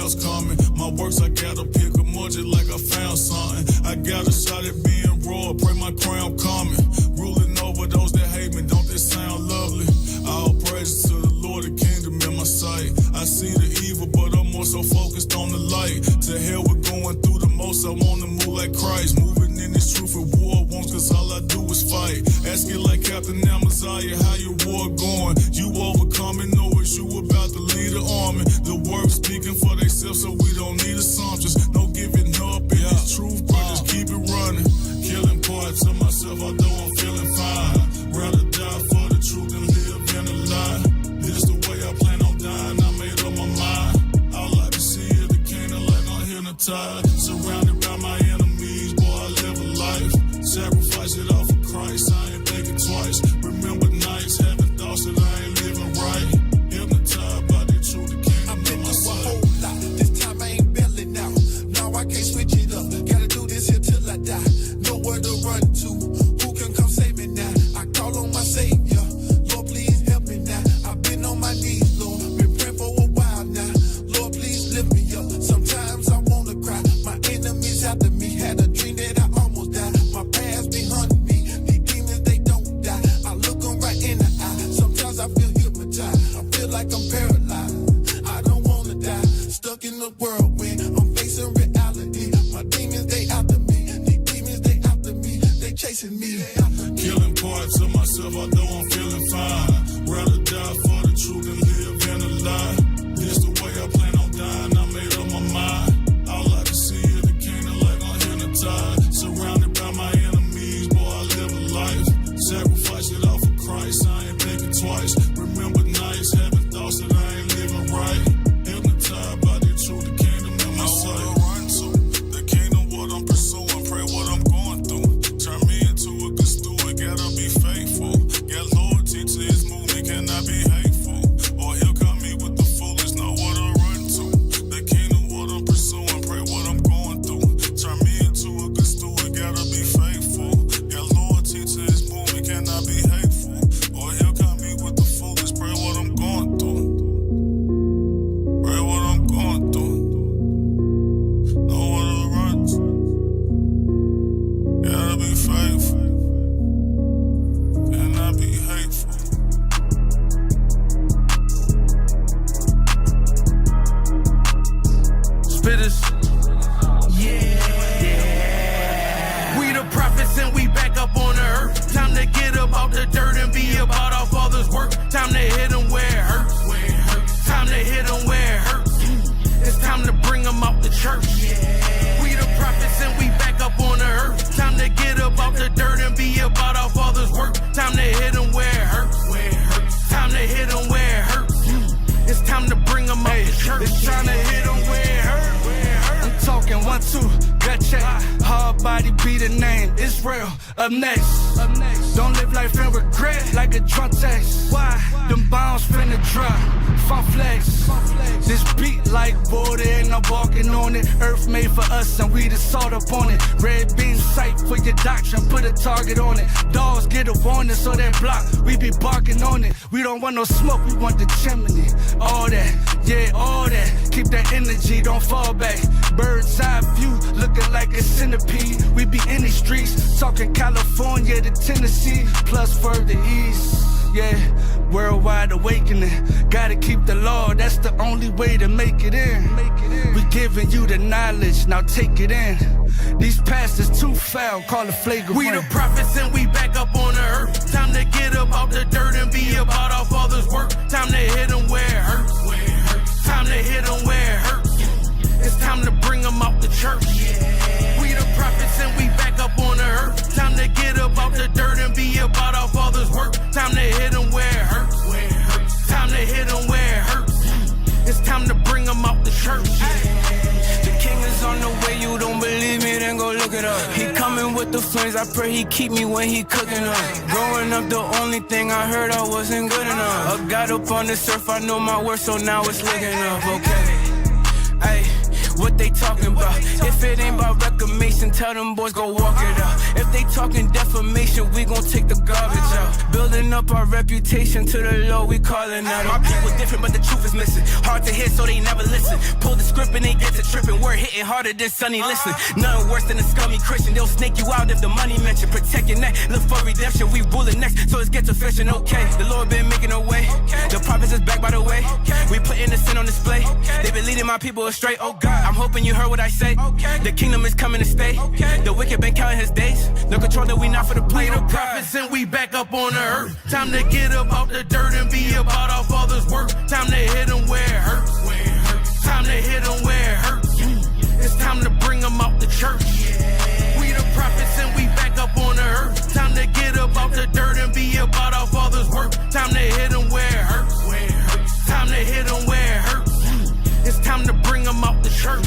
trials coming. My works, I gotta pick them up just like I found something. I got a shot at being raw, pray my crown coming. Ruling over those that hate me, don't that sound lovely? All praise to the Lord, the kingdom in my sight. I see the evil, but I'm more so focused on the light. To hell, we're going through the most, I wanna move like Christ. Moving in this truth of war won't, cause all I do is fight. Ask it like Captain Amaziah, how your war going? You overcoming, know it's you about to lead the army. The words speaking for themselves, so we don't need assumptions. No giving up in this truth, but just keep it running. Killing parts of myself, although I'm feeling fine. Rather die for the truth than live in a lie. This the way I plan on dying, I made up my mind. All I can see is the kingdom like I'm hypnotized. Surrounded by my enemies, boy, I live a life. Sacrifice it all for Christ, I ain't thinking twice. Remember nights, having thoughts that I ain't living right. Hypnotized by the truth, the kingdom in my sight. A whole lot. This time I ain't bailing out. No, I can't switch it up. Gotta do this here till I die. Nowhere to run to. Who can come save me now? I call on my Savior. Lord, please help me now. I've been on my knees, Lord. Been praying for a while now. Lord, please lift me up. Sometimes I wanna cry. My enemies after me. Had a dream that I almost died. My past be hunting me. These demons, they don't die. I look them right in the eye. Sometimes I feel hypnotized. I feel like I'm paralyzed. I don't wanna die. Stuck in the whirlwind. I'm facing reality. My demons, they after me. These demons, they after me. They chasing me. Killing parts of myself, although I'm feeling fine. Rather die for the truth than live in a lie. This the way I plan on dying, I made up my mind. All I can see is the kingdom like I'm hypnotized. Surrounded by my enemies, boy, I live a life. Sacrifice it all for Christ, I ain't thinking twice. Remember nights, having thoughts that I ain't living right. Hypnotized by the truth, the kingdom in my sight. Run to the kingdom, what I'm pursuing, pray what I'm going through. Turn me into a good steward, gotta be faithful. Got loyalty to his movement, cannot be hateful. Or he'll come me with the foolish, know what I run to. The kingdom, what I'm pursuing, pray what I'm going through. Turn me into a good steward, gotta be faithful. Got loyalty to his movement, cannot be hateful. Or he'll come me with the foolish, pray what I'm going through. Pray what I'm going through. Know what I run to. Gotta be faithful. Cannot be hateful. Spitters. Yeah. We the prophets and we back up on the earth. Time to get about the dirt and be about our Father's work. Time to hit them where it hurts. Time to hit them where it hurts. It's time to bring them out the church. We the prophets and we back up on the earth. Time to get about the dirt and be about our Father's work. Time to hit them where it hurts. Time to hit them where it hurts. It's time to bring them out the church. It's time to hit them where it hurts. I'm talking 1, 2, gut check. Hard body be the name. Israel up next. Don't live life in regret like a drunk text. Why? Them bombs finna drop. Fun flex. This beat like border and I'm walking on it. Earth made for us and we the salt up on it. Red beam sight for your doctrine, put a target on it. Dogs get a warning so that block, we be barking on it. We don't want no smoke, we want the chimney. All that, yeah, all that. Keep that energy, don't fall back. Bird's eye view, looking like a centipede. We be in the streets, talking California to Tennessee, plus further east. Yeah, worldwide awakening. Gotta keep the law, that's the only way to make it in. We giving you the knowledge, now take it in. These pastors too foul, call it flagrant. We the prophets and we back up on the earth. Time to get about the dirt and be about our Father's work. Time to hit them where it hurts. Time to hit them where it hurts. It's time to bring them out the church. We the prophets and we back up on the earth. Time to get about the dirt and be about our Father's work. Time to hit them where it hurts. Time to hit them where it hurts. It's time to bring them out the church. The king is on the way, you don't believe me, then go look it up. He coming with the flames, I pray he keep me when he cooking up. Growing up, the only thing I heard I wasn't good enough. I got up on this earth, I know my worth, so now it's looking up, okay. Ay, what they talking about. If it ain't about reclamation, tell them boys go walk it out. If they talking defamation, we gon' take the garbage out. Building up our reputation to the low, we calling out. My people different, but the truth is missing. Hard to hear, so they never listen. Pull the script and they get to tripping. Word hitting harder than Sunny, listen. Nothing worse than a scummy Christian. They'll snake you out if the money mentioned. Protect your neck, look for redemption. We ruling next, so let's get to fishing, okay. The Lord been making a way. The prophets is back, by the way. We putting the sin on display. They been leading my people astray, oh God. I'm hoping you heard what I say. The kingdom is coming to stay. The wicked been counting his days. No control that we not for the play, the prophets and we back up on the earth. Time to get about the dirt and be about our Father's work. Time to hit them where it hurts. Time to hit them where it hurts. It's time to bring them out the church. We the prophets and we back up on the earth. Time to get about the dirt and be about our Father's work. Time to hit them where it hurts. Time to hit them where it hurts. It's time to bring them out the church.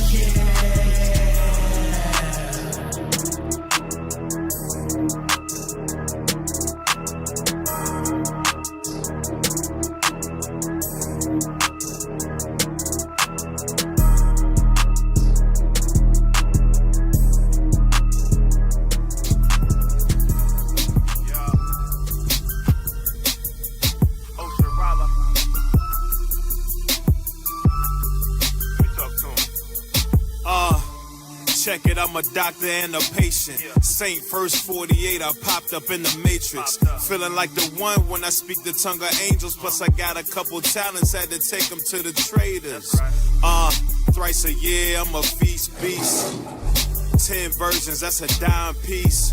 Check it, I'm a doctor and a patient. Saint first 48, I popped up in the matrix. Feeling like the one when I speak the tongue of angels. Plus I got a couple talents, had to take them to the traders. Thrice a year, I'm a feast beast. 10 versions, that's a dime piece.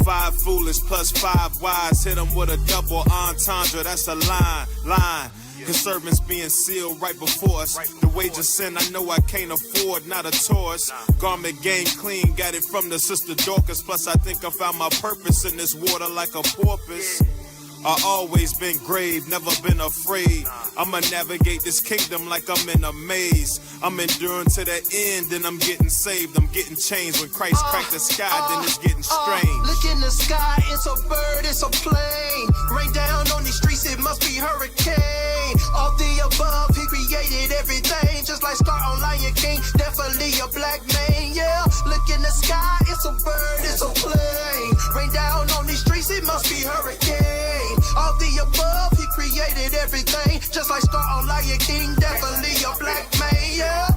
5 foolish plus 5 wise. Hit them with a double entendre, that's a line. His servants being sealed right before us. The wage of sin I know I can't afford, not a Taurus. Garment game clean, got it from the sister Dorcas. Plus I think I found my purpose in this water like a porpoise. I always been grave, never been afraid. I'ma navigate this kingdom like I'm in a maze. I'm enduring to the end and I'm getting saved. I'm getting changed when Christ cracked the sky, then it's getting strange. Look in the sky, it's a bird, it's a plane. Rain down on these streets, it must be hurricane. All the above, he created everything. Just like Scar on Lion King, definitely a black man, yeah. Look in the sky, it's a bird, it's a plane. Rain down on these streets, it must be hurricane. All the above, he created everything. Just like Star on Lion King, definitely a black man, yeah.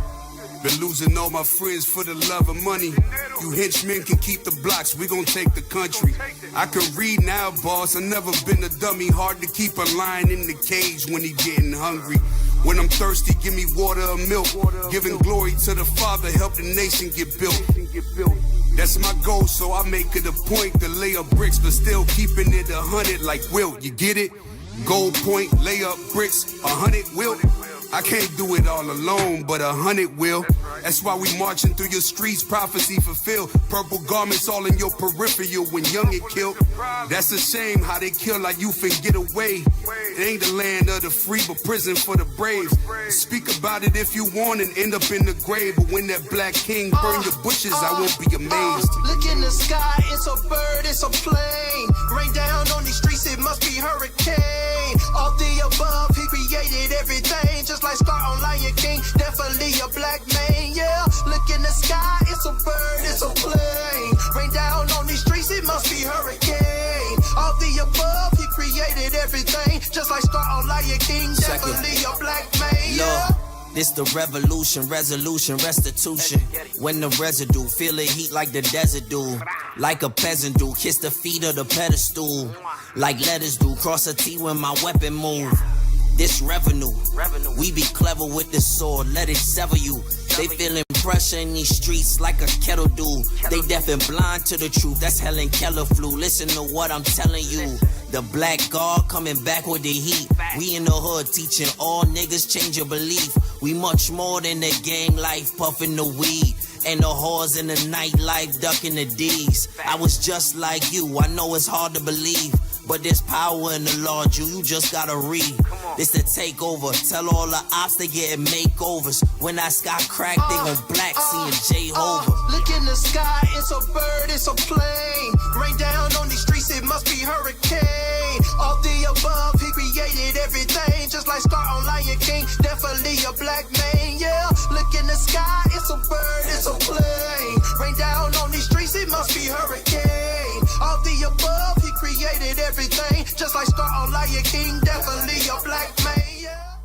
Been losing all my friends for the love of money. You henchmen can keep the blocks, we gon' take the country. I can read now, boss, I never been a dummy. Hard to keep a lion in the cage when he getting hungry. When I'm thirsty, give me water or milk. Giving glory to the Father, help the nation get built. That's my goal, so I make it a point to lay up bricks, but still keeping it 100 like Wilt. You get it? Gold point, lay up bricks, 100 Wilt. I can't do it all alone, but 100 will. That's why we marching through your streets, prophecy fulfilled. Purple garments all in your peripheral when young get killed. That's a shame how they kill our youth and get away. It ain't the land of the free, but prison for the brave. Speak about it if you want and end up in the grave. But when that black king burn your bushes, I won't be amazed. Look in the sky, it's a bird, it's a plane. Rain down on these streets, it must be hurricane. All the above, he created everything. Just like Scar on Lion King, definitely a black man, yeah. Look in the sky, it's a bird, it's a plane. Rain down on these streets, it must be hurricane. All the above, he created everything. Just like Scar on Lion King, definitely a black man, yeah. This the revolution, resolution, restitution. When the residue, feel the heat like the desert do. Like a peasant do, kiss the feet of the pedestal. Like letters do, cross a T when my weapon move. This revenue, we be clever with this sword, let it sever you. They feeling pressure in these streets like a kettle do. They deaf and blind to the truth, that's Helen Keller flu. Listen to what I'm telling you. The black guard coming back with the heat. We in the hood teaching all niggas change your belief. We much more than the gang life, puffing the weed. And the whores in the nightlife, ducking the D's. I was just like you, I know it's hard to believe. But there's power in the Lord, you just gotta read. This the takeover, tell all the ops they getting makeovers. When that sky crack, they gon' black seeing Jehovah. Look in the sky, it's a bird, it's a plane. Rain down on these streets, it must be hurricane. All the above, he created everything. Just like Scar on Lion King, definitely a black man, yeah. Look in the sky, it's a be above. He created everything, just like Scar on Lion King. Definitely a black man. Yeah.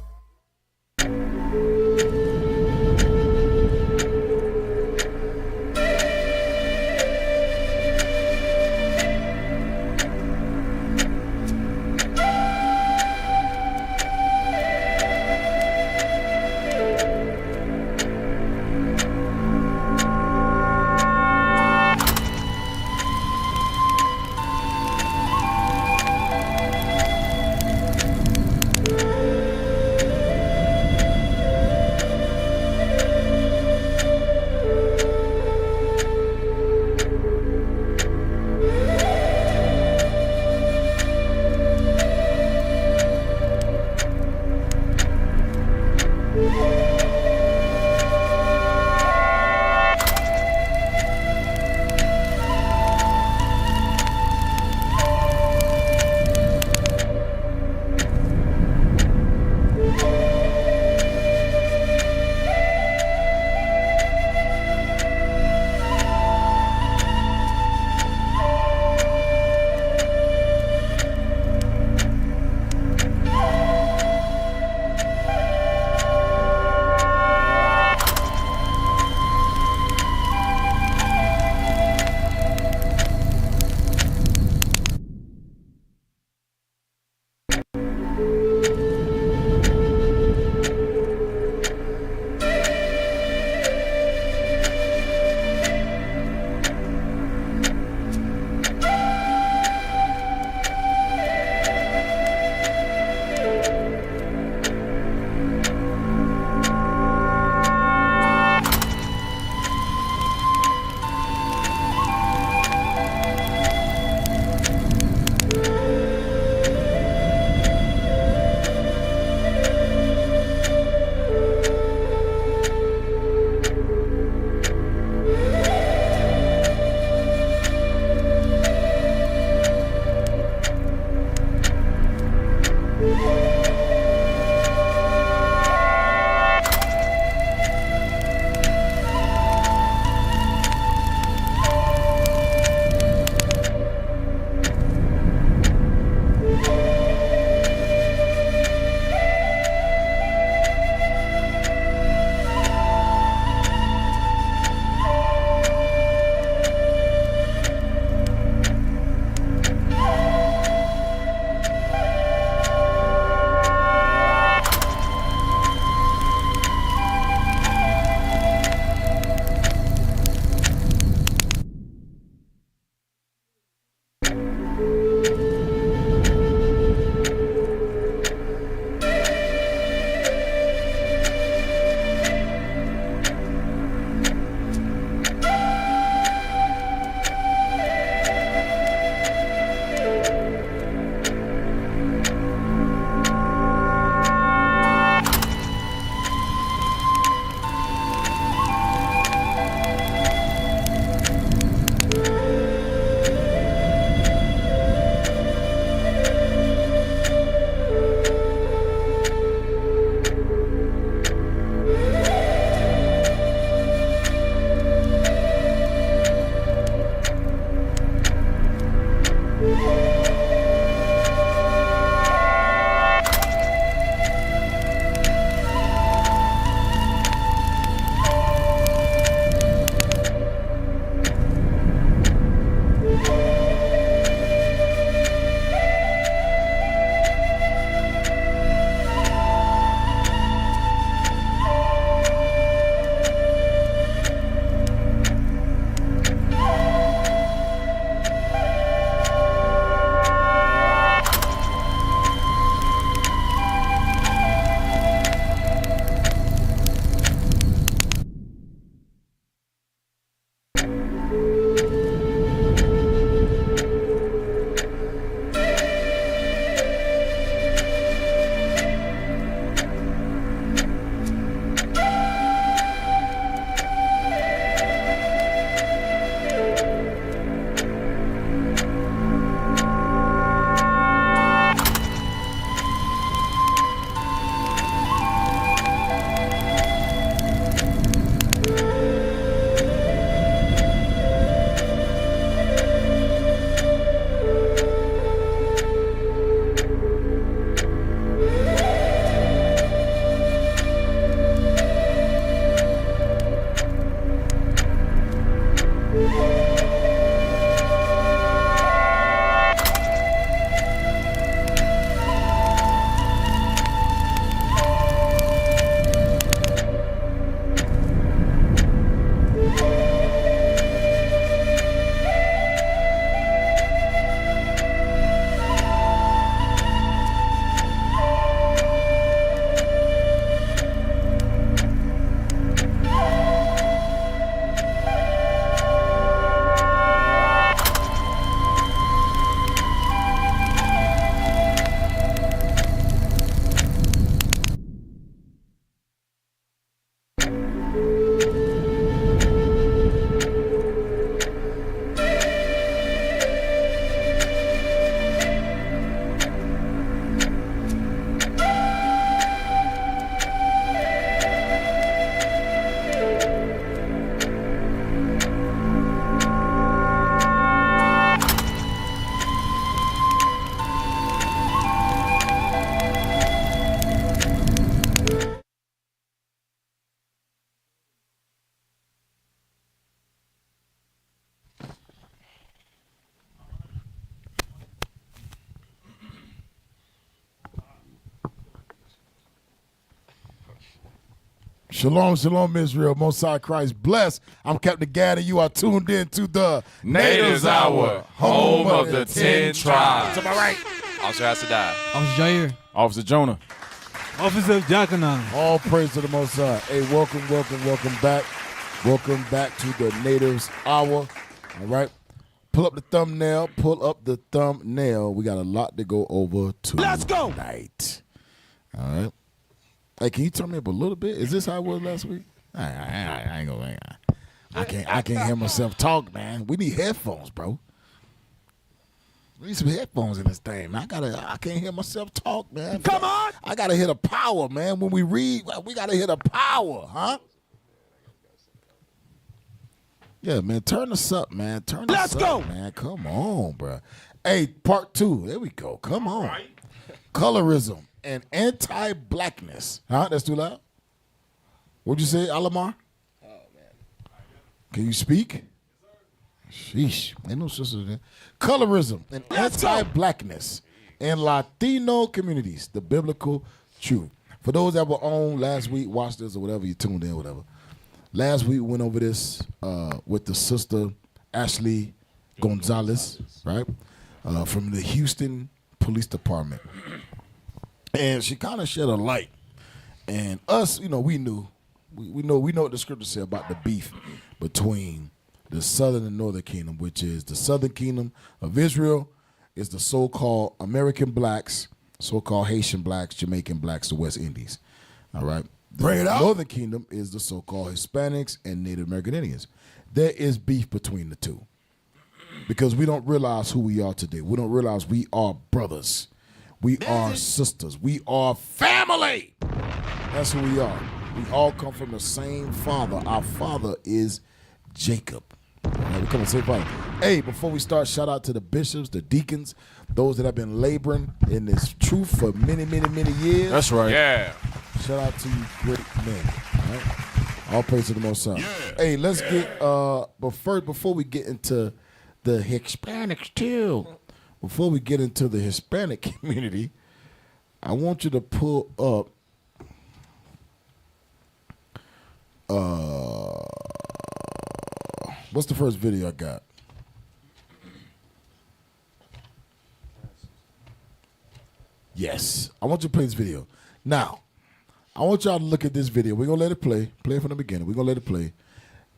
Shalom, shalom, Israel. Most High Christ bless. I'm Captain Gad, and you are tuned in to the Natives Hour, home of the 10 tribes. Am I right? Officer Hasadai. Officer Jair. Officer Jonah. Officer Jackanon. All praise to the Most High. Hey, welcome back. Welcome back to the Natives Hour. All right. Pull up the thumbnail. We got a lot to go over tonight. Let's go. All right. Hey, can you turn me up a little bit? Is this how it was last week? I ain't gonna. I can't hear myself talk, man. We need headphones, bro. We need some headphones in this thing, man. I can't hear myself talk, man. Come on. I gotta hit a power, man. When we read, we gotta hit a power, huh? Yeah, man. Turn us up, man. Let's go, man. Come on, bro. Hey, part 2. There we go. Come on. Right. Colorism and anti-blackness. Huh? That's too loud? What'd you say, Alamar? Oh, man. Can you speak? Sheesh. Ain't no sisters there. Colorism and anti-blackness in Latino communities. The biblical truth. For those that were on last week, watched this or whatever, you tuned in, whatever. Last week we went over this with the sister Ashley Gonzalez, right? From the Houston Police Department. And she kind of shed a light. And us, we know what the scripture said about the beef between the southern and northern kingdom, which is the southern kingdom of Israel is the so-called American blacks, so-called Haitian blacks, Jamaican blacks, the West Indies. All right. The northern kingdom is the so-called Hispanics and Native American Indians. There is beef between the two because we don't realize who we are today. We don't realize we are brothers. We are sisters. We are family. That's who we are. We all come from the same father. Our father is Jacob. We come and say father. Hey, before we start, shout out to the bishops, the deacons, those that have been laboring in this truth for many, many, many years. That's right. Yeah. Shout out to you great men. All right? All praise to the Most High. Yeah. Hey, let's get, but first, before we get into the Hispanics too, before we get into the Hispanic community, I want you to pull up what's the first video I got? Yes. I want you to play this video. Now, I want y'all to look at this video. We're going to let it play. Play it from the beginning. We're going to let it play.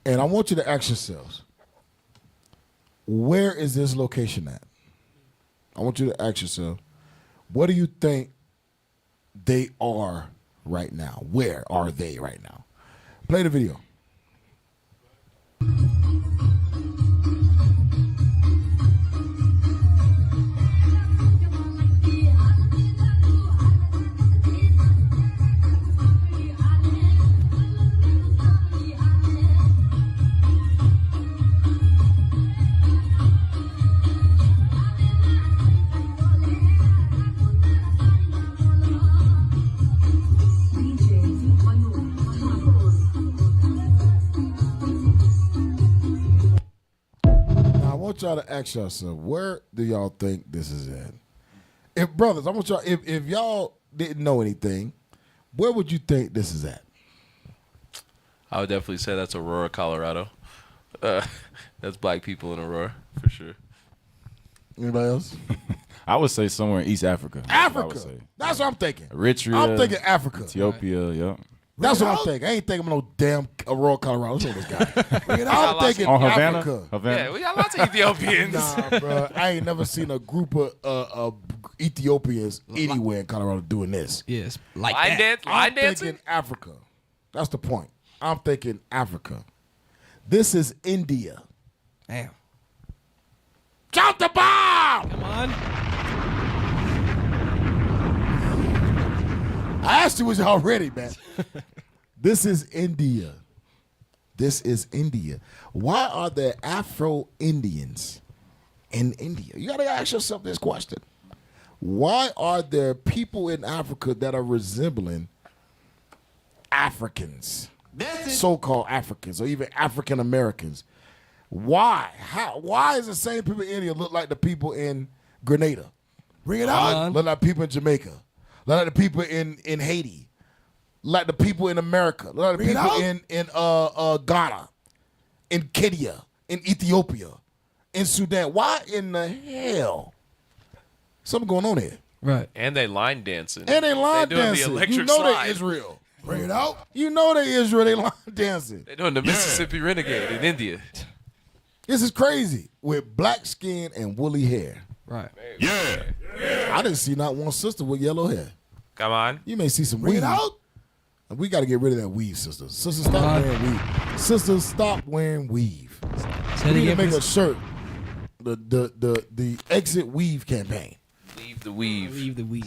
And I want you to ask yourselves, where is this location at? I want you to ask yourself, what do you think they are right now? Where are they right now? Play the video. I want y'all to ask yourself, where do y'all think this is at? If brothers, I want y'all, if y'all didn't know anything, where would you think this is at? I would definitely say that's Aurora, Colorado. That's black people in Aurora, for sure. Anybody else? I would say somewhere in East Africa. Africa. That's what I'm thinking. Eritrea. I'm thinking Africa. Ethiopia, yep. That's what I'm thinking. I ain't thinking of no damn Aurora, Colorado. What's this guy? I'm thinking on Havana? Africa. Havana. Yeah, we got lots of Ethiopians. Nah, bro. I ain't never seen a group of Ethiopians anywhere in Colorado doing this. Yes, like line that. Line I'm thinking Africa. That's the point. I'm thinking Africa. This is India. Damn. Count the bomb! Come on. I asked you, was y'all ready, man? This is India. This is India. Why are there Afro-Indians in India? You got to ask yourself this question. Why are there people in Africa that are resembling Africans, so-called Africans, or even African Americans? Why? Why is the same people in India look like the people in Grenada? Bring it on. Look like people in Jamaica. Look like the people in Haiti. like the people in America, like the people in Ghana, in Kenya, in Ethiopia, in Sudan. Why in the hell? Something going on here. Right. And they line dancing. And they line doing dancing. The electric You know slide. they Israel. Bring it out. You know they Israel. They line dancing. They're doing the Mississippi Renegade in India. This is crazy. With black skin and woolly hair. Right. Yeah. I didn't see not one sister with yellow hair. Come on. You may see some Bring weave. it out. We got to get rid of that weave, sisters. Sisters, stop wearing weave. Sisters, stop wearing weave. Say We it need to again, make a please. shirt. The exit weave campaign. Leave the weave. Leave the weed.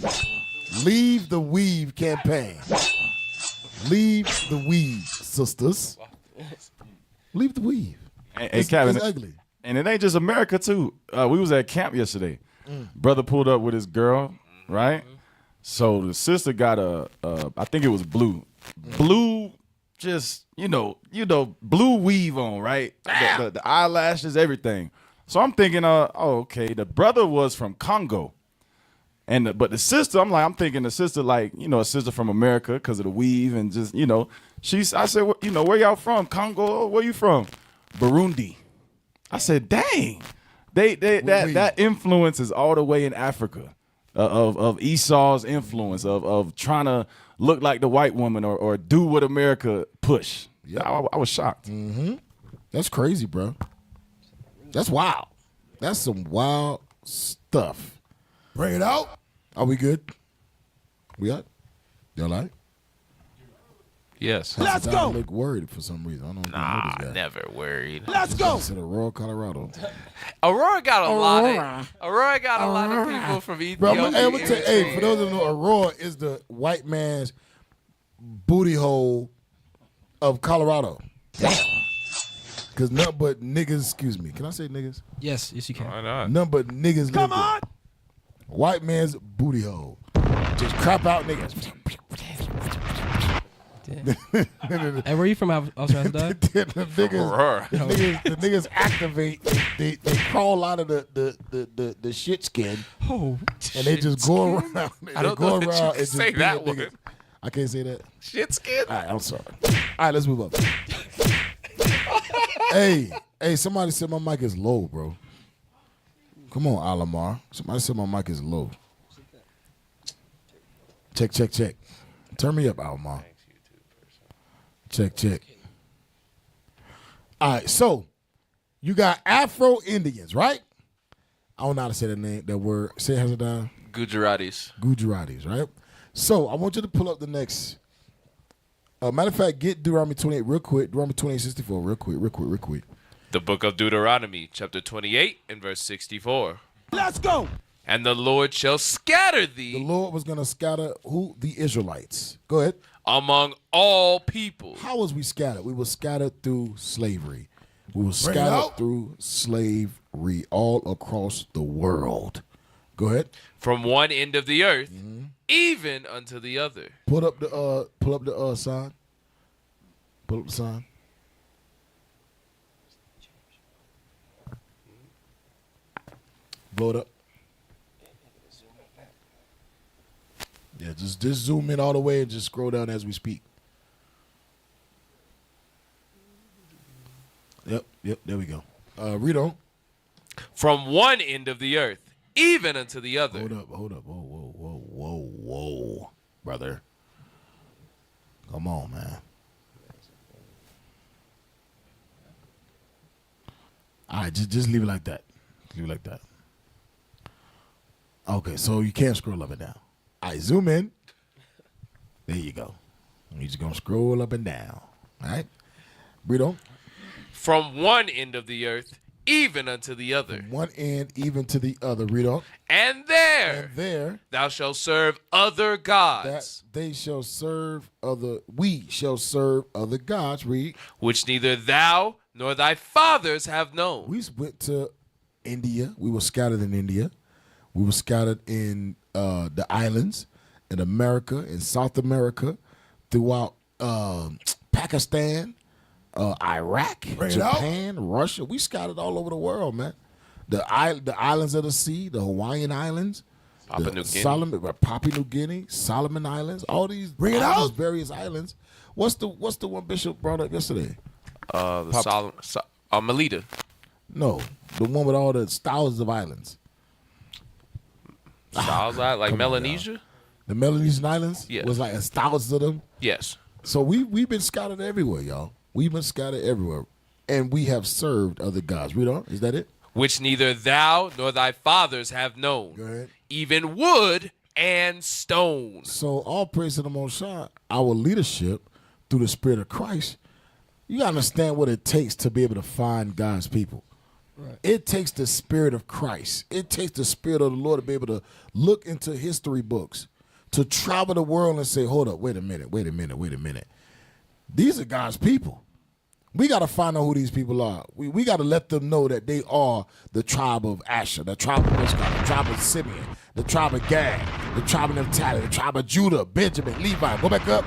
Leave the weave campaign. Leave the weave, sisters. Leave the weave. Hey, It's Kevin, ugly. and it ain't just America too. We was at camp yesterday. Brother pulled up with his girl, right? So the sister got I think it was blue, just blue weave on, right? The eyelashes, everything. So I'm thinking, okay, the brother was from Congo, but the sister, I'm thinking the sister, like, a sister from America because of the weave and just, I said, where y'all from? Congo? Oh, where you from? Burundi. I said, dang, that influence is all the way in Africa, of Esau's influence of trying to look like the white woman or do what America push. Yeah, I was shocked. That's crazy, bro. That's wild. That's some wild stuff. Bring it out. Are we good? We up? Y'all all right? Yes. Let's I go. look worried for some reason. I don't know Nah, this guy. never worried. Let's go. It's in Aurora, Colorado. Aurora got a lot of people from Bro, Ethiopia. hey, for those that don't know, Aurora is the white man's booty hole of Colorado. Because nothing but niggas, excuse me. Can I say niggas? Yes, you can. Why not? Nothing but niggas Come live on. there. White man's booty hole. Just crap out niggas. Hey, where you from, Australia? the niggas activate. They crawl out of the shit skin. Oh, And they just go around. I don't know that you can say that word. I can't say that. Shit skin. All right, I'm sorry. All right, let's move up. Hey, somebody said my mic is low, bro. Come on, Alamar. Somebody said my mic is low. Check. Turn me up, Alamar. Check. All right, so you got Afro Indians, right? I don't know how to say that word. Say it, has it down. Gujaratis. Gujaratis, right? So I want you to pull up the next. Matter of fact, get Deuteronomy 28 real quick. Deuteronomy 28:64 real quick. The book of Deuteronomy, chapter 28 and verse 64. Let's go. And the Lord shall scatter thee The Lord was going to scatter who? The Israelites. Go ahead. among all people. How was we scattered? We were scattered through slavery. We were Bring it scattered out. through slavery all across the world. Go ahead. From one end of the earth, even unto the other. Pull up the sign. Pull up the sign. Blow it up. Yeah, just zoom in all the way and just scroll down as we speak. Yep, there we go. Read on. From one end of the earth, even unto the other. Hold up. Whoa, brother. Come on, man. All right, just leave it like that. Leave it like that. Okay, so you can't scroll up and down. All right, zoom in. There you go. You're just going to scroll up and down. All right? Read on. From one end of the earth, even unto the other. From one end even to the other. Read on. And there, And there thou shalt serve other gods, that they shall serve we shall serve other gods. Read. which neither thou nor thy fathers have known. We went to India. We were scattered in India. We were scattered in the islands, in America, in South America, throughout Pakistan, Iraq, Bring it out. Japan, Russia. We scattered all over the world, man. The islands of the sea, the Hawaiian Islands, Papua New Guinea. Papua New Guinea, Solomon Islands, all these various islands. What's the one Bishop brought up yesterday? Melita. No, the one with all the thousands of islands. Like Melanesia? The Melanesian islands? Yes. Was like thousands of them? Yes. So we've been scattered everywhere, y'all. We've been scattered everywhere. And we have served other gods. Read on. Is that it? Which neither thou nor thy fathers have known. Go ahead. Even wood and stone. So all praise to the Most High, our leadership through the Spirit of Christ, you got to understand what it takes to be able to find God's people. Right. It takes the Spirit of Christ. It takes the Spirit of the Lord to be able to look into history books, to travel the world and say, hold up, wait a minute. These are God's people. We got to find out who these people are. We got to let them know that they are the tribe of Asher, the tribe of Issachar, the tribe of Simeon, the tribe of Gad, the tribe of Naphtali, the tribe of Judah, Benjamin, Levi. Go back up.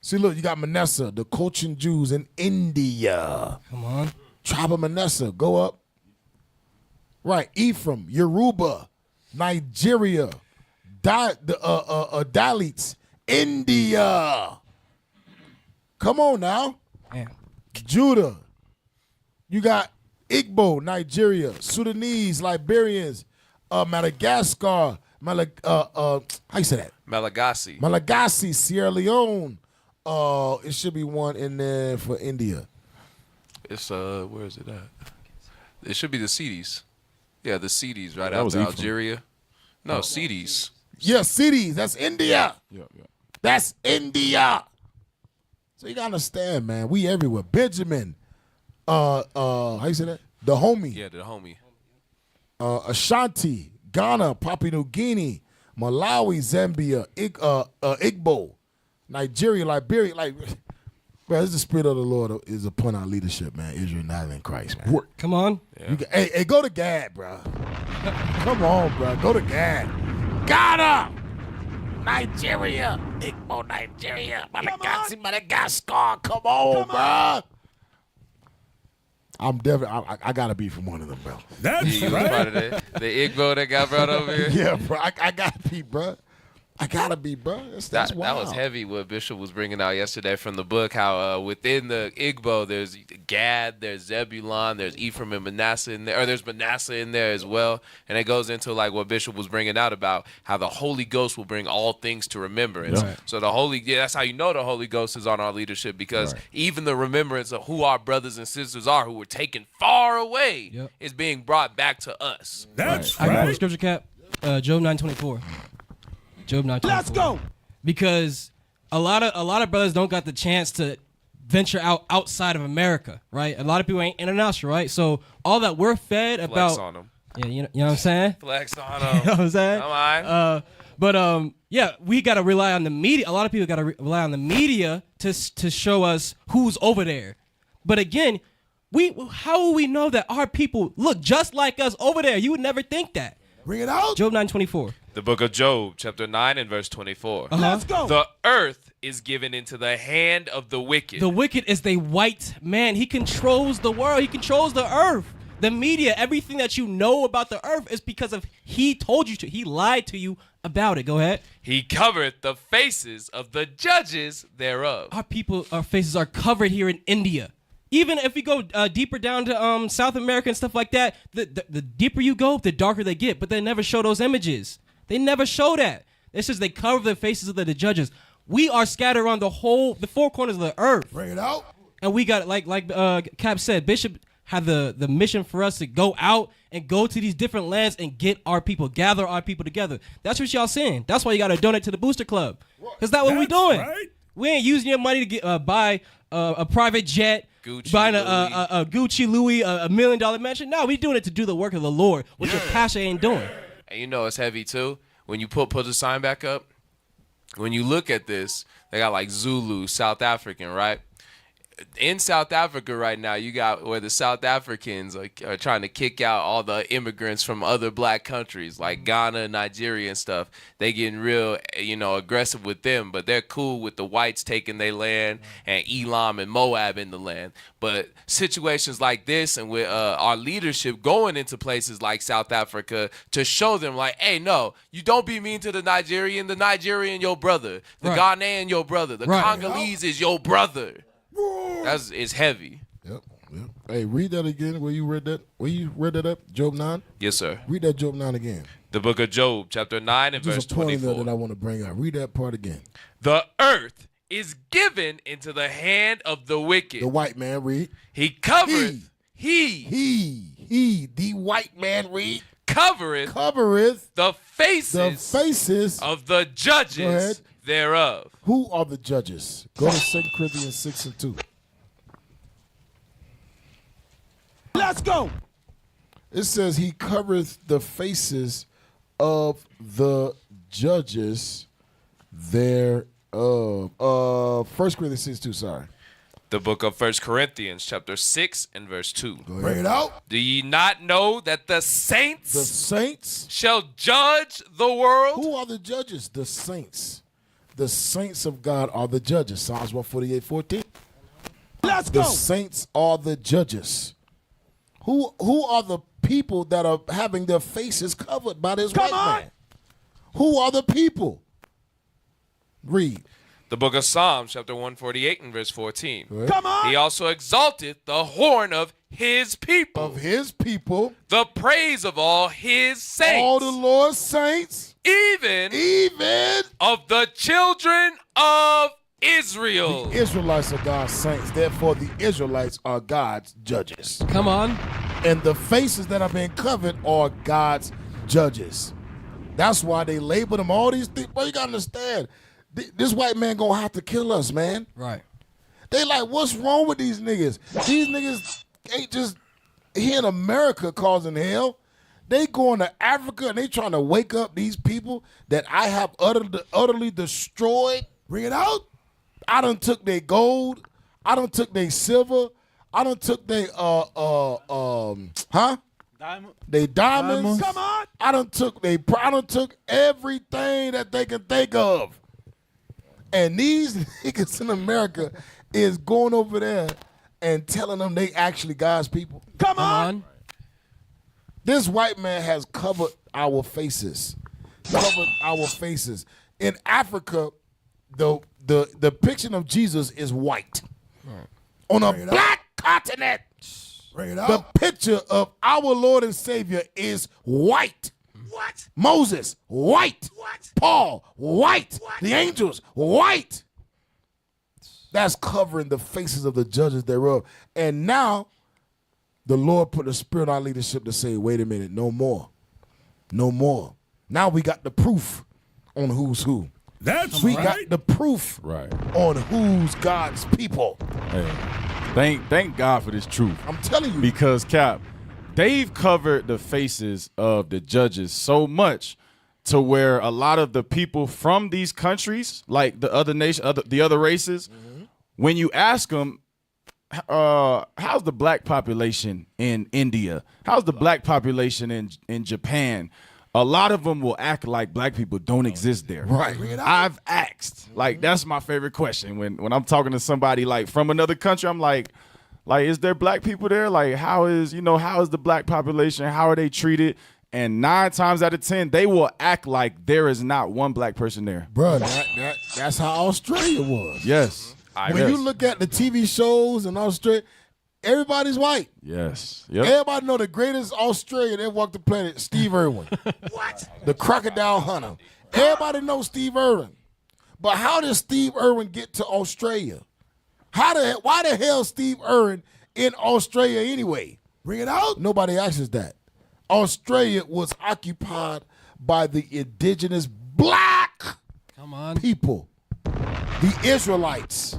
See, look, you got Manasseh, the Cochin Jews in India. Come on. Tribe of Manasseh, go up. Right, Ephraim, Yoruba, Nigeria, Dalits, India. Come on now. Damn. Judah. You got Igbo, Nigeria, Sudanese, Liberians, Madagascar, how you say that? Malagasy, Sierra Leone. It should be one in there for India. It's where is it at? It should be the Cities. Yeah, the Cities right that out was there. Ephraim. Algeria. No, Cities. Yeah, cities. That's India. Yeah. That's India. So you gotta understand, man. We everywhere. Benjamin. How you say that? The homie. Yeah, the homie. Ashanti, Ghana, Papua New Guinea, Malawi, Zambia, Igbo, Nigeria, Liberia. Like, bro, this is the Spirit of the Lord is upon our leadership, man. Israel, not in Christ, man. Come on. Yeah. Hey, go to Gad, bro. Come on, bro. Go to Gad. Ghana, Nigeria, Igbo, Nigeria, Madagascar. Come on, bro. I'm definitely. I gotta be from one of them, bro. That's part of the Igbo that got brought over here. Yeah, bro. I gotta be, bro. I gotta be, bro. That's That wild. was heavy what Bishop was bringing out yesterday from the book, how within the Igbo there's Gad, there's Zebulon, there's Ephraim and Manasseh in there, or there's Manasseh in there as well. And it goes into like what Bishop was bringing out about how the Holy Ghost will bring all things to remembrance. Right. So that's how you know the Holy Ghost is on our leadership, because even the remembrance of who our brothers and sisters are who were taken far away is being brought back to us. That's right. I got a scripture cap. Job 9:24. Job 9:24. Let's go. Because a lot of brothers don't got the chance to venture outside of America, right? A lot of people ain't international, right? So all that we're fed Flex about, on them. yeah, you know what I'm saying? Flex on You know them. what I'm saying? Come on. Yeah, we got to rely on the media. A lot of people got to rely on the media to show us who's over there. But again, how will we know that our people look just like us over there? You would never think that. Bring it out. Job 9:24. The book of Job, chapter 9 and verse 24. Let's go. The earth is given into the hand of the wicked. The wicked is the white man. He controls the world. He controls the earth. The media, everything that you know about the earth is because of he told you to. He lied to you about it. Go ahead. He covered the faces of the judges thereof. Our faces are covered here in India. Even if we go deeper down to South America and stuff like that, the deeper you go, the darker they get. But they never show those images. They never show that. It's just they cover the faces of the judges. We are scattered around the four corners of the earth. Bring it out. And we got, like Cap said, Bishop had the mission for us to go out and go to these different lands and get our people, gather our people together. That's what y'all saying. That's why you got to donate to the Booster Club. Because that's what we doing. Right. We ain't using your money to get buy a private jet, buying a Gucci Louis, $1 million mansion. No, we doing it to do the work of the Lord, which your pastor ain't doing. And you know it's heavy too. When you put the sign back up, when you look at this, they got like Zulu, South African, right? in South Africa right now, you got where the South Africans are trying to kick out all the immigrants from other black countries like Ghana, Nigeria, and stuff. They getting real, aggressive with them, but they're cool with the whites taking their land and Elam and Moab in the land. But situations like this, and with our leadership going into places like South Africa to show them, like, hey, no, you don't be mean to the Nigerian your brother, the Ghanaian your brother, the Congolese is your brother. It's heavy. Yep. Hey, read that again. Where you read that up? Job 9? Yes, sir. Read that Job 9 again. The book of Job, chapter 9 and verse 24. There's a point that I want to bring out. Read that part again. The earth is given into the hand of the wicked. The white man, read. He covereth. He, the white man, read. Covereth the faces of the judges thereof. Who are the judges? Go to 2 Corinthians 6 and 2. Let's go. It says he covereth the faces of the judges thereof. 1 Corinthians 6 2, sorry. The book of 1 Corinthians, chapter 6 and verse 2. Bring it out. Do ye not know that the saints shall judge the world? Who are the judges? The saints. The saints of God are the judges. Psalms 148:14. Let's go. The saints are the judges. Who are the people that are having their faces covered by this white man? Who are the people? Read. The book of Psalms, chapter 148 and verse 14. Come on. He also exalteth the horn of his people. Of his people. The praise of all his saints. All the Lord's saints. Even of the children of Israel. The Israelites are God's saints. Therefore, the Israelites are God's judges. Come on. And the faces that are being covered are God's judges. That's why they label them all these things. But you got to understand, this white man going to have to kill us, man. Right. They like, what's wrong with these niggas? These niggas ain't just here in America causing hell. They going to Africa and they trying to wake up these people that I have utterly destroyed. Bring it out. I done took their gold. I done took their silver. I done took their They diamonds. Come on. I done took everything that they can think of. And these niggas in America is going over there and telling them they actually God's people. Come on. This white man has covered our faces. In Africa, the depiction of Jesus is white. Right. On a black continent, the picture of our Lord and Savior is white. What? Moses, white. What? Paul, white. What? The angels, white. That's covering the faces of the judges thereof. And now, the Lord put a spirit on our leadership to say, wait a minute, no more. No more. Now we got the proof on who's who. We got the proof on who's God's people. Hey, thank God for this truth. I'm telling you. Because, Cap, they've covered the faces of the judges so much to where a lot of the people from these countries, like the other the other races, when you ask them, how's the black population in India? How's the black population in Japan? A lot of them will act like black people don't exist there. Right. I've asked. Like, that's my favorite question. When I'm talking to somebody like from another country, I'm like, is there black people there? Like, how is the black population? How are they treated? And 9 times out of 10, they will act like there is not one black person there. Bro, that's how Australia was. Yes. When you look at the TV shows in Australia, everybody's white. Yes. Yep. Everybody know the greatest Australian that walked the planet, Steve Irwin. What? The crocodile hunter. Everybody knows Steve Irwin. But how did Steve Irwin get to Australia? Why the hell Steve Irwin in Australia anyway? Bring it out. Nobody asks that. Australia was occupied by the indigenous black people, the Israelites.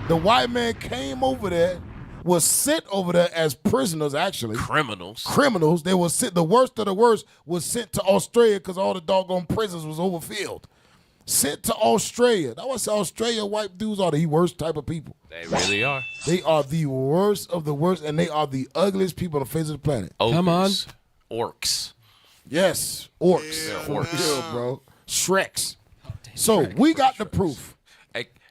The white man came over there, was sent over there as prisoners, actually. Criminals. They were sent, the worst of the worst was sent to Australia because all the doggone prisons was overfilled. Sent to Australia. That's why Australia white dudes are the worst type of people. They really are. They are the worst of the worst, and they are the ugliest people on the face of the planet. Come on. Orcs. Yes, orcs. Yeah, For orcs. real, bro. Shreks. So we got the proof.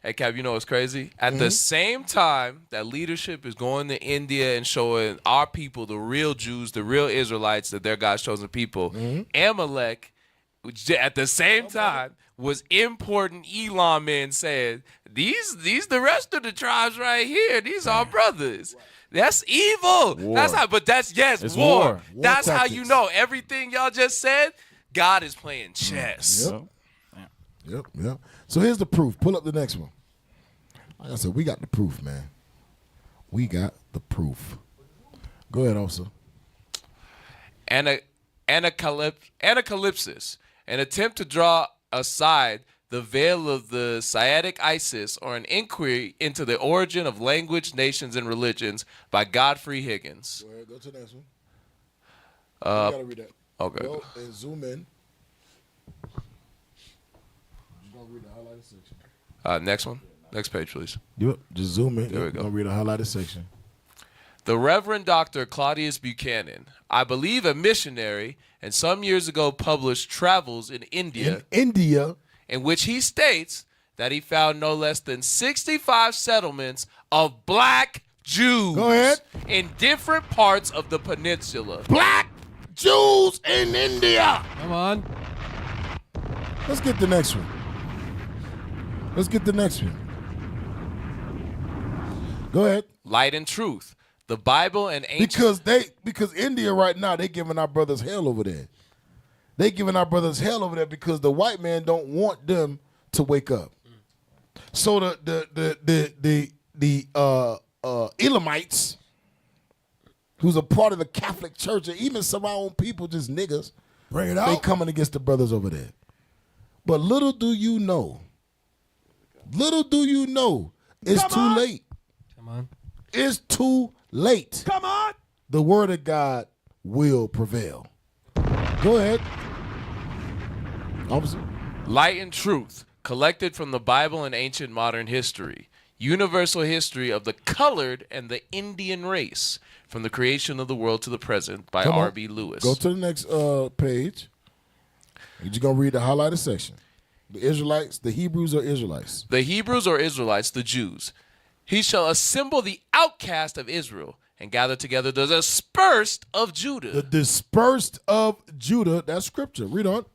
Hey, Cap, you know what's crazy? At the same time that leadership is going to India and showing our people, the real Jews, the real Israelites, that they're God's chosen people, Amalek, which at the same time was importing Elam men saying, these the rest of the tribes right here, these are brothers. That's evil. War. That's how, but that's, yes, It's war. war. That's how tactics. you know everything y'all just said, God is playing chess. Yep. So here's the proof. Pull up the next one. Like I said, we got the proof, man. We got the proof. Go ahead, officer. Anacalypsis, an attempt to draw aside the veil of the Saitic ISIS, or an inquiry into the origin of language, nations, and religions by Godfrey Higgins. Go ahead, go to the next one. Uh, You gotta read that. okay. Go and zoom in. Just gonna read the highlighted section. Next one. Next page, please. Yep, just zoom in. There we go. Gonna read the highlighted section. The Reverend Dr. Claudius Buchanan, I believe a missionary, and some years ago published Travels in India, in which he states that he found no less than 65 settlements of black Jews Go ahead. in different parts of the peninsula. Black Jews in India. Come on. Let's get the next one. Go ahead. Light and Truth, the Bible and ancient... Because India right now, they giving our brothers hell over there. They giving our brothers hell over there because the white man don't want them to wake up. So the Elamites, who's a part of the Catholic Church, and even some of our own people, just niggas, Bring it they out. coming against the brothers over there. But little do you know, it's too late. Come on. It's too late. Come on. The word of God will prevail. Go ahead. Officer. Light and Truth, collected from the Bible and ancient modern history. Universal history of the colored and the Indian race, from the creation of the world to the present, by Come on. R.B. Lewis. Go to the next page. You're just going to read the highlighted section. The Israelites, the Hebrews or Israelites? The Hebrews or Israelites, the Jews. He shall assemble the outcast of Israel and gather together the dispersed of Judah. The dispersed of Judah. That's scripture. Read on.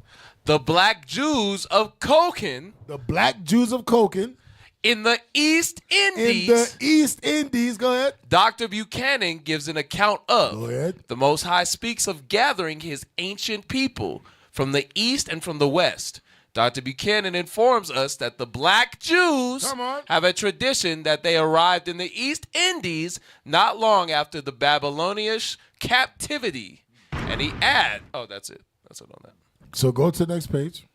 The black Jews of Koken. The black Jews of Koken. In the East Indies. In the East Indies. Go ahead. Dr. Buchanan gives an account of. Go ahead. The Most High speaks of gathering his ancient people from the East and from the West. Dr. Buchanan informs us that the black Jews have a tradition that they arrived in the East Indies not long after the Babylonian captivity. And he that's it. That's it on that. So go to the next page.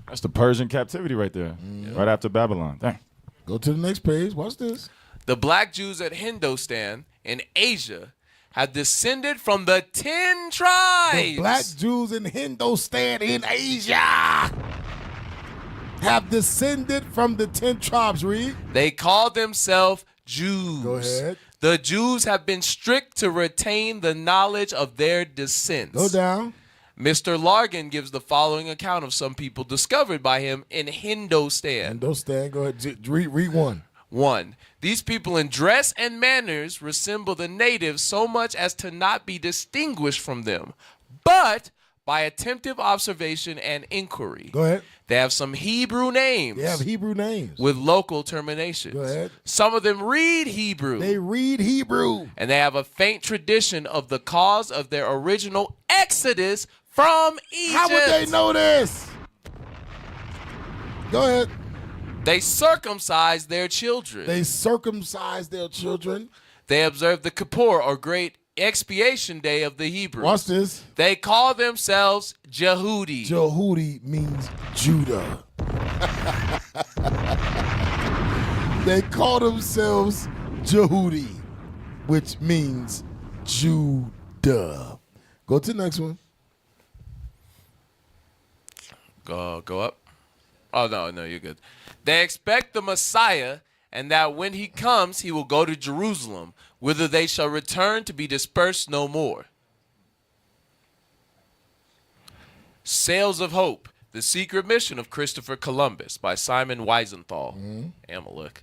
That's the Persian captivity right there, right after Babylon. Dang. Go to the next page. Watch this. The black Jews at Hindustan in Asia have descended from the 10 tribes. The black Jews in Hindustan in Asia have descended from the 10 tribes. Read. They call themselves Jews. Go ahead. The Jews have been strict to retain the knowledge of their descents. Go down. Mr. Largan gives the following account of some people discovered by him in Hindustan. Hindustan. Go ahead. Read one. 1. These people in dress and manners resemble the natives so much as to not be distinguished from them, but by attentive observation and inquiry. Go ahead. They have some Hebrew names. They have Hebrew names. With local terminations. Go ahead. Some of them read Hebrew. They read Hebrew. And they have a faint tradition of the cause of their original exodus from Egypt. How would they know this? Go ahead. They circumcise their children. They circumcise their children. They observe the Kippur, or Great Expiation Day of the Hebrews. Watch this. They call themselves Jehudi. Jehudi means Judah. They call themselves Jehudi, which means Judah. Go to the next one. Go up. Oh, no, you're good. They expect the Messiah, and that when he comes, he will go to Jerusalem, whither they shall return to be dispersed no more. Sails of Hope, The Secret Mission of Christopher Columbus by Simon Wiesenthal. Amalek.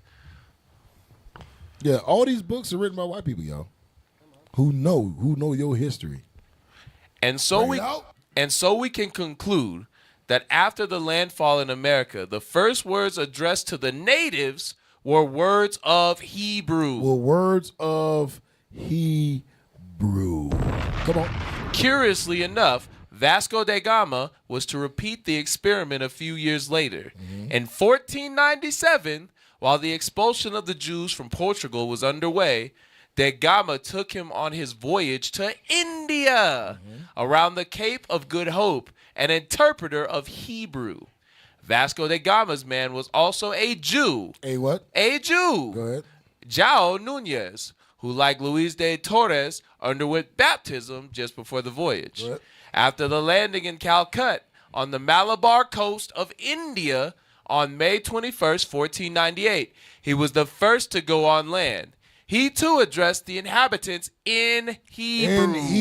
Yeah, all these books are written by white people, yo. Who know your history. And so we can conclude that after the landfall in America, the first words addressed to the natives were words of Hebrew. Come on. Curiously enough, Vasco da Gama was to repeat the experiment a few years later. In 1497, while the expulsion of the Jews from Portugal was underway, da Gama took him on his voyage to India, around the Cape of Good Hope, an interpreter of Hebrew. Vasco da Gama's man was also a Jew. A what? A Jew. Go ahead. João Núñez, who, like Luis de Torres, underwent baptism just before the voyage. What? After the landing in Calcutta on the Malabar coast of India on May 21st, 1498, he was the first to go on land. He too addressed the inhabitants in Hebrew.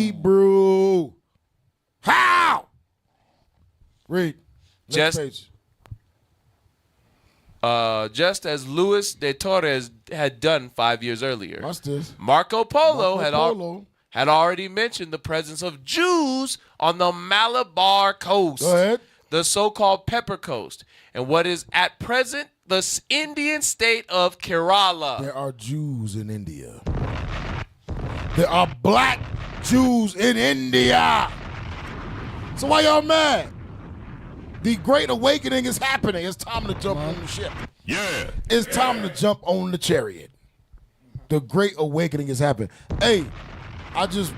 How? Read. Next page. Just as Luis de Torres had done 5 years earlier. What's this? Marco Polo had already mentioned the presence of Jews on the Malabar coast. Go ahead. The so-called Pepper Coast, and what is at present the Indian state of Kerala. There are Jews in India. There are black Jews in India. So why y'all mad? The Great Awakening is happening. It's time to jump on the ship. Yeah. It's time to jump on the chariot. The Great Awakening is happening. Hey, I just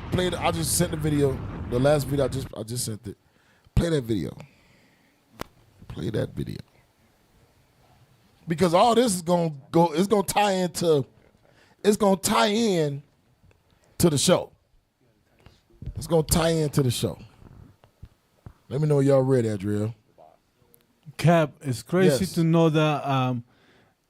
sent the video. The last video I just sent it. Play that video. Play that video. Because all this is gonna tie in to the show. It's gonna tie into the show. Let me know y'all ready, Adriel. Cap, it's crazy to know that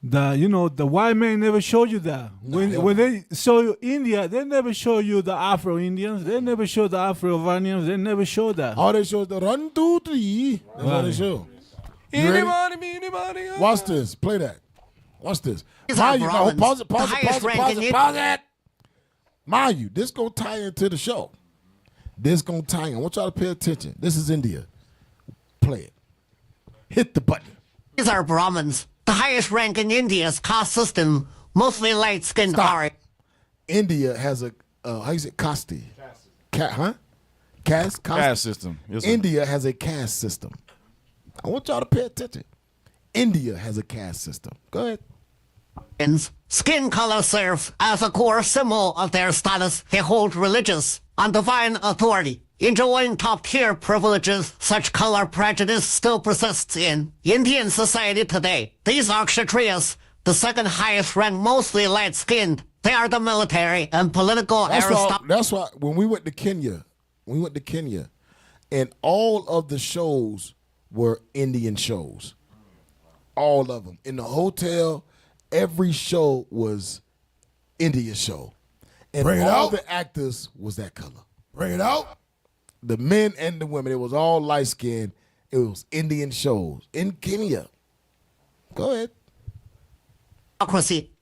the white man never showed you that. When they show you India, they never show you the Afro-Indians. They never show the Afro-Iranians. They never show that. All they show is the 1, 2, 3. That's all they show. Watch this. Play that. Watch this. Pause it. Mind you, this gonna tie into the show. This gonna tie in. I want y'all to pay attention. This is India. Play it. Hit the button. These are Brahmins. The highest rank in India's caste system, mostly light-skinned are. India has a how you say caste? Caste system. Yes, India has a caste system. I want y'all to pay attention. India has a caste system. Go ahead. Skin color serves as a core symbol of their status. They hold religious and divine authority. Enjoying top-tier privileges, such color prejudice still persists in Indian society today. These are Kshatriyas, the second highest rank, mostly light-skinned. They are the military and political aristocracy. That's why when we went to Kenya, and all of the shows were Indian shows. All of them. In the hotel, every show was Indian show. And all the actors was that color. Bring it out. The men and the women, it was all light-skinned. It was Indian shows in Kenya. Go ahead.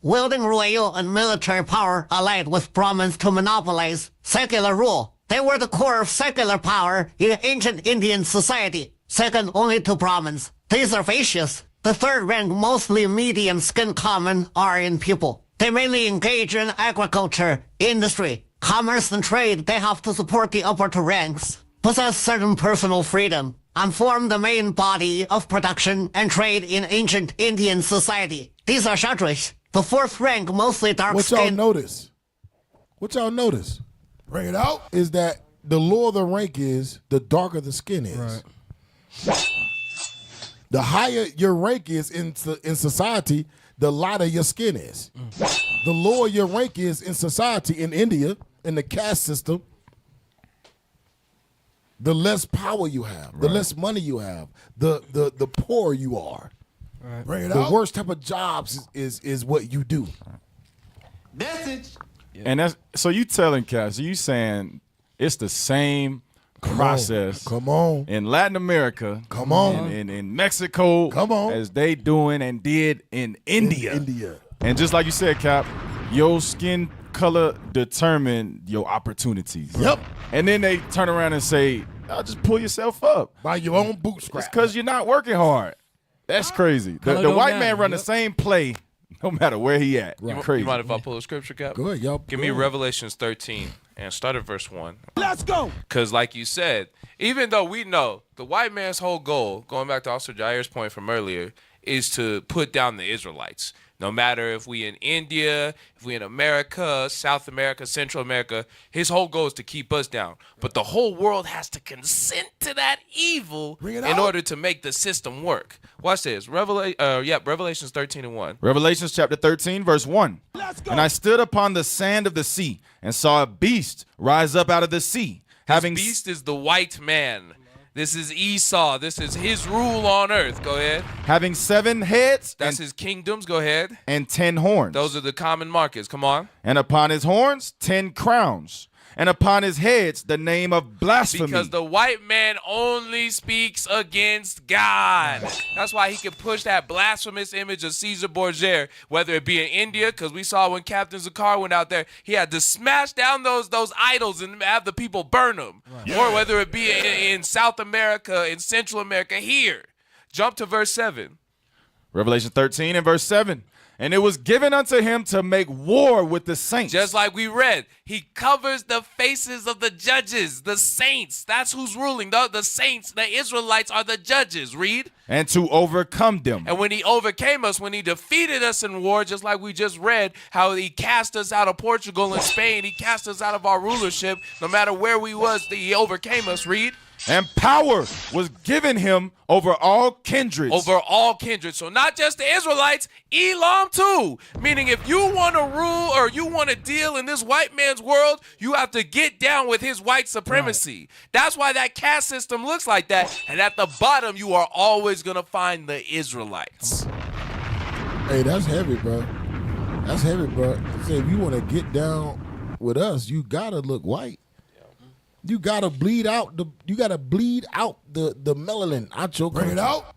Wielding royal and military power allied with Brahmins to monopolize secular rule. They were the core of secular power in ancient Indian society, second only to Brahmins. These are Vaishyas. The third rank, mostly medium-skinned common Aryan people. They mainly engage in agriculture, industry, commerce and trade. They have to support the upper two ranks, possess certain personal freedom, and form the main body of production and trade in ancient Indian society. These are Kshatriyas. The fourth rank, mostly dark-skinned. What y'all notice? Bring it out. Is that the lower the rank is, the darker the skin is. Right. The higher your rank is in society, the lighter your skin is. The lower your rank is in society in India, in the caste system, the less power you have, the less money you have, the poorer you are. Right. Bring it The out. worst type of jobs is what you do. Message. And that's so you telling Cass, you saying it's the same process. Come on. In Latin America. Come on. In Mexico. Come on. As they doing and did in India. India. And just like you said, Cap, your skin color determine your opportunities. Yep. And then they turn around and say, just pull yourself up. By your own bootstraps. It's because you're not working hard. That's crazy. The white man run the same play no matter where he at. You Crazy. mind if I pull a scripture, Cap? Go ahead, y'all. Give me Revelations 13 and start at verse 1. Let's go. Because like you said, even though we know the white man's whole goal, going back to Officer Jair's point from earlier, is to put down the Israelites. No matter if we in India, if we in America, South America, Central America, his whole goal is to keep us down. But the whole world has to consent to that evil in order to make the system work. Watch this. Revelations 13 and 1. Revelations chapter 13, verse 1. Let's go. And I stood upon the sand of the sea and saw a beast rise up out of the sea. This beast is the white man. This is Esau. This is his rule on earth. Go ahead. Having 7 heads. That's his kingdoms. Go ahead. And 10 horns. Those are the common markers. Come on. And upon his horns 10 crowns. And upon his heads the name of blasphemy. Because the white man only speaks against God. That's why he can push that blasphemous image of Caesar Borgia, whether it be in India, because we saw when Captain Zakar went out there, he had to smash down those idols and have the people burn them. Right. Or whether it be in South America, in Central America, here. Jump to verse 7. Revelation 13 and verse 7. And it was given unto him to make war with the saints. Just like we read, he covers the faces of the judges, the saints. That's who's ruling. The saints, the Israelites are the judges. Read. And to overcome them. And when he overcame us, when he defeated us in war, just like we just read, how he cast us out of Portugal and Spain, he cast us out of our rulership. No matter where we was, he overcame us. Read. And power was given him over all kindreds. Over all kindreds. So not just the Israelites, Elam too. Meaning if you want to rule or you want to deal in this white man's world, you have to get down with his white supremacy. Right. That's why that caste system looks like that. And at the bottom, you are always going to find the Israelites. Hey, that's heavy, bro. That's heavy, bro. Say if you want to get down with us, you got to look white. You gotta bleed out the melanin out your country. Bring it out.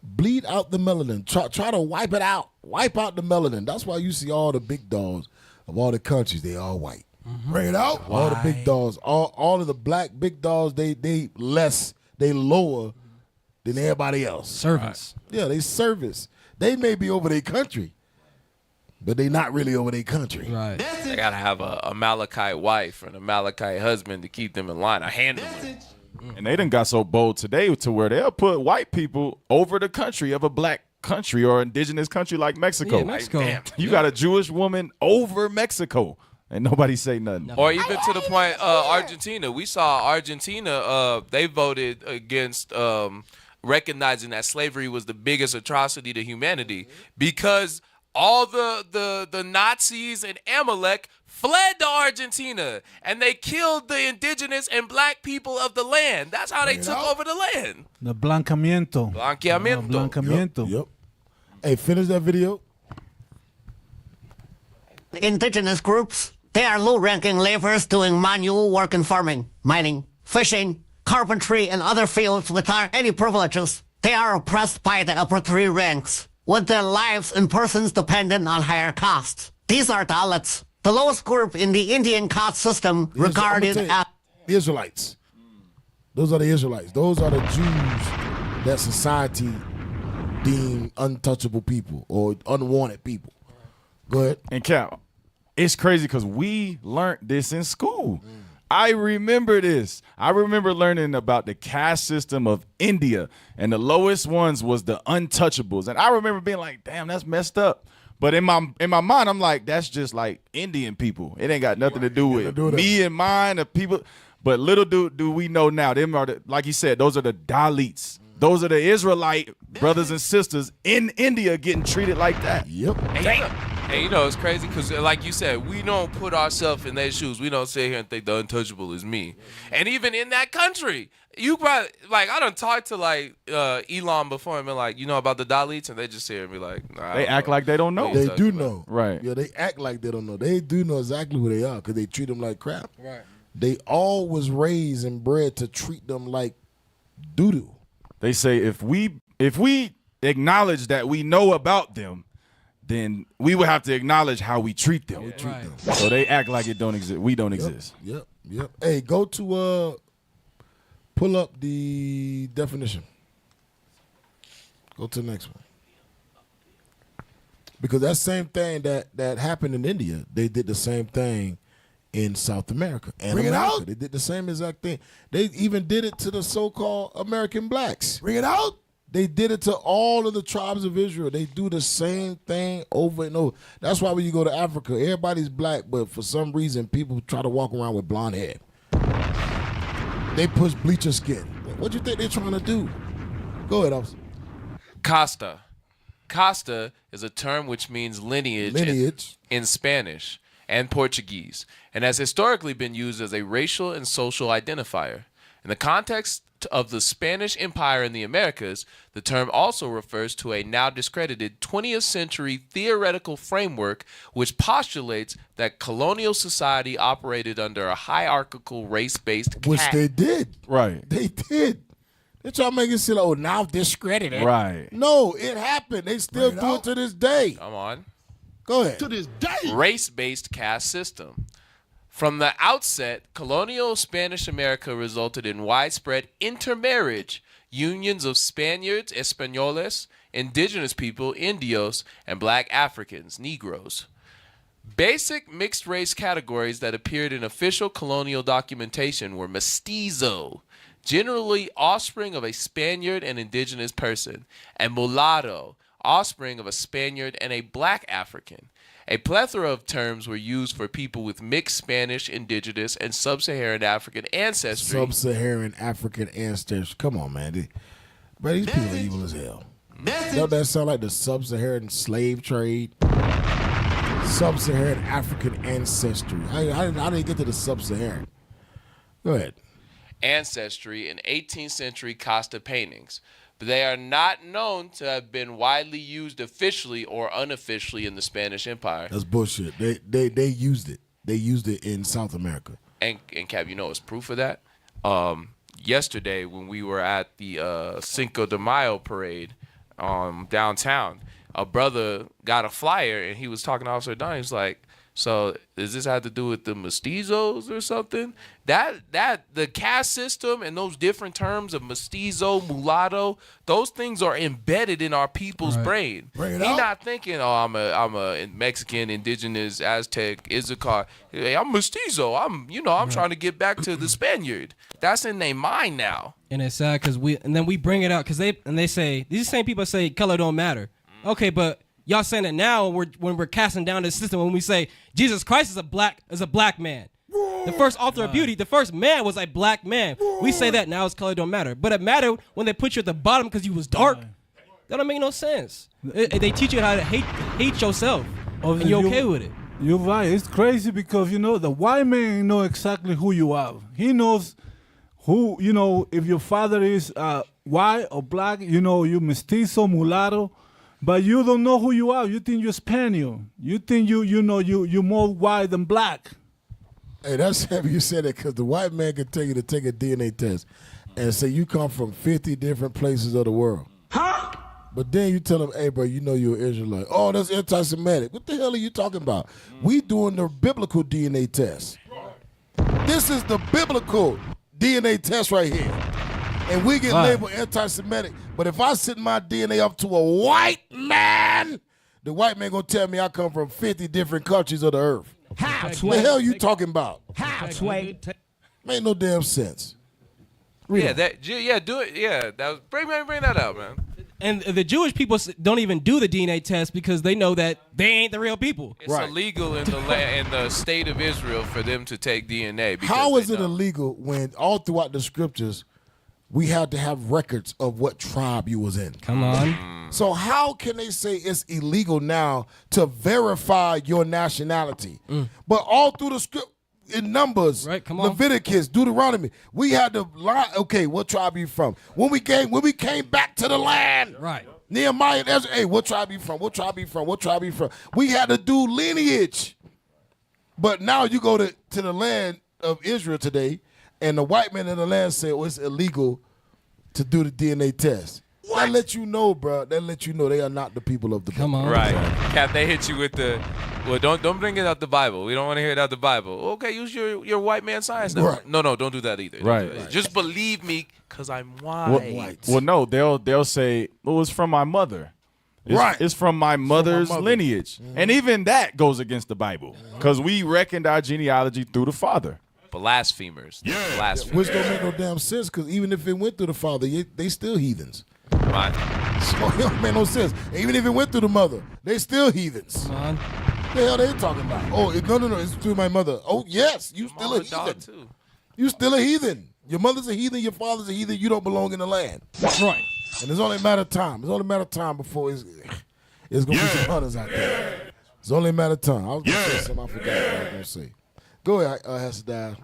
Bleed out the melanin. Try to wipe it out. Wipe out the melanin. That's why you see all the big dogs of all the countries. They all white. Mm-hmm. Bring it out. All the big dogs. All of the black big dogs. They lower than everybody else. Servants. Yeah, they service. They may be over their country, but they not really over their country. Right. They gotta have a Amalekite wife and a Amalekite husband to keep them in line, a handler. And they done got so bold today to where they'll put white people over the country of a black country or indigenous country like Mexico. Yeah, Mexico. Damn. You got a Jewish woman over Mexico, and nobody say nothing. Or even to the point, Argentina. We saw Argentina. They voted against recognizing that slavery was the biggest atrocity to humanity because all the Nazis and Amalek fled to Argentina, and they killed the indigenous and black people of the land. That's how they took over the land. The blanqueamiento. Blanqueamiento. Yep. Hey, finish that video. Indigenous groups, they are low-ranking laborers doing manual work in farming, mining, fishing, carpentry, and other fields without any privileges. They are oppressed by the upper 3 ranks, with their lives and persons dependent on higher costs. These are Dalits, the lowest group in the Indian caste system, regarded as the Israelites. Those are the Israelites. Those are the Jews that society deemed untouchable people or unwanted people. Go ahead. And Cal, it's crazy because we learned this in school. I remember this. I remember learning about the caste system of India, and the lowest ones was the untouchables. And I remember being like, damn, that's messed up. But in my mind, I'm like, that's just like Indian people. It ain't got nothing to do with me and mine, the people. But little do we know now, them are like you said, those are the Dalits. Those are the Israelite brothers and sisters in India getting treated like that. Yep. And you know it's crazy because, like you said, we don't put ourselves in their shoes. We don't sit here and think the untouchable is me. And even in that country, you probably like I done talked to like Elon before and been like, you know about the Dalits, and they just sit here and be like, nah, They act like they don't know. They do know. Right. Yeah, they act like they don't know. They do know exactly who they are because they treat them like crap. Right. They all was raised and bred to treat them like doo-doo. They say if we acknowledge that we know about them, then we would have to acknowledge how we treat them. So they act like it don't exist. We don't exist. Yep. Hey, go to pull up the definition. Go to the next one. Because that same thing that happened in India, they did the same thing in South America and Bring it America. out. They did the same exact thing. They even did it to the so-called American blacks. Bring it out. They did it to all of the tribes of Israel. They do the same thing over and over. That's why when you go to Africa, everybody's black, but for some reason, people try to walk around with blonde hair. They push bleacher skin. What do you think they're trying to do? Go ahead, officer. Casta. Casta is a term which means lineage. In Spanish and Portuguese, and has historically been used as a racial and social identifier. In the context of the Spanish Empire in the Americas, the term also refers to a now discredited 20th century theoretical framework which postulates that colonial society operated under a hierarchical race-based Which they did. Right. They did. They try to make it seem like, oh, now discredited. Right. No, it happened. They still do it to this day. Come on. Go ahead. To this day. Race-based caste system. From the outset, colonial Spanish America resulted in widespread intermarriage, unions of Spaniards, Españoles, indigenous people, Indios, and black Africans, Negroes. Basic mixed race categories that appeared in official colonial documentation were mestizo, generally offspring of a Spaniard and indigenous person, and mulatto, offspring of a Spaniard and a black African. A plethora of terms were used for people with mixed Spanish, indigenous, and sub-Saharan African ancestry. Sub-Saharan African ancestry. Come on, man. These people are evil as hell. Don't that sound like the sub-Saharan slave trade? Sub-Saharan African ancestry. How did they get to the sub-Saharan? Go ahead. Ancestry in 18th century Casta paintings. But they are not known to have been widely used officially or unofficially in the Spanish Empire. That's bullshit. They used it. They used it in South America. And Cap, you know what's proof of that? Yesterday when we were at the Cinco de Mayo parade downtown, a brother got a flyer and he was talking to Officer Don. He was like, so does this have to do with the mestizos or something? That the caste system and those different terms of mestizo, mulatto, those things are embedded in our people's brain. He's not thinking, oh, I'm a Mexican, indigenous, Aztec, Issachar. Hey, I'm mestizo. I'm trying to get back to the Spaniard. That's in their mind now. And it's sad because we bring it out because they say these same people say color don't matter. Okay, but y'all saying it now when we're casting down the system when we say Jesus Christ is a black man. The first author of beauty, the first man was a black man. We say that now, it's color don't matter. But it mattered when they put you at the bottom because you was dark. That don't make no sense. They teach you how to hate yourself, and you're okay with it. You're right. It's crazy because, the white man know exactly who you are. He knows who, if your father is white or black, you mestizo, mulatto. But you don't know who you are. You think you're Spaniard. You think you're more white than black. Hey, that's heavy you said it because the white man can tell you to take a DNA test and say you come from 50 different places of the world. Huh? But then you tell him, hey, bro, you're Israelite. Oh, that's anti-Semitic. What the hell are you talking about? We doing the biblical DNA test. This is the biblical DNA test right here. And we get labeled anti-Semitic. But if I send my DNA up to a white man, the white man gonna tell me I come from 50 different countries of the earth. How, What the hell you talking about? How, Sway? Make no damn sense. Do it. Yeah, bring that out, man. And the Jewish people don't even do the DNA test because they know that they ain't the real people. It's illegal in the state of Israel for them to take DNA. How is it illegal when all throughout the scriptures we had to have records of what tribe you was in? Come on. So how can they say it's illegal now to verify your nationality? But all through the script, in Numbers, Right, come on. Leviticus, Deuteronomy, we had to lie. Okay, what tribe you from? When we came back to the land, Right. Nehemiah and Ezra, hey, what tribe you from? What tribe you from? What tribe you from? We had to do lineage. But now you go to the land of Israel today, and the white man in the land said, well, it's illegal to do the DNA test. That let you know, bro. That let you know they are not the people of the Come book. on. Right. Cap, they hit you with the, well, don't bring it out the Bible. We don't want to hear it out the Bible. Okay, use your white man science now. Right. No, don't do that either. Don't Right. do that. Just believe me, because I'm white. White. Well, no, they'll say, "Well, it's from my mother." Right. It's from my mother's mother. lineage, and even that goes against the Bible because we reckoned our genealogy through the father. Blasphemers. Blasphemers. Which don't make no damn sense, because even if it went through the father, they still heathens. Right. So it don't make no sense. Even if it went through the mother, they still heathens. Come on. The hell they talking about? Oh, no, it's through my mother. Oh, yes, you still a Mama dog, heathen. too. You still a heathen. Your mother's a heathen, your father's a heathen, you don't belong in the land. Right. And it's only a matter of time. It's only a matter of time before it's going to be some hunters out there. It's only a matter of time. I was going to say something I forgot what I was going to say. Go ahead, Hasadad.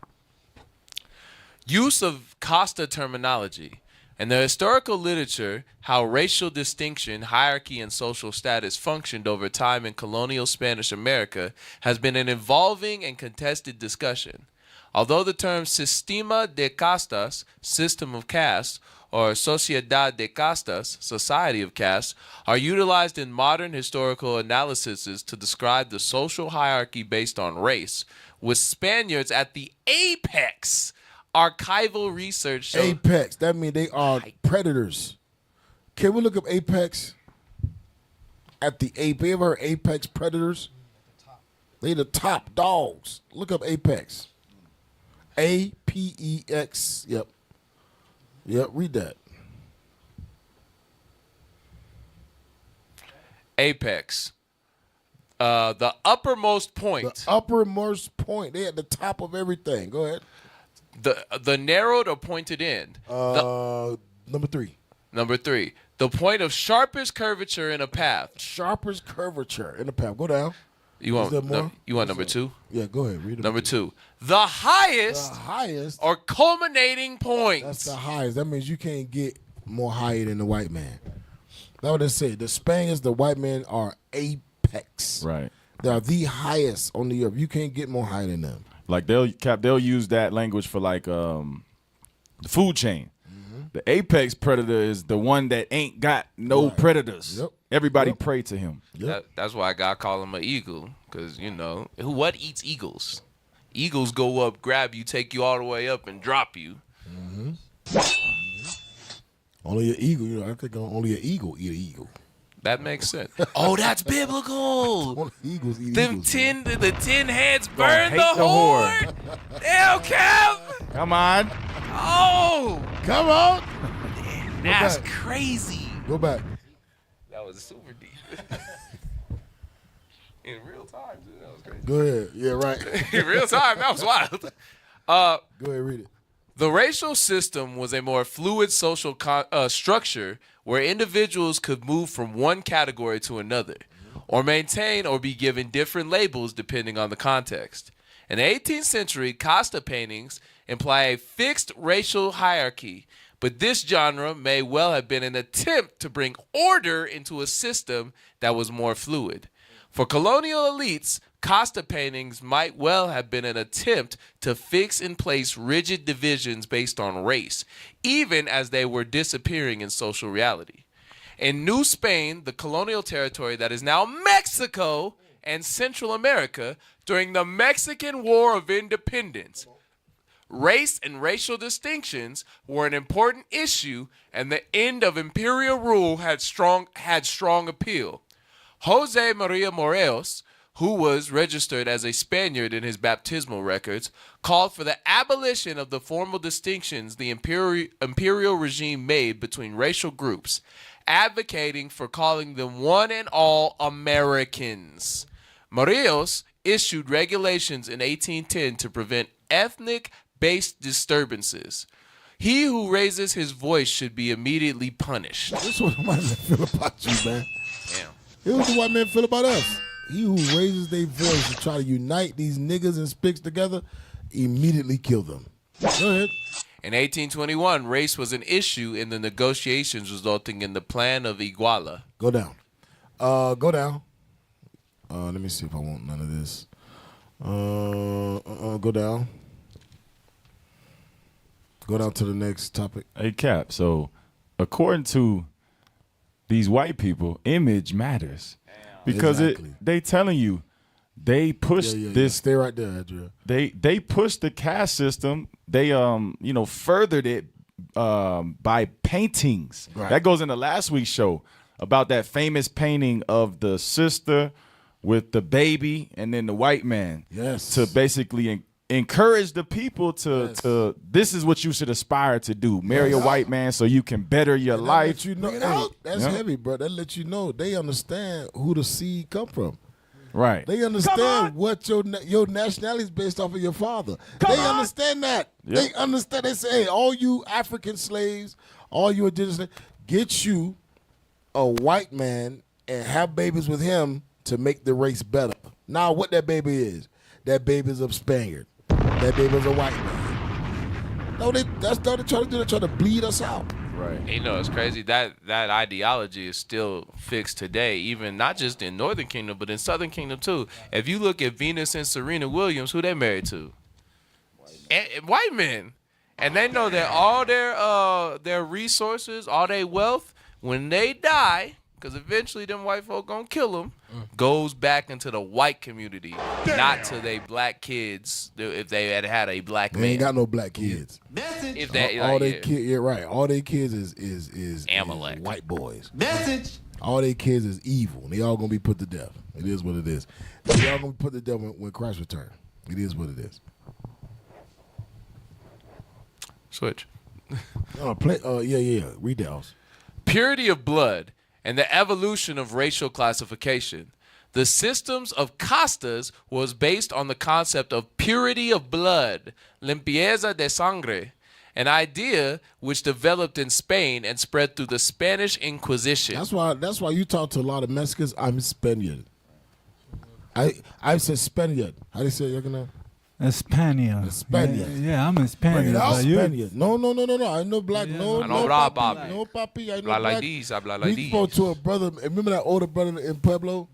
Use of Costa terminology. In the historical literature, how racial distinction, hierarchy, and social status functioned over time in colonial Spanish America has been an evolving and contested discussion. Although the term Sistema de Castas, system of castes, or Sociedad de Castas, society of castes, are utilized in modern historical analyses to describe the social hierarchy based on race, with Spaniards at the apex. Archival research shows Apex. That means they are predators. Can we look up Apex? At the ape. You ever heard Apex predators? They the top dogs. Look up Apex. APEX. Yep. Read that. apex. The uppermost point. The uppermost point. They at the top of everything. Go ahead. The narrowed or pointed end. Number 3. Number 3. The point of sharpest curvature in a path. Sharpest curvature in the path. Go down. You want there more? number 2? Yeah, go ahead. Read it. Number 2. The highest or culminating point. That's the highest. That means you can't get more higher than the white man. That's what they say. The Spaniards, the white men are apex. Right. They are the highest on the earth. You can't get more higher than them. Like they'll use that language for like the food chain. The apex predator is the one that ain't got no predators. Yep. Everybody pray to him. That's why God call him an eagle, because what eats eagles? Eagles go up, grab you, take you all the way up, and drop you. Only an eagle. I think only an eagle eat an eagle. That makes sense. Oh, that's biblical. Only eagles eat Them eagles. 10 heads burn hate the the horde. Damn, Kev. Come on. Oh, Come on. that's back. crazy. Go back. That was super deep. In real time, dude. That was crazy. Go ahead. Yeah, right. In real time, that was wild. Go ahead, read it. The racial system was a more fluid social structure where individuals could move from one category to another, or maintain or be given different labels depending on the context. In the 18th century, Costa paintings imply a fixed racial hierarchy, but this genre may well have been an attempt to bring order into a system that was more fluid. For colonial elites, Costa paintings might well have been an attempt to fix in place rigid divisions based on race, even as they were disappearing in social reality. In New Spain, the colonial territory that is now Mexico and Central America, during the Mexican War of Independence, race and racial distinctions were an important issue, and the end of imperial rule had strong appeal. Jose Maria Morelos, who was registered as a Spaniard in his baptismal records, called for the abolition of the formal distinctions the imperial regime made between racial groups, advocating for calling them one and all Americans. Morelos issued regulations in 1810 to prevent ethnic-based disturbances. He who raises his voice should be immediately punished. This is what the white man feel about you, man. Damn. Here's what the white man feel about us. He who raises their voice to try to unite these niggas and spicks together, immediately kill them. Go ahead. In 1821, race was an issue in the negotiations resulting in the Plan of Iguala. Go down. Go down. Let me see if I want none of this. Go down. Go down to the next topic. Hey, Cap, so according to these white people, image matters. Because they telling you they pushed this. Stay right there, Adria. They pushed the caste system. They furthered it by paintings. Right. That goes into last week's show about that famous painting of the sister with the baby and then the white man. Yes. To basically encourage the people to this is what you should aspire to do. Marry a white man so you can better your life. Let you know, that's heavy, bro. That let you know they understand who the seed come from. Right. They understand what your nationality is based off of your father. They understand that. Yep. They understand. They say, hey, all you African slaves, all you indigenous slaves, get you a white man and have babies with him to make the race better. Now, what that baby is? That baby is a Spaniard. That baby is a white man. No, that's what they try to do. They try to bleed us out. Right. You know, it's crazy that ideology is still fixed today, even not just in Northern Kingdom, but in Southern Kingdom too. If you look at Venus and Serena Williams, who they married to? White men. And they know that all their resources, all their wealth, when they die, because eventually them white folk gonna kill them, goes back into the white community, not to they black kids. If they had a black man, They ain't got no black kids. if they all they kids, yeah, right. All they kids is Amalek. white boys. Message. All they kids is evil, and they all gonna be put to death. It is what it is. They all gonna be put to death when Christ returns. It is what it is. switch. Read that. Purity of blood and the evolution of racial classification. The systems of castas was based on the concept of purity of blood, limpieza de sangre, an idea which developed in Spain and spread through the Spanish Inquisition. That's why you talk to a lot of Mexicans. I'm Spaniard. I said Spaniard. How do you say it? You know? A Spaniard. Spaniard. Yeah, I'm a Spaniard. Spaniard. No. I know black. Yeah. No, I know no, blah, papi. blah, No, papi. I know blah black. like these, I blah like We these. spoke to a brother. Remember that older brother in Pueblo?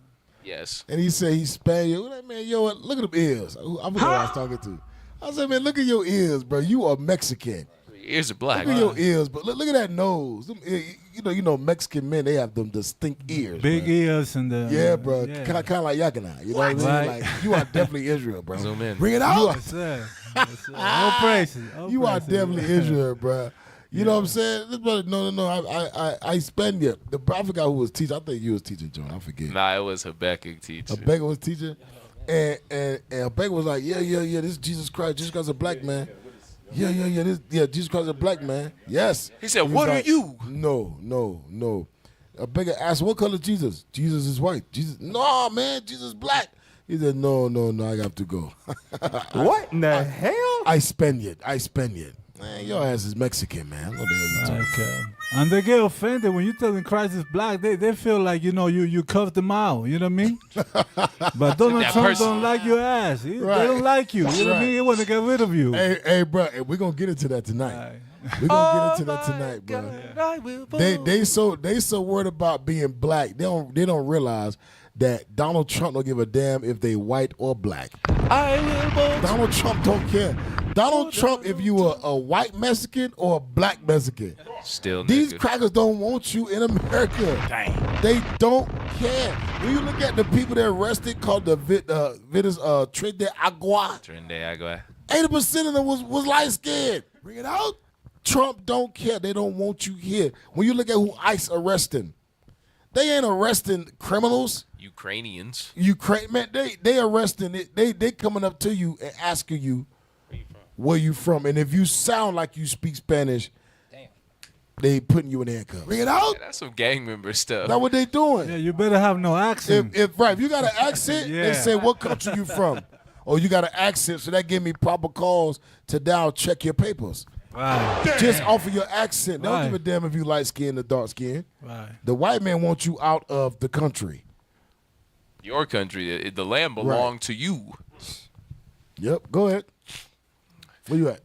Yes. And he said he's Spaniard. Like, man, yo, look at them ears. I forgot who I was talking to. I said, man, look at your ears, bro. You are Mexican. Your ears are black. Look at your ears, but look at that nose. Them, you know, Mexican men, they have them distinct ears. Big bro. ears and the Yeah, bro. Yeah. Kind of like Yakina. You know what I mean? Right. Like, you are definitely Israel, bro. Zoom in. Bring it out. Yes, sir. Yes, sir. No praises. No You are praises. definitely Israel, bro. You know what I'm saying? This brother, no. I spend you. I forgot who was teaching. I think you was teaching, John. I forget. Nah, it was Habakkuk teaching. Habakkuk was teaching, and Habakkuk was like, yeah. This is Jesus Christ. Jesus Christ is a black man. Yeah. Jesus Christ is a black man. Yes. He said, was "What are like, you?" No. Habakkuk asked, what color Jesus? Jesus is white. Jesus, no, man, Jesus is black. He said, no, I got to go. What in the hell? I spend it. Man, your ass is Mexican, man. What the hell you talking about? Okay. And they get offended when you tell them Christ is black. They feel like, you cuffed them out. You know what I mean? But Donald That Trump person- don't like your ass. They Right. don't like you. You know what I mean? They want to get rid of you. Hey, bro, we're gonna get into that tonight. We're gonna get into that tonight, bro. They so worried about being black. They don't realize that Donald Trump don't give a damn if they white or black. I will vote. Donald Trump don't care. Donald Trump, if you are a white Mexican or a black Mexican, Still these nigga. crackers don't want you in America. Dang. They don't care. When you look at the people that arrested called the Vidas Tren de Agua, Trende Agua. 80% of them was light skinned. Bring it out. Trump don't care. They don't want you here. When you look at who ICE arresting, they ain't arresting criminals. Ukrainians. Ukraine, man, they arresting it. They coming up to you and asking you where you from, and if you sound like you speak Spanish, they putting you in handcuffs. Bring it out. Yeah, that's some gang member stuff. That's what they doing. Yeah, you better have no accent. If you got an accent, they Yeah. say what country you from, or you got an accent, so that give me proper calls to check your papers. Right. Just off of your accent. They don't Right. give a damn if you light skin or dark skin. Right. The white man wants you out of the country. Your country, the land belonged to you. Yep, go ahead. Where you at?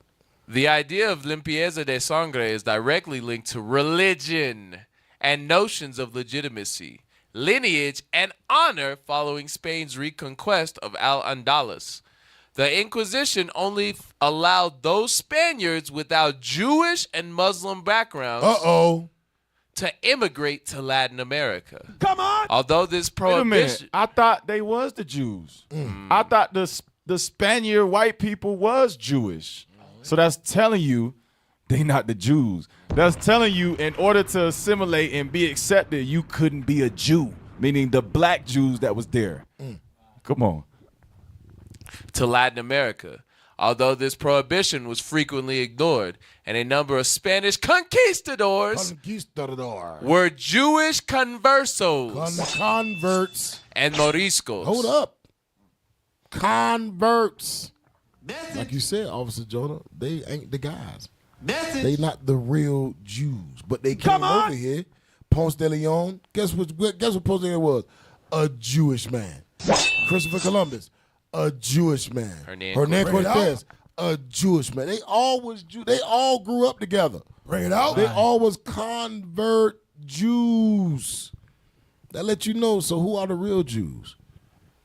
The idea of limpieza de sangre is directly linked to religion and notions of legitimacy, lineage, and honor following Spain's reconquest of Al-Andalus. The Inquisition only allowed those Spaniards without Jewish and Muslim backgrounds to immigrate to Latin America. Come on! Although this Wait a minute. prohibition... I thought they was the Jews. I thought the Spaniard white people was Jewish. So that's telling you they not the Jews. That's telling you in order to assimilate and be accepted, you couldn't be a Jew, meaning the black Jews that was there. Come on. To Latin America, although this prohibition was frequently ignored, and a number of Spanish conquistadors were Jewish conversos Converts. and moriscos. Hold up. Converts. Like you said, Officer Jonah, they ain't the guys. They not the real Jews, but they came over here. Ponce de Leon, guess what Ponce de Leon was? A Jewish man. Christopher Columbus, a Jewish man. Hernan Cortez, a Jewish man. They all was Jew. They all grew up together. Bring it out. They all was convert Jews. That let you know. So who are the real Jews?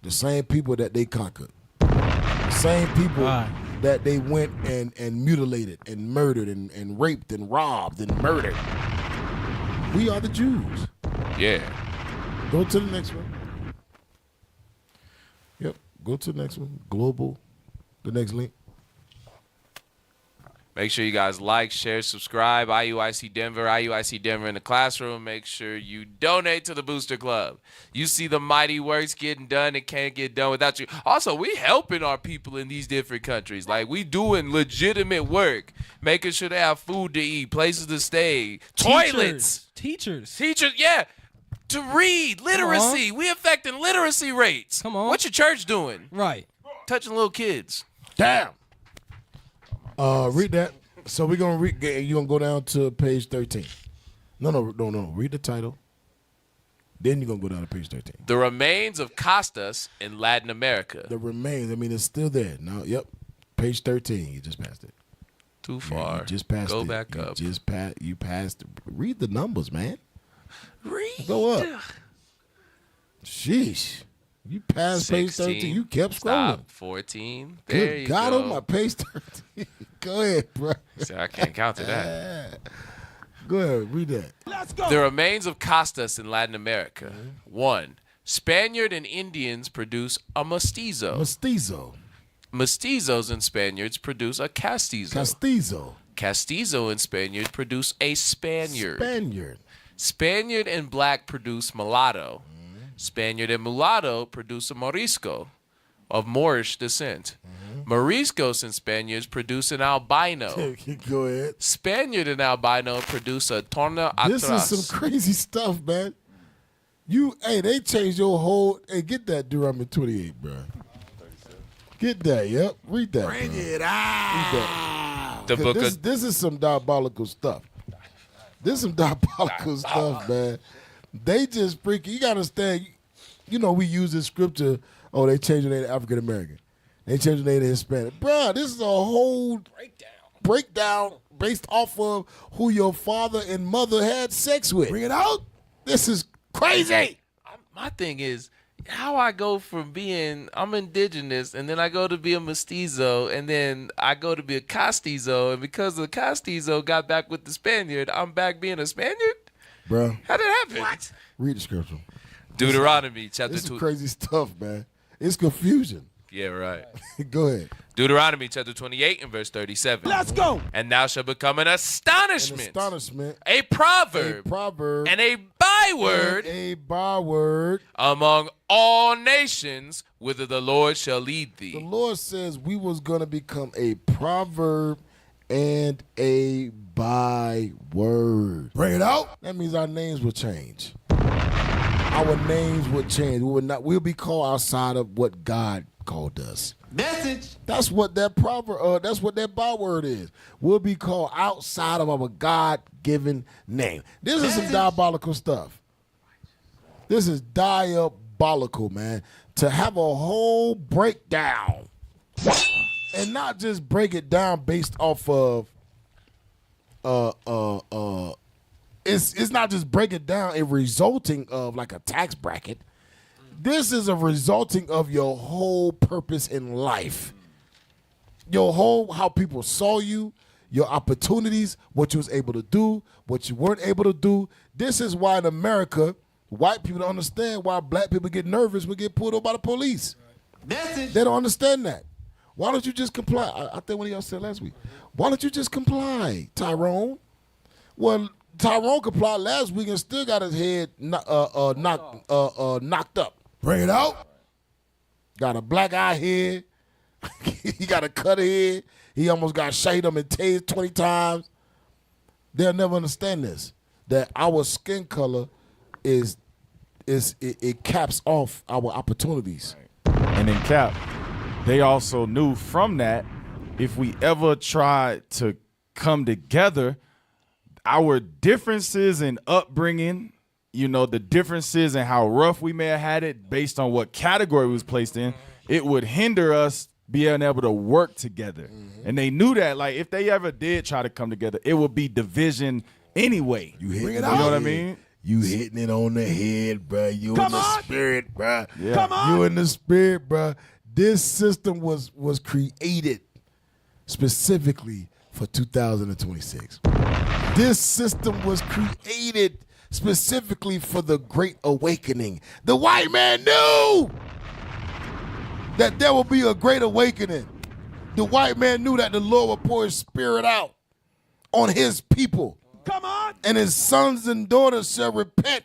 The same people that they conquered. The same people that they went and mutilated and murdered and raped and robbed and murdered. We are the Jews. Yeah. Go to the next one. Yep. Go to the next one. Global. The next link. Make sure you guys like, share, subscribe. IUIC Denver in the classroom. Make sure you donate to the Booster Club. You see the mighty works getting done. It can't get done without you. Also, we helping our people in these different countries. Like, we doing legitimate work. Making sure they have food to eat, places to stay, toilets. Teachers, yeah. To read, literacy. We affecting literacy rates. Come on. What your church doing? Right. Touching little kids. Damn. Read that. So we're gonna read. You gonna go down to page 13. No. Read the title. Then you're gonna go down to page 13. The remains of Costas in Latin America. The remains. I mean, it's still there. Now, yep. Page 13. You just passed it. Too far. You just passed it. Go back up. You passed. Read the numbers, man. Read. Go up. Sheesh. You passed 16, page 13. You kept scrolling. Stop. 14. There Good you God, go. on my page 13. Go ahead, bro. See, I can't count to that. Go ahead, read that. Let's go. The remains of Costas in Latin America. 1. Spaniard and Indians produce a mestizo. Mestizo. Mestizos and Spaniards produce a castizo. Castizo. Castizo and Spaniards produce a Spaniard. Spaniard. Spaniard and black produce mulatto. Spaniard and mulatto produce a Morisco of Moorish descent. Moriscos and Spaniards produce an albino. Go ahead. Spaniard and albino produce a torna atras. This is some crazy stuff, man. They changed your whole. Hey, get that Deuteronomy 28, bro. Get that, yep. Read that. Bring bro. it out. The book This is some diabolical stuff. This is some diabolical stuff, man. They just freaking. You gotta understand. You know we use this scripture. Oh, they changed their name to African American. They changed their name to Hispanic. Bruh, this is a whole breakdown based off of who your father and mother had sex with. Bring it out. This is crazy. My thing is how I go from being I'm indigenous and then I go to be a mestizo and then I go to be a castizo, and because the castizo got back with the Spaniard, I'm back being a Spaniard? Bruh. How did that happen? What? Read the scripture. Deuteronomy chapter This is 2. crazy stuff, man. It's confusion. Yeah, right. Go ahead. Deuteronomy chapter 28 and verse 37. Let's go. And thou shalt become an astonishment, a proverb, and a byword, among all nations, whither the Lord shall lead thee. The Lord says we was going to become a proverb and a byword. Bring it out. That means our names will change. Our names will change. We'll be called outside of what God called us. Message. That's what that proverb. That's what that byword is. We'll be called outside of our God-given name. This is some diabolical stuff. This is diabolical, man. To have a whole breakdown, and not just break it down based off of it's not just break it down and resulting of like a tax bracket. This is a resulting of your whole purpose in life. Your whole, how people saw you, your opportunities, what you was able to do, what you weren't able to do. This is why in America, white people don't understand why black people get nervous when get pulled over by the police. They don't understand that. Why don't you just comply? I think one of y'all said last week. Why don't you just comply, Tyrone? Well, Tyrone complied last week and still got his head knocked up. Bring it out. Got a black eye head. He got a cut head. He almost got shot him and tased 20 times. They'll never understand this. That our skin color it caps off our opportunities. And in Cap, they also knew from that if we ever tried to come together, our differences in upbringing, you know, the differences in how rough we may have had it based on what category we was placed in, it would hinder us being able to work together. And they knew that, like, if they ever did try to come together, it would be division anyway. You know what I mean? You hitting it on the head, bro. You in the spirit, bro. Yeah. Come on. You in the spirit, bro. This system was created specifically for 2026. This system was created specifically for the Great Awakening. The white man knew that there will be a great awakening. The white man knew that the Lord will pour his spirit out on his people. Come on. And his sons and daughters shall repent.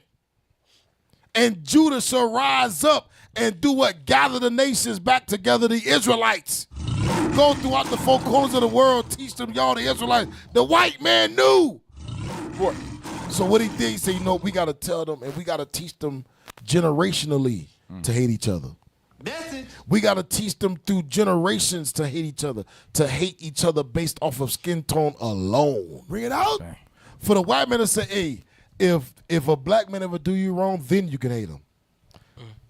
And Judah shall rise up and do what? Gather the nations back together, the Israelites. Go throughout the four corners of the world, teach them, y'all, the Israelites. The white man knew. So what he did, he said, you know, we got to tell them and we got to teach them generationally to hate each other. We got to teach them through generations to hate each other based off of skin tone alone. Bring it out. Dang. For the white man to say, hey, if a black man ever do you wrong, then you can hate him.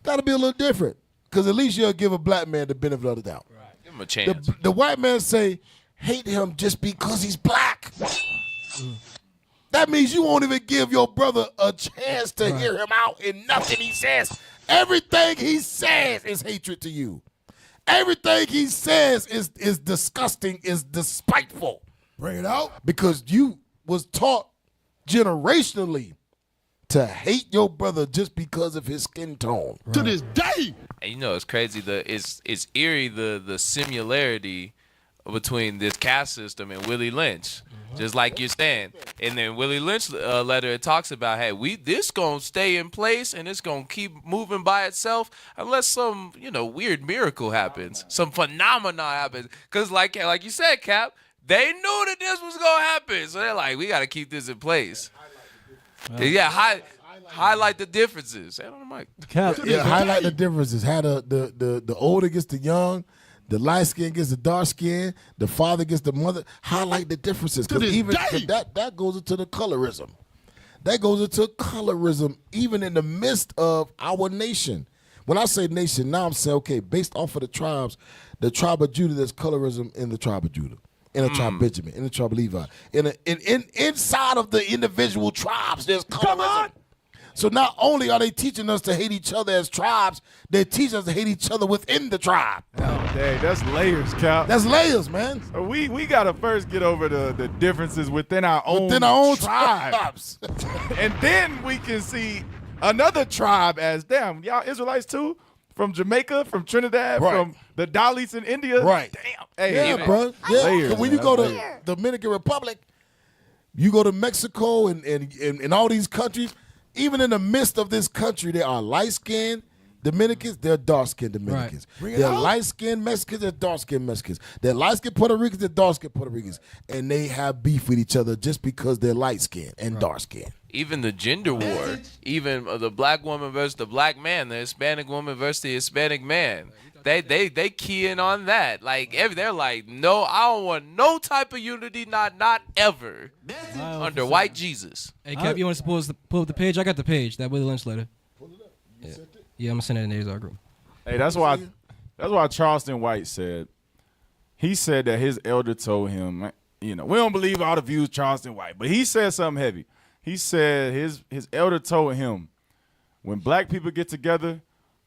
That'll be a little different, because at least you'll give a black man the benefit of the doubt. Right. Give him a chance. The white man say, hate him just because he's black. That means you won't even give your brother a chance to hear him out in nothing he says. Everything he says is hatred to you. Everything he says is disgusting, is despiteful. Bring it out. Because you was taught generationally to hate your brother just because of his skin tone. Right. To this day. And you know, it's crazy. It's eerie the similarity between this caste system and Willie Lynch. Just like you're saying. And then Willie Lynch letter, it talks about, hey, this gonna stay in place and it's gonna keep moving by itself unless some, weird miracle happens, some phenomena happens. Cause like you said, Cap, they knew that this was gonna happen, so they're like, we gotta keep this in place. Highlight the differences. Highlight the differences. How the older against the young. The light skin gets the dark skin. The father gets the mother. Highlight the differences. Because even that goes into the colorism. That goes into colorism even in the midst of our nation. When I say nation, now I'm saying, okay, based off of the tribes, the tribe of Judah, there's colorism in the tribe of Judah, in the tribe of Benjamin, in the tribe of Levi. Inside of the individual tribes, there's colorism. Come on. So not only are they teaching us to hate each other as tribes, they teach us to hate each other within the tribe. Oh, dang, that's layers, Cal. That's layers, man. So we got to first get over the differences within our own tribes. And then we can see another tribe as, damn, y'all Israelites too? From Jamaica, from Trinidad, from the Dalits in India? Right. Damn. Hey, yeah, bro. Yeah. Layers, when you go to the Dominican Republic, you go to Mexico and all these countries, even in the midst of this country, there are light-skinned Dominicans, they're dark-skinned Dominicans. Right. They're light-skinned Mexicans, they're dark-skinned Mexicans. They're light-skinned Puerto Ricans, they're dark-skinned Puerto Ricans. And they have beef with each other just because they're light-skinned and dark-skinned. Even the gender war, even the black woman versus the black man, the Hispanic woman versus the Hispanic man. They keying on that. Like they're like, no, I don't want no type of unity, not ever under white Jesus. Hey, Cap, you want to pull up the page? I got the page. That Willie Lynch letter. Pull it up. Yeah, I'm gonna send it in the Azar group. Hey, that's why Charleston White said. He said that his elder told him, we don't believe all the views Charleston White, but he said something heavy. He said his elder told him, when black people get together,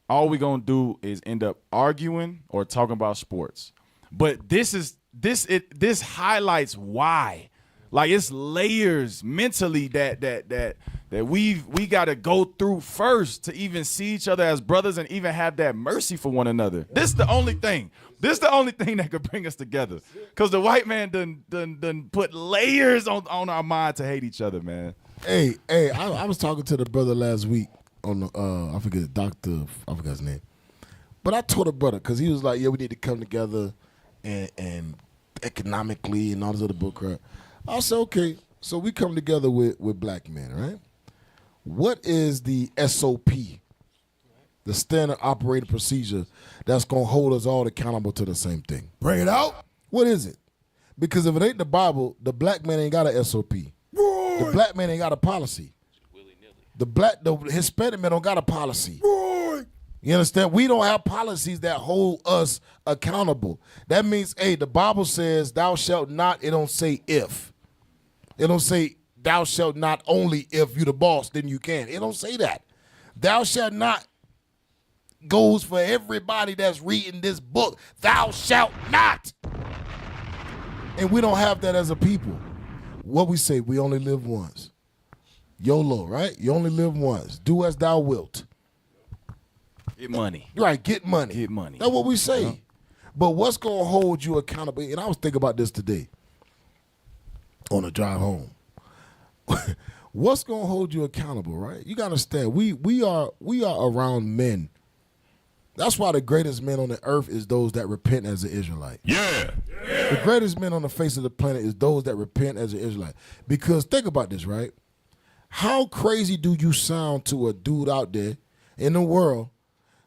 all we gonna do is end up arguing or talking about sports. But this highlights why. Like, it's layers mentally that we gotta go through first to even see each other as brothers and even have that mercy for one another. This is the only thing. This is the only thing that could bring us together. Cause the white man done put layers on our mind to hate each other, man. Hey, I was talking to the brother last week on the I forget his name. But I told the brother, because he was like, yeah, we need to come together and economically and all this other book crap. I said, okay, so we come together with black men, right? What is the SOP, the standard operating procedure that's going to hold us all accountable to the same thing? Bring it out. What is it? Because if it ain't the Bible, the black man ain't got a SOP. Roy. The black man ain't got a policy. The Hispanic man don't got a policy. Roy. You understand? We don't have policies that hold us accountable. That means, hey, the Bible says thou shalt not, it don't say if. It don't say thou shalt not only if you the boss, then you can. It don't say that. Thou shalt not goes for everybody that's reading this book. Thou shalt not. And we don't have that as a people. What we say, we only live once. YOLO, right? You only live once. Do as thou wilt. Get money. Right, get money. Get money. That's what we say. But what's going to hold you accountable? And I was thinking about this today on the drive home. What's going to hold you accountable, right? You got to understand, we are around men. That's why the greatest men on the earth is those that repent as an Israelite. Yeah. The greatest men on the face of the planet is those that repent as an Israelite. Because think about this, right? How crazy do you sound to a dude out there in the world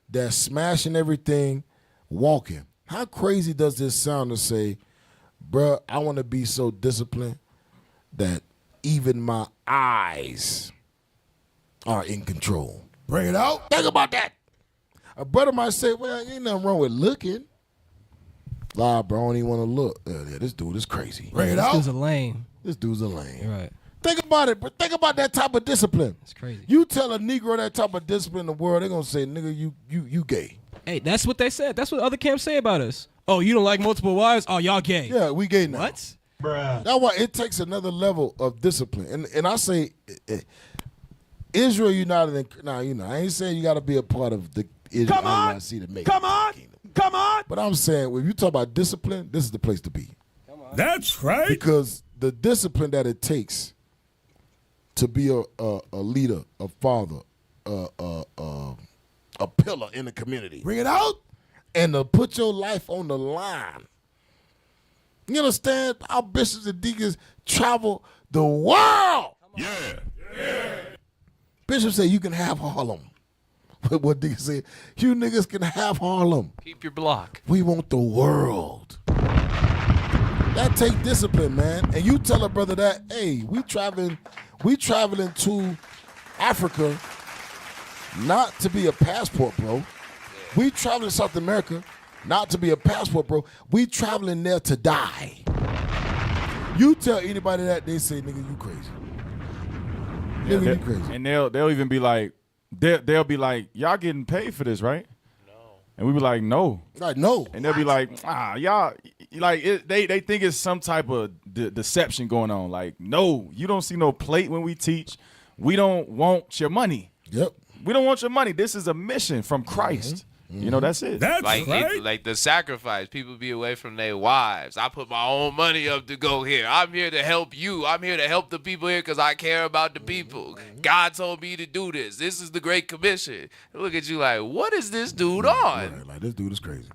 that's smashing everything, walking? How crazy does this sound to say, bruh, I want to be so disciplined that even my eyes are in control? Bring it out. Think about that. A brother might say, well, ain't nothing wrong with looking. Nah, bro, I don't even want to look. Yeah, this dude is crazy. Bring it out. This dude's a lame. This dude's a lame. Right. Think about it, but think about that type of discipline. It's crazy. You tell a Negro that type of discipline in the world, they're going to say, nigga, you gay. Hey, that's what they said. That's what other camps say about us. Oh, you don't like multiple wives? Oh, y'all gay. Yeah, we gay now. What? Bruh. That's why it takes another level of discipline. And I say, Israel United, I ain't saying you got to be a part of the Israel IUIC to make it. Come on. But I'm saying, if you talk about discipline, this is the place to be. That's right. Because the discipline that it takes to be a leader, a father, a pillar in the community. Bring it out. And to put your life on the line. You understand? Our bishops and deacons travel the world. Yeah. Bishop said you can have Harlem. What deacon said, you niggas can have Harlem. Keep your block. We want the world. That take discipline, man. And you tell a brother that, hey, we traveling to Africa not to be a passport, bro. We traveling to South America not to be a passport, bro. We traveling there to die. You tell anybody that, they say, nigga, you crazy. Nigga, you crazy. And they'll even be like, they'll be like, y'all getting paid for this, right? No. And we be like, no. Like, no. And they'll be like, y'all, like, they think it's some type of deception going on. Like, no, you don't see no plate when we teach. We don't want your money. Yep. We don't want your money. This is a mission from Christ. Mm-hmm. You know, that's it. That's right. Like the sacrifice. People be away from their wives. I put my own money up to go here. I'm here to help you. I'm here to help the people here because I care about the people. God told me to do this. This is the Great Commission. Look at you like, what is this dude on? Right, like, this dude is crazy.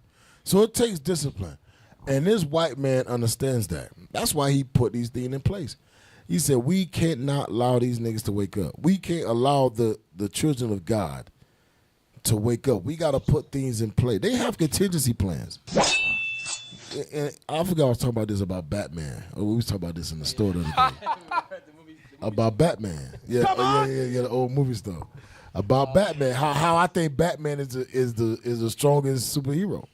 So it takes discipline. And this white man understands that. That's why he put these things in place. He said, we can't not allow these niggas to wake up. We can't allow the children of God to wake up. We got to put things in play. They have contingency plans. And I forgot I was talking about this about Batman. We was talking about this in the store the other day. About Batman. Yeah, the old movie stuff. About Batman. How I think Batman is the strongest superhero.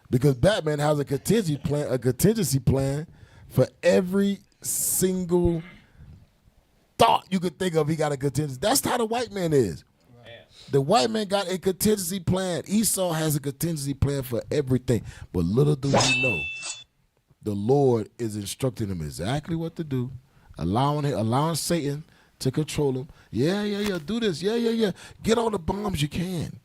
Because Batman has a contingency plan for every single thought you could think of. He got a contingency. That's how the white man is. The white man got a contingency plan. Esau has a contingency plan for everything. But little do he know, the Lord is instructing him exactly what to do, allowing Satan to control him. Yeah, do this. Yeah. Get all the bombs you can.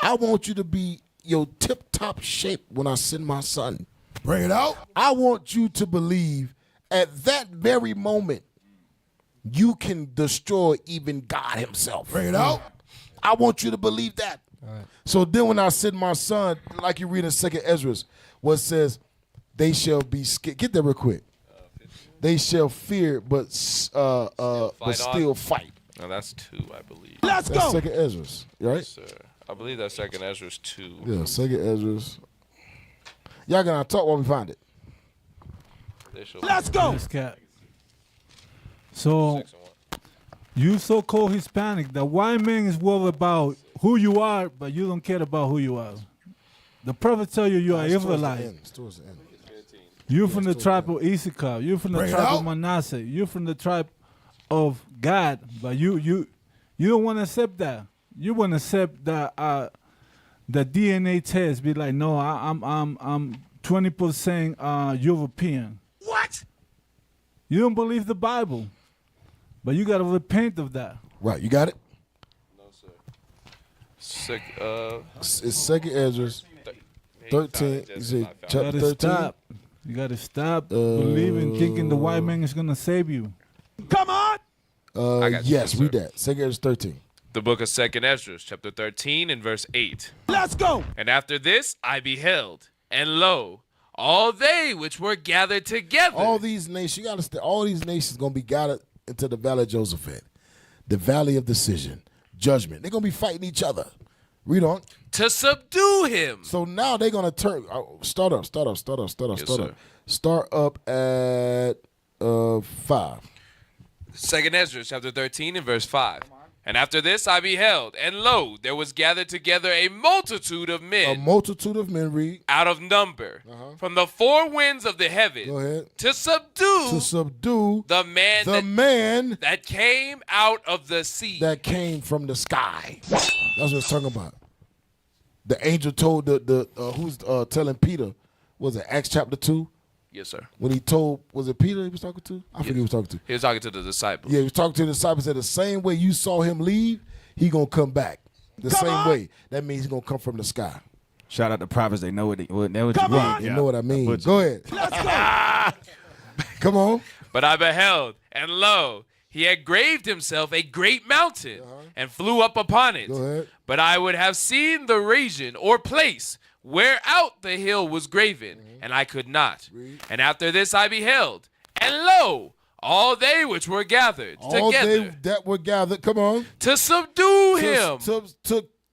I want you to be your tip-top shape when I send my son. Bring it out. I want you to believe at that very moment you can destroy even God himself. Bring it out. I want you to believe that. Right. So then when I send my son, like you read in 2 Ezra, what says, they shall be scared. Get that real quick. They shall fear, but still fight. No, that's 2, I believe. That's go. 2 Ezra, right? Yes, sir. I believe that's 2 Ezra 2. Yeah, 2 Ezra. Y'all gonna talk while we find it. Let's go. So, you so-called Hispanic, the white man is worried about who you are, but you don't care about who you are. The prophet tell you you are Israelite. You're from the tribe of Issachar. You're from the tribe of Manasseh. You're from the tribe of God, but you don't want to accept that. You want to accept the DNA test. Be like, no, I'm 20% European. What? You don't believe the Bible, but you got to repent of that. Right, you got it? No, sir. It's 2 Ezra 13. You say chapter 13? You got to stop believing, thinking the white man is going to save you. Come on. Yes, read that. 2 Ezra 13. The book of 2 Ezra, chapter 13 and verse 8. Let's go. And after this I beheld, and lo, all they which were gathered together. All these nations, you gotta all these nations gonna be gathered into the valley of Josaphat, the valley of decision, judgment. They're gonna be fighting each other. Read on. To subdue him. So now they're gonna turn. Start up. Start up at 5. 2 Ezra, chapter 13 and verse 5. And after this I beheld, and lo, there was gathered together a multitude of men. A multitude of men, read. Out of number, from the 4 winds of the heaven. Go ahead. To subdue the man that came out of the sea. That came from the sky. That's what it's talking about. The angel told who's telling Peter, was it Acts chapter 2? Yes, sir. When he told, was it Peter he was talking to? I forget who he was talking to. He was talking to the disciples. Yeah, he was talking to the disciples. Said the same way you saw him leave, he gonna come back. The same way. That means he's gonna come from the sky. Shout out to prophets. They know what you want. You know what I mean. Go ahead. Let's go. Come on. But I beheld, and lo, he had graved himself a great mountain and flew up upon it. Go ahead. But I would have seen the region or place where out the hill was graven, and I could not. And after this I beheld, and lo, all they which were gathered together. All they that were gathered, come on. To subdue him.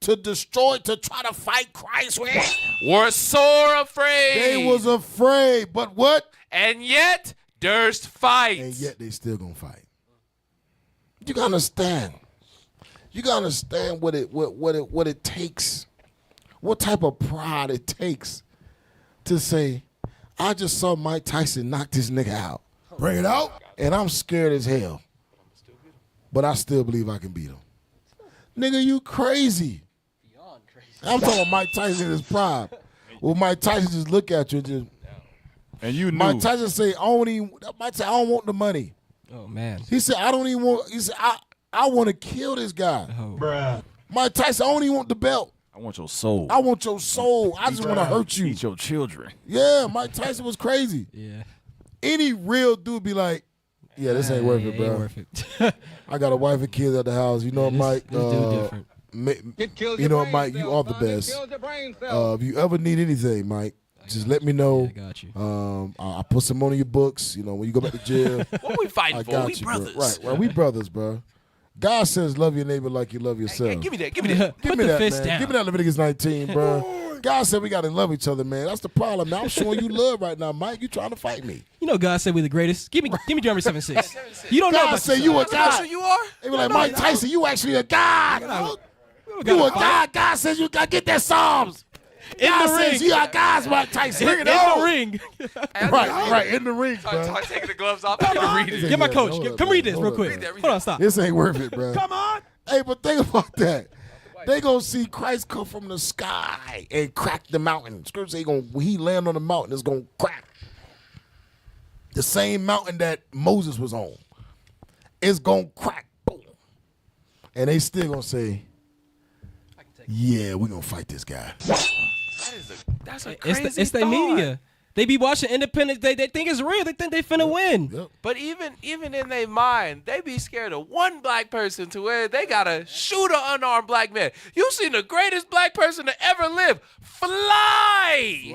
To destroy, to try to fight Christ with. Were sore afraid. They was afraid, but what? And yet durst fight. And yet they still gonna fight. You gotta understand. You gotta understand what it takes. What type of pride it takes to say, I just saw Mike Tyson knock this nigga out. Bring it out. And I'm scared as hell. But I still believe I can beat him. Nigga, you crazy. Beyond crazy. I'm talking about Mike Tyson in his prime. Well, Mike Tyson just look at you and just. And you knew. Mike Tyson say, I don't want the money. Oh, man. He said, I want to kill this guy. Oh. Bruh. Mike Tyson, I don't even want the belt. I want your soul. I want your soul. I just want to hurt you. Eat your children. Yeah, Mike Tyson was crazy. Yeah. Any real dude be like, yeah, this ain't worth it, bro. Ain't worth it. I got a wife and kids at the house. You know what, Mike? You know what, Mike? You are the best. If you ever need anything, Mike, just let me know. Yeah, I got you. I put some money in your books. You know, when you go back to jail. What we fighting for? We brothers. Bro. Right, we brothers, bro. God says love your neighbor like you love yourself. Hey, give me that. Give me that. Give Put me the that, fist man. down. Give me that Leviticus 19, bro. God said we got to love each other, man. That's the problem. Now I'm showing you love right now, Mike. You trying to fight me. You know God said we the greatest. Give me Jeremy 7-6. You don't know God about said you a That's God. who you are? They be like, Mike Tyson, you actually a God. You a God. God says you got to get that Psalms. God says you are God's Mike Tyson. in the ring. Right, in the ring, bro. I'm taking the gloves off. I can read it. Get my Yeah, coach. hold up, Come read man. this Hold real up, quick. man. Hold on, stop. This ain't worth it, bro. Come on. Hey, but think about that. They gonna see Christ come from the sky and crack the mountain. Scripture say when he land on the mountain, it's gonna crack. The same mountain that Moses was on. It's gonna crack. Boom. And they still gonna say, yeah, we're gonna fight this guy. That's a crazy It's their thought. media. They be watching Independence Day. They think it's real. They think they finna win. Yep. But even in their mind, they be scared of one black person to where they gotta shoot an unarmed black man. You seen the greatest black person to ever live fly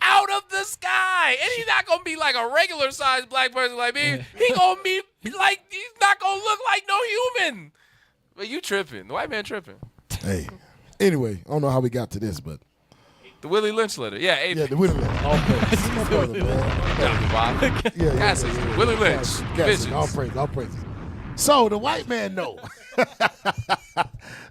out of the sky, and he's not gonna be like a regular sized black person like me. He gonna be like he's not gonna look like no human. But you tripping? The white man tripping? Hey. Anyway, I don't know how we got to this, but The Willie Lynch letter. Yeah, yeah, the Willie Lynch. All praise. My brother, man. Yeah, Cassidy, Willie Lynch. Cassidy, all praise. So the white man know.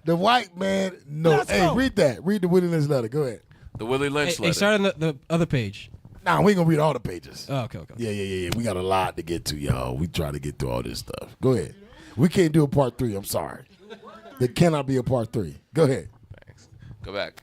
The white man know. Let's Hey, go. read that. Read the Willie Lynch letter. Go ahead. The Willie Lynch Hey, letter. start on the other page. Nah, we ain't gonna read all the pages. Oh, okay. Yeah. We got a lot to get to, y'all. We try to get through all this stuff. Go ahead. We can't do a part 3. I'm sorry. There cannot be a part 3. Go ahead. Thanks. Go back.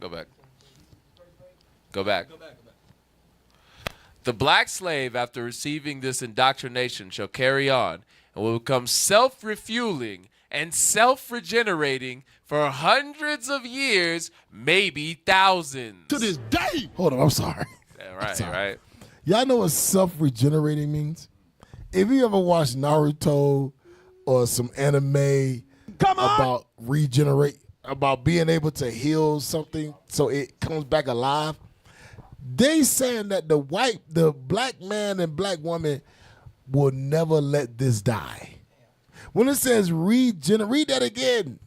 The black slave, after receiving this indoctrination, shall carry on and will become self-refueling and self-regenerating for hundreds of years, maybe thousands. To this day. Hold on. I'm sorry. Yeah, right, Sorry. right. Y'all know what self-regenerating means? If you ever watched Naruto or some anime about regenerate, about being able to heal something so it comes back alive, they saying that the black man and black woman will never let this die. When it says regenerate, read that again.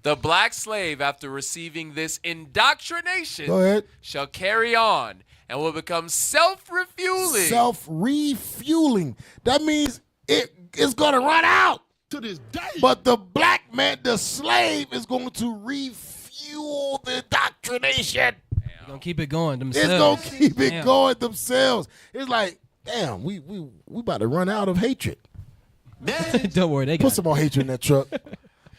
The black slave, after receiving this indoctrination, Go ahead. shall carry on and will become self-refueling. Self-refueling. That means it's going to run out. To this day. But the black man, the slave, is going to refuel the indoctrination. They're gonna keep it going It's themselves. going to keep it Damn. going themselves. It's like, damn, we about to run out of hatred. Don't worry, they Put got some more hatred in that truck.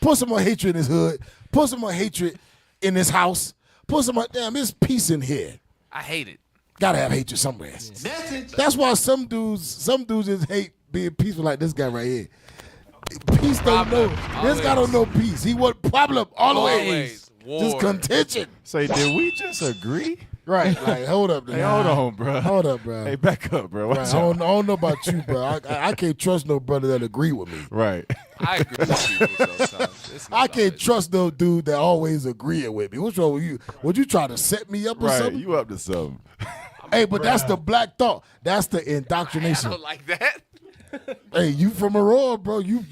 Put some more hatred in his hood. Put some more hatred in his house. Put some more, damn, there's peace in here. I hate it. Gotta have hatred somewhere. That's why some dudes just hate being peaceful like this guy right here. Peace don't know. This guy don't know peace. He want problem always. War. Just contention. Say, did we just agree? Right. Like, hold up. Hey, hold on, bro. Hold up, bro. Hey, back up, bro. Right, What's I up? don't know about you, bro. I can't trust no brother that agree with me. Right. I agree with people sometimes. It's not I can't always- trust no dude that always agreeing with me. What's wrong with you? Would you try to set me up or Right. something? You up to something. Hey, but that's the black thought. That's the I indoctrination. don't like that. Hey, you from Aurora, bro. You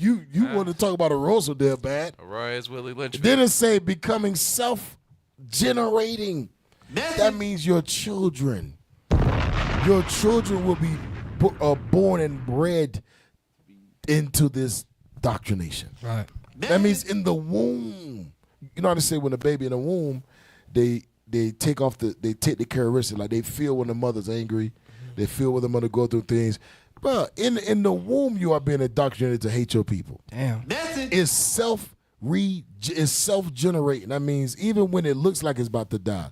want to talk about Aurora so damn bad. Roy is Willie Lynch. Then it say becoming self-generating. That means your children will be born and bred into this doctrination. right. That means in the womb. You know how to say when a baby in the womb, they take the characteristics. Like they feel when the mother's angry, they feel when the mother go through things. But in the womb, you are being indoctrinated to hate your people. Damn. It's self-generating. That means even when it looks like it's about to die,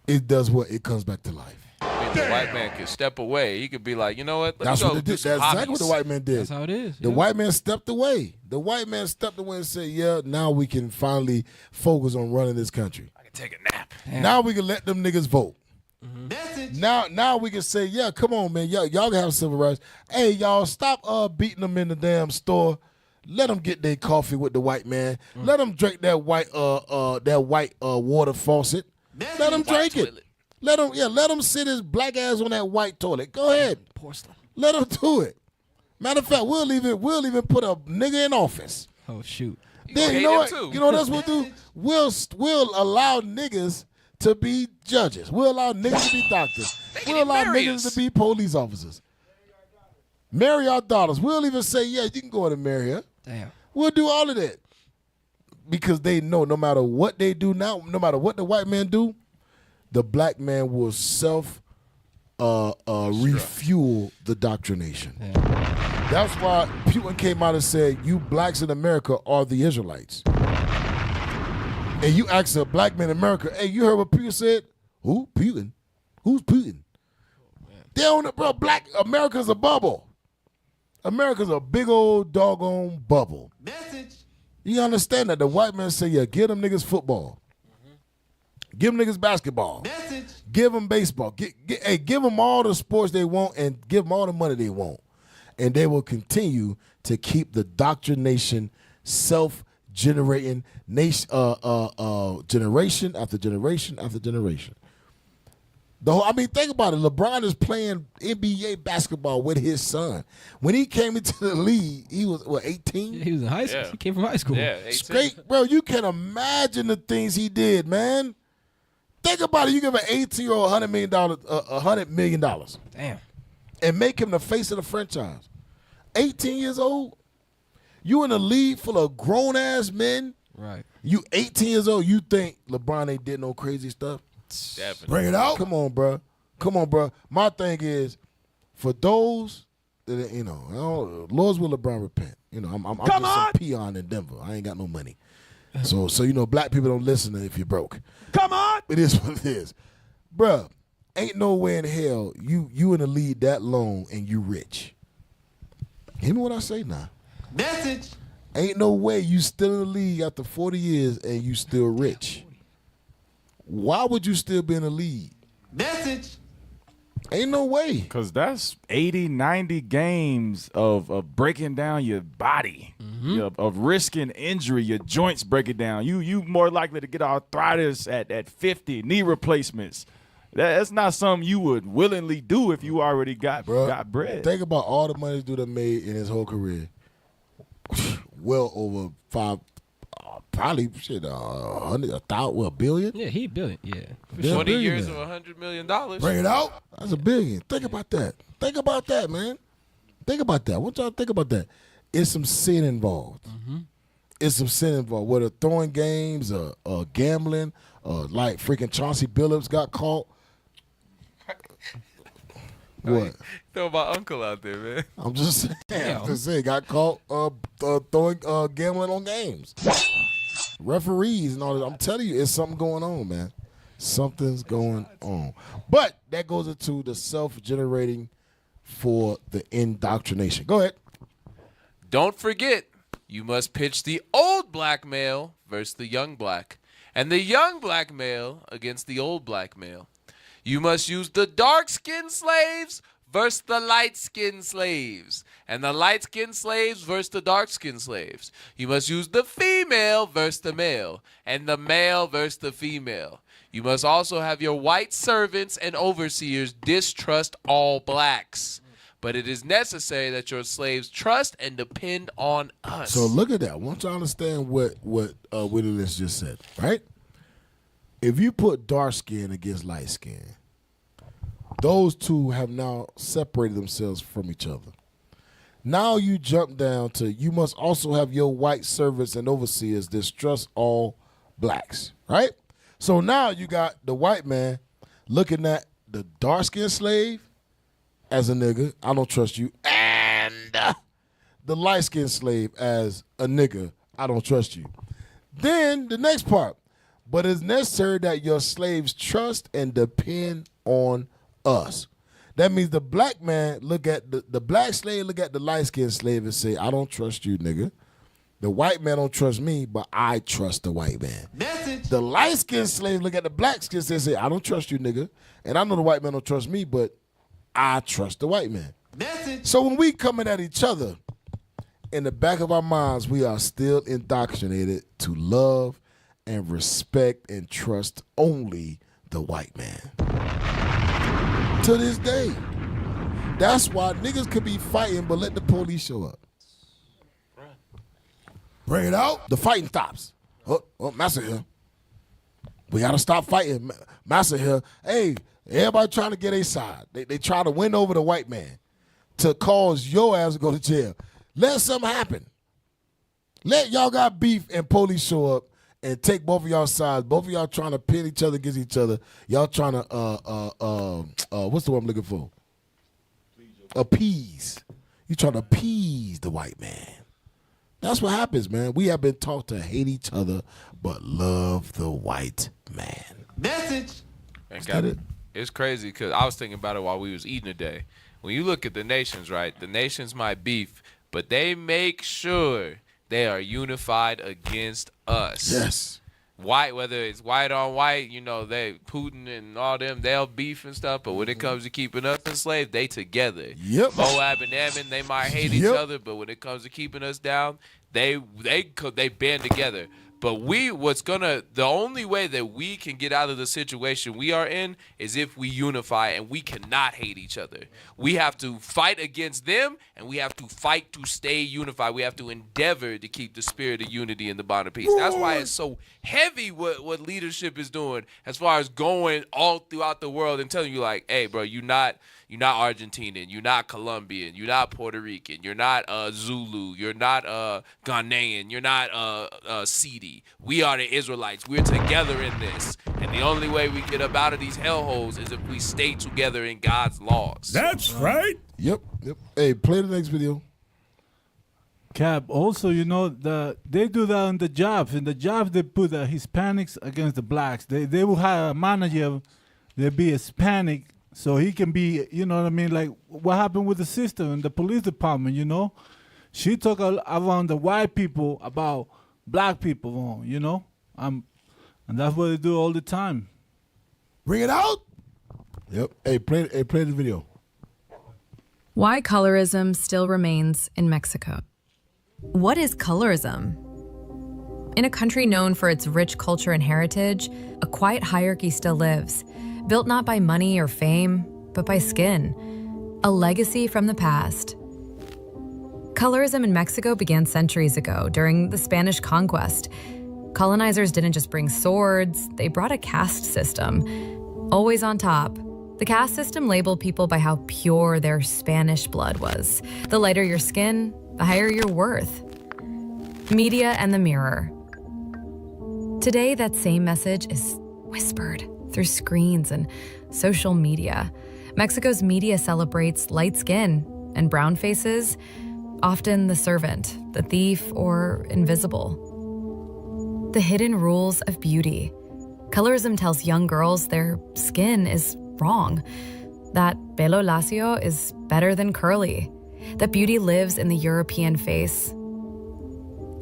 it does what? It comes back to life. I mean, the white man can step away. He could be like, you know what? That's what it did. That's exactly what the white man did. That's how it is. The yeah. white man stepped away. The white man stepped away and said, yeah, now we can finally focus on running this country. I can take a nap. Now we can let them niggas vote. Now we can say, yeah, come on, man. Y'all can have civil rights. Hey, y'all, stop beating them in the damn store. Let them get their coffee with the white man. Let them drink that white water faucet. Let them drink it. toilet. Let them sit his black ass on that white toilet. Go ahead. Porcelain. Let them do it. Matter of fact, we'll even put a nigga in office. Oh shoot. Then you know what? You know what else we'll do? We'll allow niggas to be judges. We'll allow niggas to be doctors. We'll allow niggas to be police officers. Marry our daughters. We'll even say, yeah, you can go in and marry her. Damn. We'll do all of that. Because they know no matter what they do now, no matter what the white man do, the black man will refuel the doctrination. Yeah. That's why Putin came out and said, you blacks in America are the Israelites. And you ask a black man in America, hey, you heard what Putin said? Who? Putin? Who's Putin? They don't, bro, black America's a bubble. America's a big old doggone bubble. Message. You understand that? The white man say, yeah, give them niggas football. Give them niggas basketball. Message. Give them baseball. Give them all the sports they want and give them all the money they want. And they will continue to keep the doctrination self-generating generation after generation after generation. Think about it. LeBron is playing NBA basketball with his son. When he came into the league, he was, 18? Yeah, he was in high school. Yeah. He came from high school. Yeah, 18. Straight, bro, you can imagine the things he did, man. Think about it. You give an 18-year-old $100 million. Damn. And make him the face of the franchise. 18 years old? You in a league full of grown-ass men? Right. You 18 years old, you think LeBron ain't did no crazy stuff? Definitely. Bring it out. Come on, bro. My thing is, for those that, Lord's will LeBron repent. I'm just some peon in Denver. I ain't got no money. So black people don't listen if you're broke. Come on. It is what it is. Bruh, ain't no way in hell you in the lead that long and you rich. Hear me what I say now. Message. Ain't no way you still in the league after 40 years and you still rich. Why would you still be in the league? Message. Ain't no way. Because that's 80, 90 games of breaking down your body, of risking injury, your joints breaking down. You more likely to get arthritis at 50, knee replacements. That's not something you would willingly do if you already got bread. Think about all the money this dude made in his whole career. Well over probably a billion. Yeah, he billion. Yeah, 20 years of $100 million. Bring it out. That's $1 billion. Think about that. Think about that, man. Think about that. I want y'all to think about that. It's some sin involved. It's some sin involved. Whether throwing games or gambling, like freaking Chauncey Billups got caught. What? Throw my uncle out there, man. I'm just saying. Got caught throwing gambling on games. Referees and all that. I'm telling you, it's something going on, man. Something's going on. But that goes into the self-generating for the indoctrination. Go ahead. Don't forget, you must pitch the old black male versus the young black, and the young black male against the old black male. You must use the dark-skinned slaves versus the light-skinned slaves, and the light-skinned slaves versus the dark-skinned slaves. You must use the female versus the male, and the male versus the female. You must also have your white servants and overseers distrust all blacks. But it is necessary that your slaves trust and depend on us. So look at that. I want you to understand what Willis just said, right? If you put dark skin against light skin, those two have now separated themselves from each other. Now you jump down to you must also have your white servants and overseers distrust all blacks, right? So now you got the white man looking at the dark-skinned slave as a nigga, I don't trust you, and the light-skinned slave as a nigga, I don't trust you. Then the next part, but it's necessary that your slaves trust and depend on us. That means the black man look at the black slave look at the light-skinned slave and say, I don't trust you, nigga. The white man don't trust me, but I trust the white man. Message. The light-skinned slave look at the black-skinned slave and say, I don't trust you, nigga. And I know the white man don't trust me, but I trust the white man. Message. So when we coming at each other, in the back of our minds, we are still indoctrinated to love and respect and trust only the white man. To this day. That's why niggas could be fighting, but let the police show up. Bring it out. The fighting stops. Oh, Massa here. We got to stop fighting. Massa here. Hey, everybody trying to get a side. They try to win over the white man to cause your ass to go to jail. Let something happen. Let y'all got beef and police show up and take both of y'all sides. Both of y'all trying to pin each other against each other. Y'all trying to, what's the word I'm looking for? Appease. You trying to appease the white man. That's what happens, man. We have been taught to hate each other, but love the white man. Message. It's crazy because I was thinking about it while we was eating today. When you look at the nations, right, the nations might beef, but they make sure they are unified against us. Yes. White, whether it's white on white, you know, they Putin and all them, they'll beef and stuff. But when it comes to keeping us enslaved, they together. Yep. Moab and Ammon, they might hate each other, but when it comes to keeping us down, they band together. But the only way that we can get out of the situation we are in is if we unify, and we cannot hate each other. We have to fight against them, and we have to fight to stay unified. We have to endeavor to keep the spirit of unity and the bond of peace. That's why it's so heavy what leadership is doing as far as going all throughout the world and telling you like, hey, bro, you're not Argentinian, you're not Colombian, you're not Puerto Rican, you're not Zulu, you're not Ghanaian, you're not Sidi. We are the Israelites. We're together in this. And the only way we get up out of these hellholes is if we stay together in God's laws. That's right. Yep. Hey, play the next video. Cap, also, you know, they do that on the jobs. In the jobs, they put the Hispanics against the blacks. They will hire a manager, they'll be Hispanic, so he can be, you know what I mean? Like, what happened with the sister in the police department, you know? She talk around the white people about black people, you know? And that's what they do all the time. Bring it out. Yep. Hey, play the video. Why colorism still remains in Mexico. What is colorism? In a country known for its rich culture and heritage, a quiet hierarchy still lives, built not by money or fame, but by skin, a legacy from the past. Colorism in Mexico began centuries ago during the Spanish conquest. Colonizers didn't just bring swords, they brought a caste system. Always on top, the caste system labeled people by how pure their Spanish blood was. The lighter your skin, the higher your worth. Media and the mirror. Today, that same message is whispered through screens and social media. Mexico's media celebrates light skin and brown faces, often the servant, the thief, or invisible. The hidden rules of beauty. Colorism tells young girls their skin is wrong, that pelo lacio is better than curly, that beauty lives in the European face.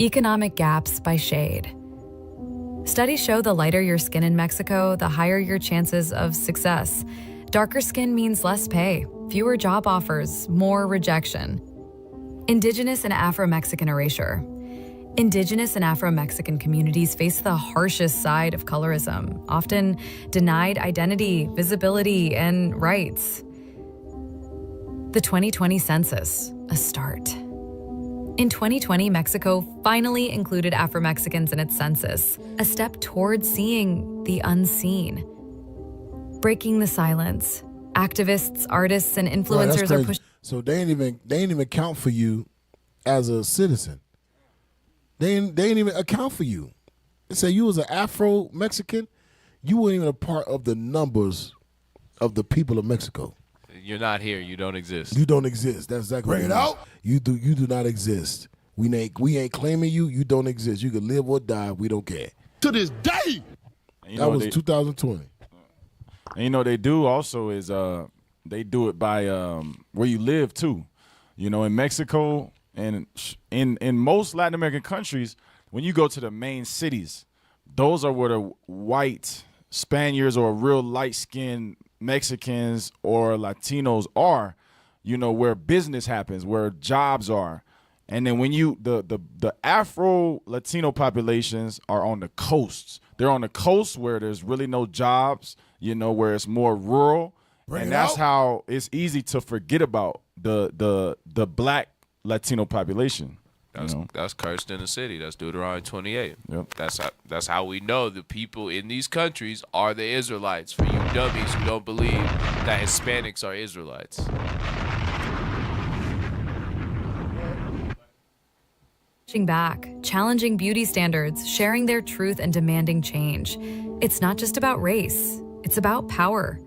Economic gaps by shade. Studies show the lighter your skin in Mexico, the higher your chances of success. Darker skin means less pay, fewer job offers, more rejection. Indigenous and Afro-Mexican erasure. Indigenous and Afro-Mexican communities face the harshest side of colorism, often denied identity, visibility, and rights. The 2020 census, a start. In 2020, Mexico finally included Afro-Mexicans in its census, a step towards seeing the unseen. Breaking the silence. Activists, artists, and influencers are pushing. So they ain't even count for you as a citizen. They ain't even account for you. They say you was an Afro-Mexican, you weren't even a part of the numbers of the people of Mexico. You're not here. You don't exist. You don't exist. That's exactly Bring it out. You do not exist. We ain't claiming you. You don't exist. You can live or die. We don't care. To this day. That was 2020. And you know what they do also is they do it by where you live too. You know, in Mexico and in most Latin American countries, when you go to the main cities, those are where the white Spaniards or real light-skinned Mexicans or Latinos are, you know, where business happens, where jobs are. And then when the Afro-Latino populations are on the coasts. They're on the coast where there's really no jobs, you know, where it's more rural. And that's how it's easy to forget about the black Latino population. That's cursed in the city. That's Deuteronomy 28. Yep. That's how we know the people in these countries are the Israelites. For you dummies who don't believe that Hispanics are Israelites. Back, challenging beauty standards, sharing their truth, and demanding change. It's not just about race, it's about power.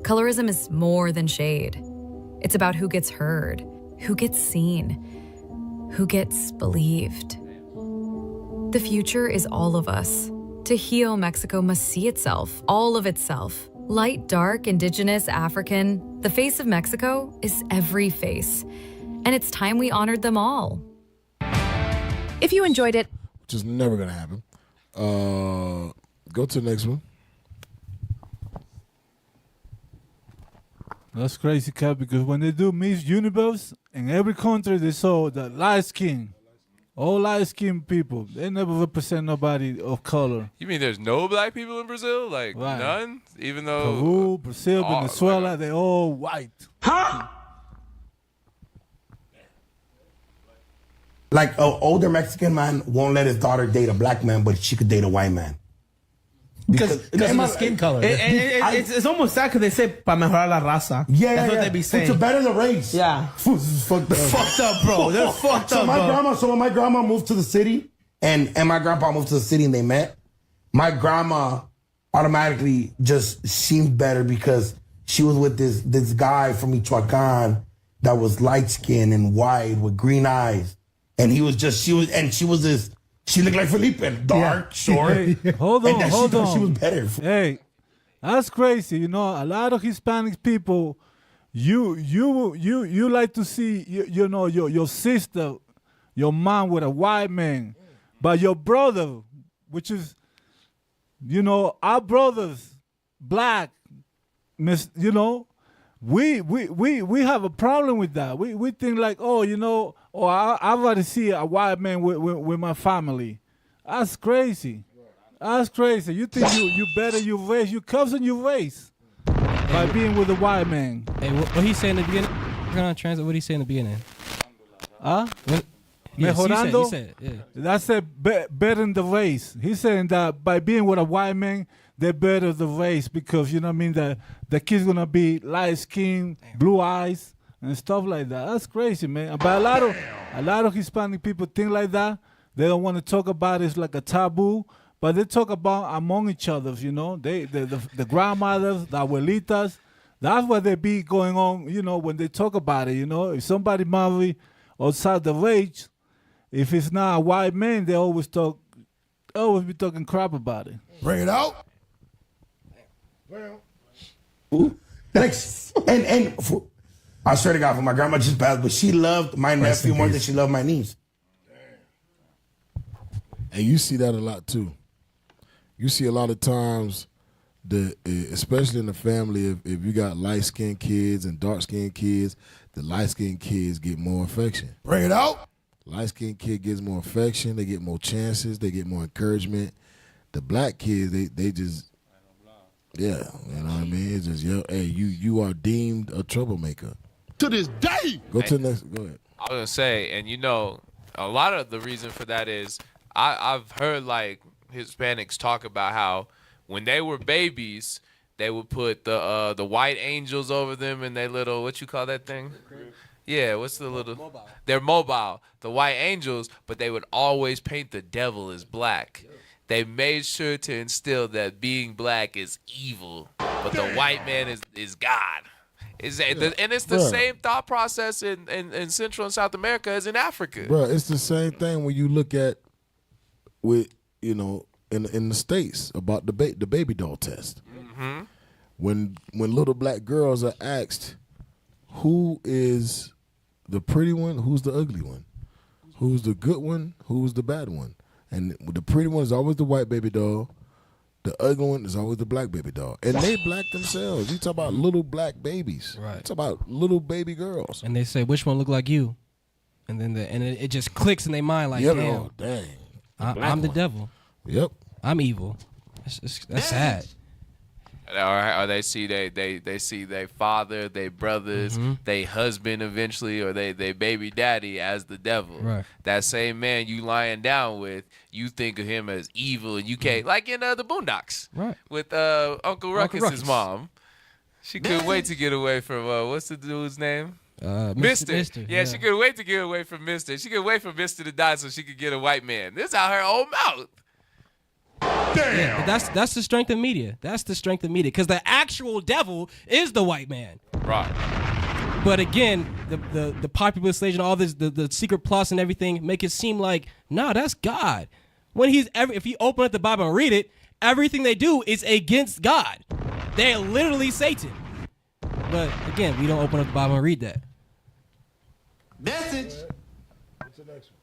Colorism is more than shade. It's about who gets heard, who gets seen, who gets believed. The future is all of us. To heal, Mexico must see itself, all of itself. Light, dark, indigenous, African, the face of Mexico is every face. And it's time we honored them all. If you enjoyed it, which is never gonna happen, go to the next one. That's crazy, Cap, because when they do Miss Universe, in every country they saw the light skin. All light skinned people. They never represent nobody of color. You mean there's no black people in Brazil? Like none? Even though Peru, Brazil, Venezuela, they all white. Huh? Like an older Mexican man won't let his daughter date a black man, but she could date a white man. Because of the skin color. It's almost sad because they say, para mejorar la raza. Yeah, That's what they be saying. To better the race. Yeah. Fucked up. Fucked up, bro. They're fucked up, bro. So when my grandma moved to the city, and my grandpa moved to the city and they met, my grandma automatically just seemed better because she was with this guy from Michoacan that was light-skinned and white with green eyes. And she looked like Felipe, dark, short. Hey, hold on. She was better. Hey, that's crazy. You know, a lot of Hispanic people, you like to see, your sister, your mom with a white man, but your brother, which is, our brothers, black, we have a problem with that. We think like, I'd rather see a white man with my family. That's crazy. That's crazy. You think you better your race, you cousin your race by being with a white man. Hey, what he said in the beginning? I'm gonna translate what he said in the beginning. Mejorando? You said, yeah. That's better in the race. He's saying that by being with a white man, they better the race because, the kid's going to be light skin, blue eyes, and stuff like that. That's crazy, man. But a lot of Hispanic people think like that. They don't want to talk about it. It's like a taboo. But they talk about among each other, the grandmothers, the abuelitas. That's what they be going on, when they talk about it, If somebody marry outside the race, if it's not a white man, they always be talking crap about it. Bring it out. Ooh. Thanks. And I swear to God, for my grandma just passed, but she loved my nephew more than she loved my niece. And you see that a lot too. You see a lot of times, especially in the family, if you got light-skinned kids and dark-skinned kids, the light-skinned kids get more affection. Bring it out. Light-skinned kid gets more affection. They get more chances. They get more encouragement. The black kids, they just, yeah, you know what I mean? It's just, hey, you are deemed a troublemaker. To this day. Go to the next, go ahead. I was going to say, and a lot of the reason for that is I've heard like Hispanics talk about how when they were babies, they would put the white angels over them and they little, what you call that thing? Yeah, what's the little? Mobile. They're mobile, the white angels, but they would always paint the devil as black. They made sure to instill that being black is evil, but the white man is God. And it's the same thought process in Central and South America as in Africa. Bro, it's the same thing when you look at in the States about the baby doll test. Mm-hmm. When little black girls are asked, who is the pretty one, who's the ugly one, who's the good one, who's the bad one, and the pretty one is always the white baby doll, the ugly one is always the black baby doll, and they black themselves. You talk about little black babies, right? You talk about little baby girls, and they say which one look like you, and then it just clicks in their mind like, dang, I'm the devil. Yep, I'm evil. That's sad. Or they see they see their father, their brothers, their husband eventually, or they baby daddy as the devil. Right. That same man you lying down with, you think of him as evil, and you can't, like in the Boondocks, right? With Uncle Ruckus's mom. She couldn't wait to get away from what's the dude's name? Mister. Yeah, she couldn't wait to get away from Mister. She could wait for Mister to die so she could get a white man. This out her own mouth. Damn. Yeah, but that's the strength of media. That's the strength of media, because the actual devil is the white man. Right. But again, the popular station, all this, the secret plus and everything, make it seem like, nah, that's God. When if you open up the Bible and read it, everything they do is against God. They're literally Satan. But again, we don't open up the Bible and read that. Message. What's the next one?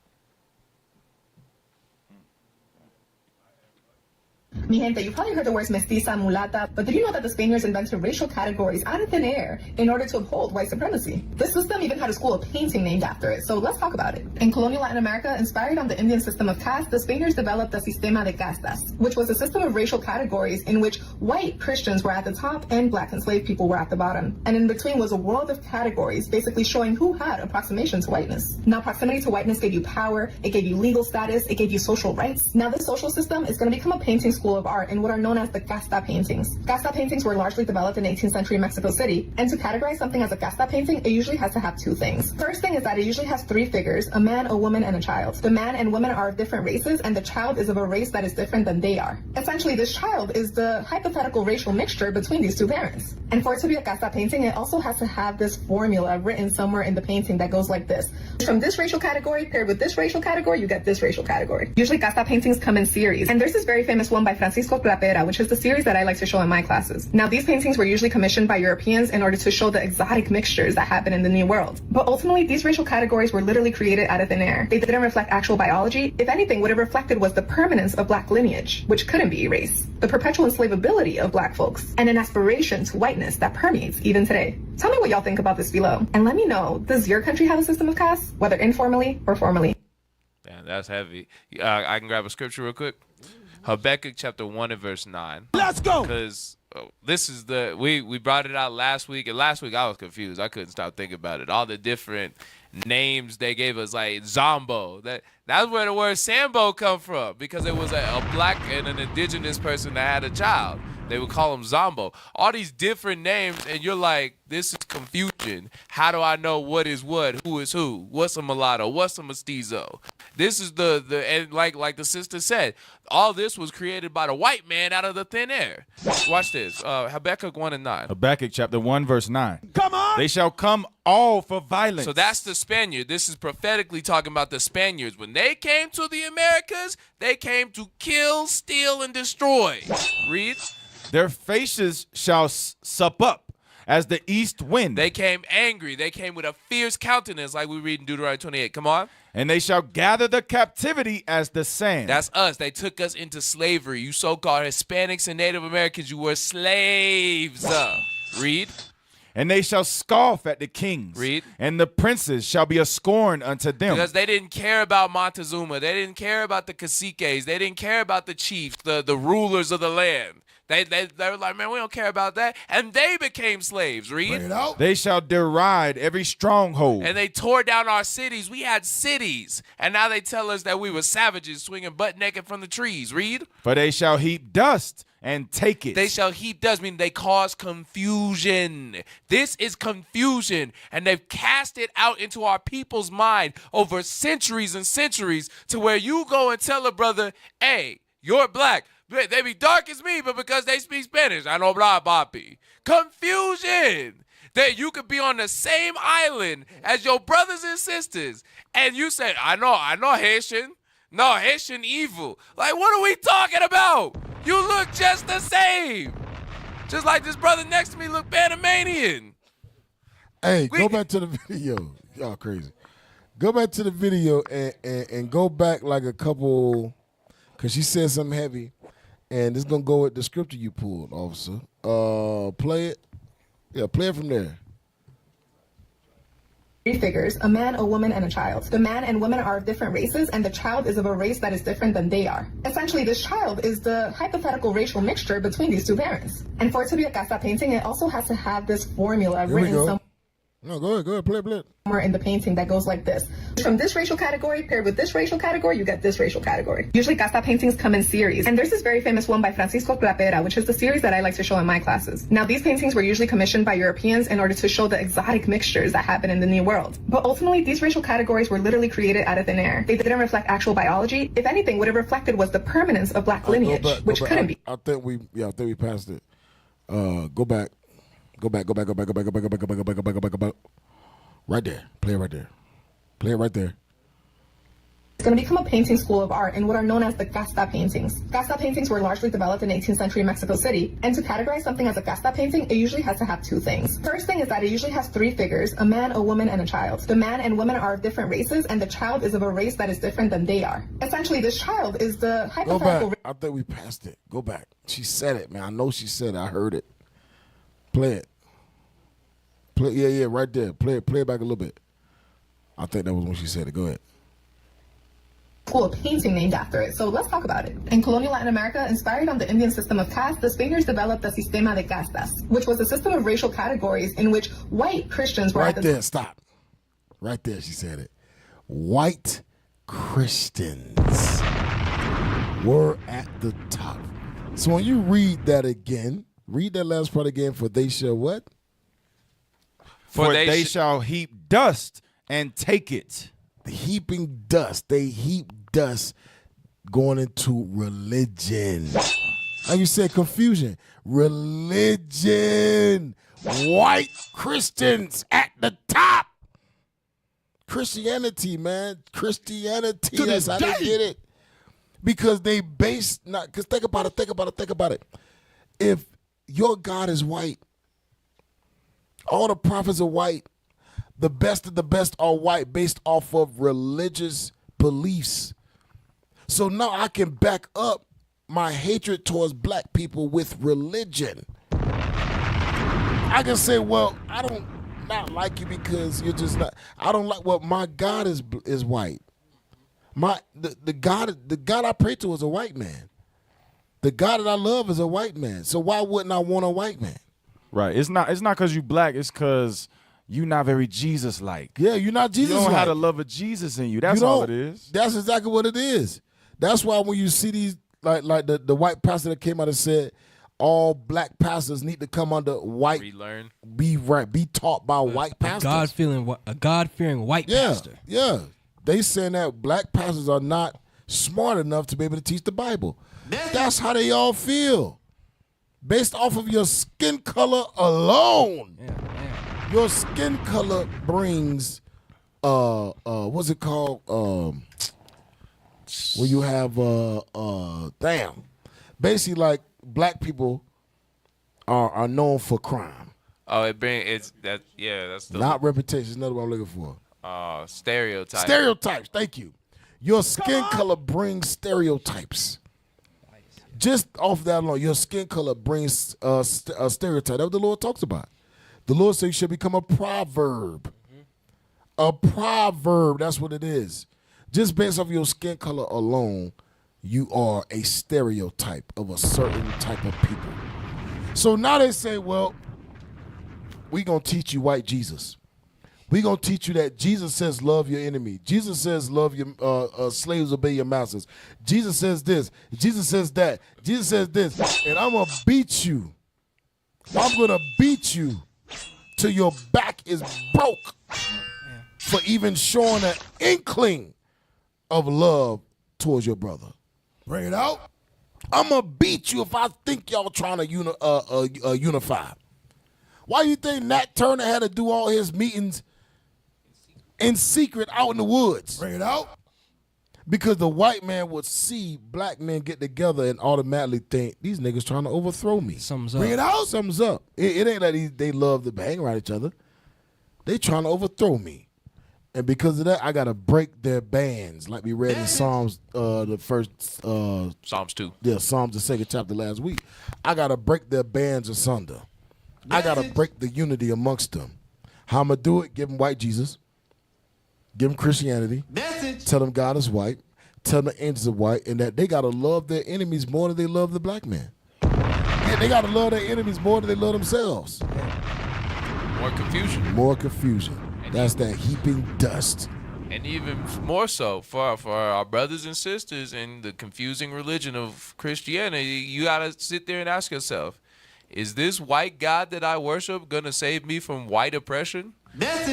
Mi gente, you probably heard the words mestiza, mulata, but did you know that the Spaniards invented racial categories out of thin air in order to uphold white supremacy? This system even had a school of painting named after it, so let's talk about it. In colonial Latin America, inspired on the Indian system of caste, the Spaniards developed the sistema de castas, which was a system of racial categories in which white Christians were at the top and black enslaved people were at the bottom. And in between was a world of categories, basically showing who had approximation to whiteness. Now, proximity to whiteness gave you power, it gave you legal status, it gave you social rights. Now, this social system is going to become a painting school of art in what are known as the casta paintings. Casta paintings were largely developed in 18th century Mexico City, and to categorize something as a casta painting, it usually has to have two things. First thing is that it usually has three figures, a man, a woman, and a child. The man and woman are of different races, and the child is of a race that is different than they are. Essentially, this child is the hypothetical racial mixture between these two parents. And for it to be a casta painting, it also has to have this formula written somewhere in the painting that goes like this. From this racial category paired with this racial category, you get this racial category. Usually casta paintings come in series, and there's this very famous one by Francisco Clapera, which is the series that I like to show in my classes. Now, these paintings were usually commissioned by Europeans in order to show the exotic mixtures that happen in the New World. But ultimately, these racial categories were literally created out of thin air. They didn't reflect actual biology. If anything, what it reflected was the permanence of black lineage, which couldn't be erased, the perpetual enslavability of black folks, and an aspiration to whiteness that permeates even today. Tell me what y'all think about this below, and let me know, does your country have a system of castes, whether informally or formally? Damn, that's heavy. I can grab a scripture real quick. Habakkuk chapter 1 and verse 9. Let's go! Because this is we brought it out last week, and last week I was confused. I couldn't stop thinking about it. All the different names they gave us, like Zombo. That's where the word Sambo come from, because it was a black and an indigenous person that had a child. They would call him Zombo. All these different names, and you're like, this is confusion. How do I know what is what, who is who? What's a mulatto? What's a mestizo? This is and like the sister said, all this was created by the white man out of the thin air. Watch this. Habakkuk 1 and 9. Habakkuk chapter 1 verse 9. Come on! They shall come all for violence. So that's the Spaniard. This is prophetically talking about the Spaniards. When they came to the Americas, they came to kill, steal, and destroy. Read. Their faces shall sup up as the east wind. They came angry. They came with a fierce countenance, like we read in Deuteronomy 28. Come on. And they shall gather the captivity as the sand. That's us. They took us into slavery. You so-called Hispanics and Native Americans, you were slaves. Read. And they shall scoff at the kings. Read. And the princes shall be a scorn unto them. Because they didn't care about Montezuma. They didn't care about the caciques. They didn't care about the chiefs, the rulers of the land. They were like, man, we don't care about that. And they became slaves. Read. They shall deride every stronghold. And they tore down our cities. We had cities. And now they tell us that we were savages swinging butt naked from the trees. Read. For they shall heap dust and take it. They shall heap dust, meaning they cause confusion. This is confusion. And they've cast it out into our people's mind over centuries and centuries, to where you go and tell a brother, hey, you're black. They be dark as me, but because they speak Spanish, I know blah, papi. Confusion. That you could be on the same island as your brothers and sisters, and you say, I know Haitian. No, Haitian evil. Like, what are we talking about? You look just the same. Just like this brother next to me look Panamanian. Hey, go back to the video. Y'all crazy. Go back to the video and go back like a couple, because she said something heavy. And it's going to go with the scripture you pulled, officer. Play it. Yeah, play it from there. three figures, a man, a woman, and a child. The man and woman are of different races, and the child is of a race that is different than they are. Essentially, this child is the hypothetical racial mixture between these two parents. And for it to be a casa painting, it also has to have this formula written somewhere. No, go ahead, play it. Somewhere in the painting that goes like this. From this racial category paired with this racial category, you get this racial category. Usually casa paintings come in series. And there's this very famous one by Francisco Clapera, which is the series that I like to show in my classes. Now, these paintings were usually commissioned by Europeans in order to show the exotic mixtures that happen in the New World. But ultimately, these racial categories were literally created out of thin air. They didn't reflect actual biology. If anything, what it reflected was the permanence of black lineage, which couldn't be. I think we passed it. Go back. Right there. Play it right there. Play it right there. It's going to become a painting school of art in what are known as the casta paintings. Casta paintings were largely developed in 18th century Mexico City, and to categorize something as a casta painting, it usually has to have two things. First thing is that it usually has three figures, a man, a woman, and a child. The man and woman are of different races, and the child is of a race that is different than they are. Essentially, this child is the hypothetical... Go back. I think we passed it. Go back. She said it, man. I know she said it. I heard it. Play it. Yeah, right there. Play it back a little bit. I think that was when she said it. Go ahead. School of painting named after it, so let's talk about it. In colonial Latin America, inspired on the Indian system of caste, the Spaniards developed the Sistema de Castas, which was a system of racial categories in which white Christians were right there. Stop. Right there, she said it. White Christians were at the top. So when you read that again, read that last part again. For they shall what? For they shall heap dust and take it. Heaping dust. They heap dust going into religion. Like you said, confusion. Religion. White Christians at the top. Christianity, man. Christianity. That's how they did it. Because they based, because think about it. If your God is white, all the prophets are white, the best of the best are white based off of religious beliefs. So now I can back up my hatred towards black people with religion. I can say, well, I don't not like you because you're just not. I don't like. Well, my God is white. The God I pray to is a white man. The God that I love is a white man. So why wouldn't I want a white man? Right. It's not because you black. It's because you not very Jesus-like. Yeah, you're not Jesus-like. You don't have the love of Jesus in you. That's all it is. That's exactly what it is. That's why when you see these, like the white pastor that came out and said, all black pastors need to come under white. Relearn. Be taught by white pastors. A God-fearing white pastor. Yeah. They saying that black pastors are not smart enough to be able to teach the Bible. That's how they all feel. Based off of your skin color alone. Yeah. Your skin color brings what's it called? Where you have basically like black people are known for crime. Oh, that's the not reputation. That's another what I'm looking for. Stereotypes. Stereotypes. Thank you. Your skin color brings stereotypes. Just off that alone, your skin color brings a stereotype. That's what the Lord talks about. The Lord says you should become a proverb. A proverb, that's what it is. Just based off your skin color alone, you are a stereotype of a certain type of people. So now they say, well, we're going to teach you white Jesus. We're going to teach you that Jesus says love your enemy. Jesus says love your slaves, obey your masters. Jesus says this. Jesus says that. Jesus says this. And I'm going to beat you. I'm going to beat you till your back is broke for even showing an inkling of love towards your brother. Bring it out. I'm going to beat you if I think y'all trying to unify. Why you think Nat Turner had to do all his meetings in secret out in the woods? Bring it out. Because the white man would see black men get together and automatically think, these niggas trying to overthrow me. Something's up. Bring it out. Something's up. It ain't like they love to hang around each other. They trying to overthrow me. And because of that, I got to break their bands, like we read in Psalms, the first... Psalms 2. Yeah, Psalms, the second chapter last week. I got to break their bands asunder. I got to break the unity amongst them. How I'm going to do it? Give them white Jesus. give them Christianity, tell them God is white, tell them the angels are white, and that they got to love their enemies more than they love the black man. And they got to love their enemies more than they love themselves. More confusion. More confusion. That's that heaping dust. And even more so for our brothers and sisters in the confusing religion of Christianity, you got to sit there and ask yourself, is this white God that I worship going to save me from white oppression?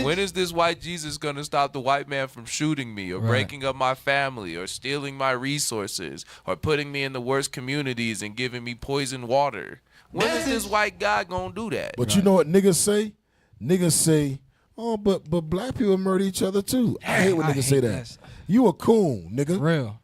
When is this white Jesus going to stop the white man from shooting me or breaking up my family or stealing my resources or putting me in the worst communities and giving me poisoned water? When is this white God going to do that? But you know what niggas say? Niggas say, oh, but black people murder each other too. I hate when niggas say that. You a coon, nigga. Real.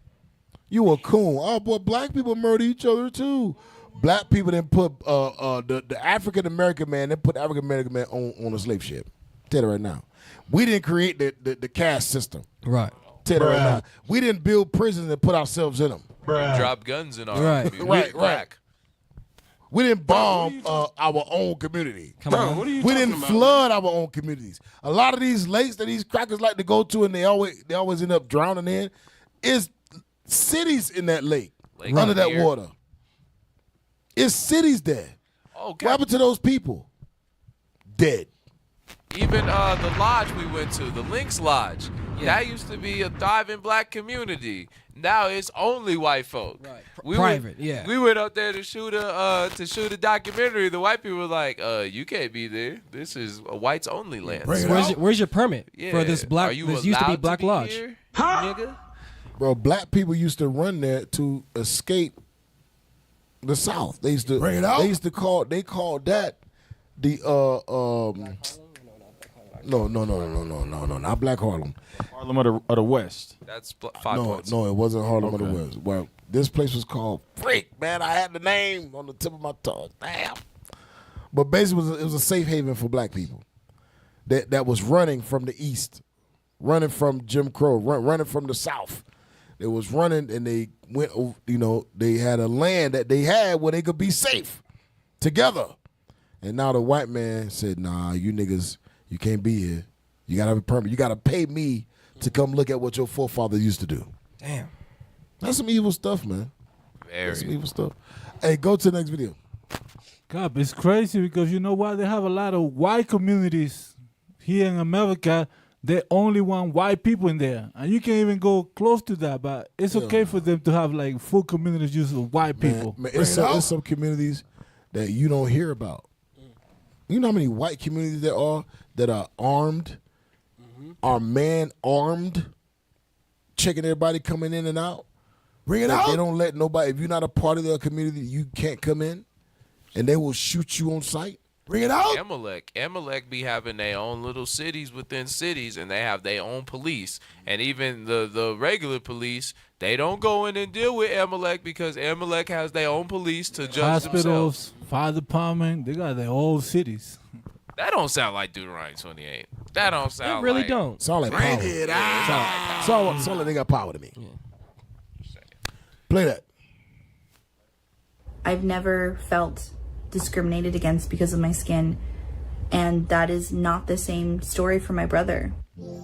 You a coon. Oh, boy, black people murder each other too. Black people didn't put the African American man, they put the African American man on a slave ship. Tell you right now. We didn't create the caste system. Right. Tell you right now. We didn't build prisons and put ourselves in them. Drop guns in our right. community. Right. We didn't bomb our own community. Come on. What are you we didn't flood our own communities. A lot of these lakes that these crackers like to go to and they always end up drowning in is cities in that lake under that water. It's cities there. Okay. What happened to those people? Dead. Even the lodge we went to, the Lynx Lodge, that used to be a thriving black community. Now it's only white folk. Right. We went up there to shoot a documentary. The white people were like, you can't be there. This is a whites only land. Where's your permit for this black? This used to be Black Lodge. Here, nigga? Bro, black people used to run there to escape the South. They used to bring it out. They called that the No, not Black Harlem. Harlem of the West. That's 5 points. No, it wasn't Harlem of the West. Well, this place was called Freak, man. I had the name on the tip of my tongue. Damn. But basically, it was a safe haven for black people that was running from the East, running from Jim Crow, running from the South. They was running, and they went, they had a land that they had where they could be safe together. And now the white man said, nah, you niggas, you can't be here. You got to have a permit. You got to pay me to come look at what your forefathers used to do. Damn. That's some evil stuff, man. Very. That's some evil stuff. Hey, go to the next video. God, it's crazy because you know what? They have a lot of white communities here in America. They only want white people in there. And you can't even go close to that. But it's okay for them to have like full communities just of white people. Man, it's some communities that you don't hear about. You know how many white communities there are that are armed, are man-armed, checking everybody coming in and out? Bring it out. They don't let nobody, if you're not a part of their community, you can't come in, and they will shoot you on sight. Bring it out. Amalek be having their own little cities within cities, and they have their own police. And even the regular police, they don't go in and deal with Amalek because Amalek has their own police to judge Hospitals, themselves. fire department, they got their own cities. That don't sound like Deuteronomy 28. That don't sound It really like... don't. Sound like Bring power. it out. Sound like they got power to me. Yeah. Play that. I've never felt discriminated against because of my skin, and that is not the same story for my brother.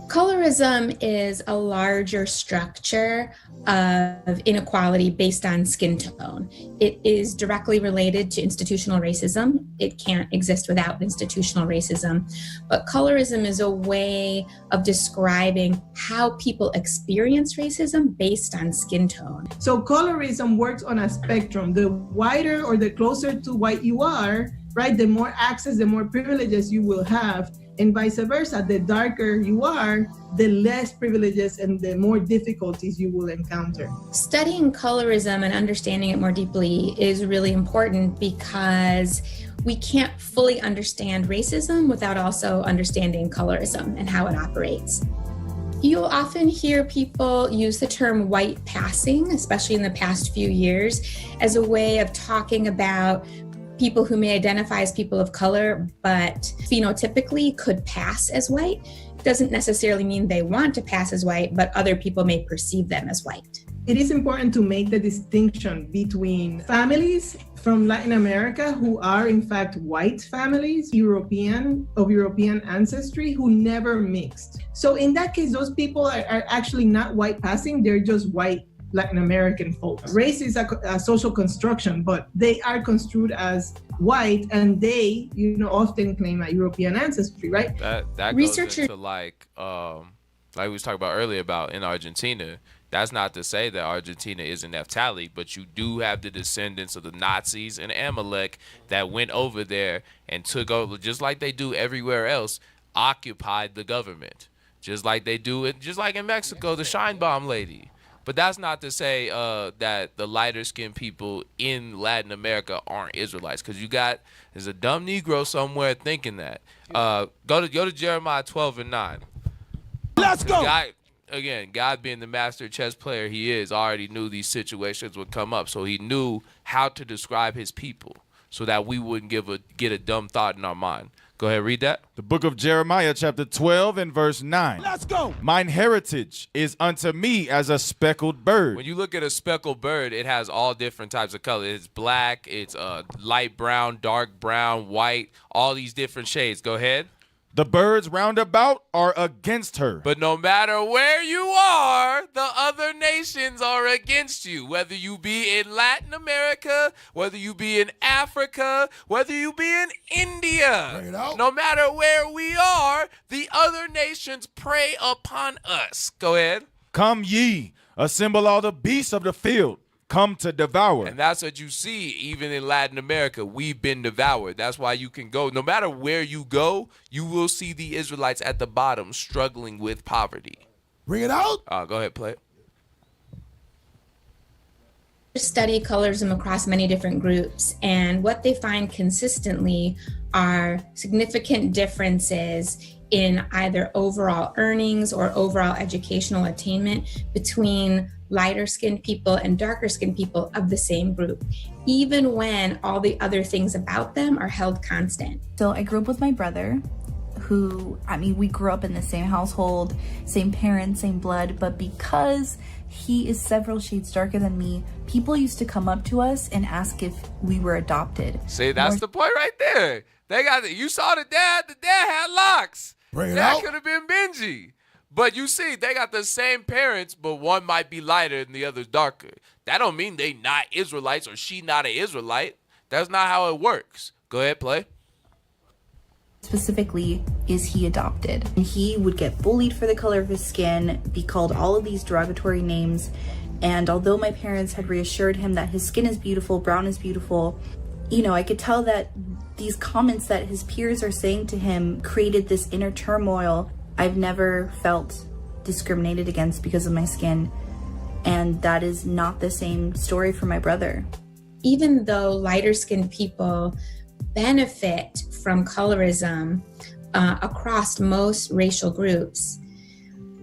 Colorism is a larger structure of inequality based on skin tone. It is directly related to institutional racism. It can't exist without institutional racism. But colorism is a way of describing how people experience racism based on skin tone. So colorism works on a spectrum. The whiter or the closer to white you are, right, the more access, the more privileges you will have. And vice versa, the darker you are, the less privileges and the more difficulties you will encounter. Studying colorism and understanding it more deeply is really important because we can't fully understand racism without also understanding colorism and how it operates. You'll often hear people use the term white passing, especially in the past few years, as a way of talking about people who may identify as people of color, but phenotypically could pass as white. Doesn't necessarily mean they want to pass as white, but other people may perceive them as white. It is important to make the distinction between families from Latin America who are in fact white families, of European ancestry, who never mixed. So in that case, those people are actually not white passing, they're just white Latin American folks. Race is a social construction, but they are construed as white, and they, often claim a European ancestry, right? That goes into like we was talking about earlier about in Argentina. That's not to say that Argentina isn't Naphtali, but you do have the descendants of the Nazis and Amalek that went over there and took over, just like they do everywhere else, occupied the government, just like they do it, just like in Mexico, the Scheinbaum lady. But that's not to say that the lighter-skinned people in Latin America aren't Israelites, because there's a dumb Negro somewhere thinking that. Go to Jeremiah 12:9. Let's go. God being the master chess player he is, already knew these situations would come up, so he knew how to describe his people so that we wouldn't get a dumb thought in our mind. Go ahead, read that. The book of Jeremiah, chapter 12 and verse 9. Let's go. Mine heritage is unto me as a speckled bird. When you look at a speckled bird, it has all different types of colors. It's black, it's light brown, dark brown, white, all these different shades. Go ahead. The birds round about are against her. But no matter where you are, the other nations are against you. Whether you be in Latin America, whether you be in Africa, whether you be in India. No matter where we are, the other nations prey upon us. Go ahead. Come ye, assemble all the beasts of the field. Come to devour. And that's what you see even in Latin America. We've been devoured. That's why you can go. No matter where you go, you will see the Israelites at the bottom struggling with poverty. Bring it out. Go ahead, play it. Study colorism across many different groups, and what they find consistently are significant differences in either overall earnings or overall educational attainment between lighter-skinned people and darker-skinned people of the same group, even when all the other things about them are held constant. So I grew up with my brother, who, we grew up in the same household, same parents, same blood, but because he is several shades darker than me, people used to come up to us and ask if we were adopted. See, that's the point right there. You saw the dad had locks. That could have been Benji. But you see, they got the same parents, but one might be lighter and the other's darker. That don't mean they not Israelites or she not an Israelite. That's not how it works. Go ahead, play. Specifically, is he adopted? And he would get bullied for the color of his skin, be called all of these derogatory names. And although my parents had reassured him that his skin is beautiful, brown is beautiful, I could tell that these comments that his peers are saying to him created this inner turmoil. I've never felt discriminated against because of my skin, and that is not the same story for my brother. Even though lighter-skinned people benefit from colorism across most racial groups,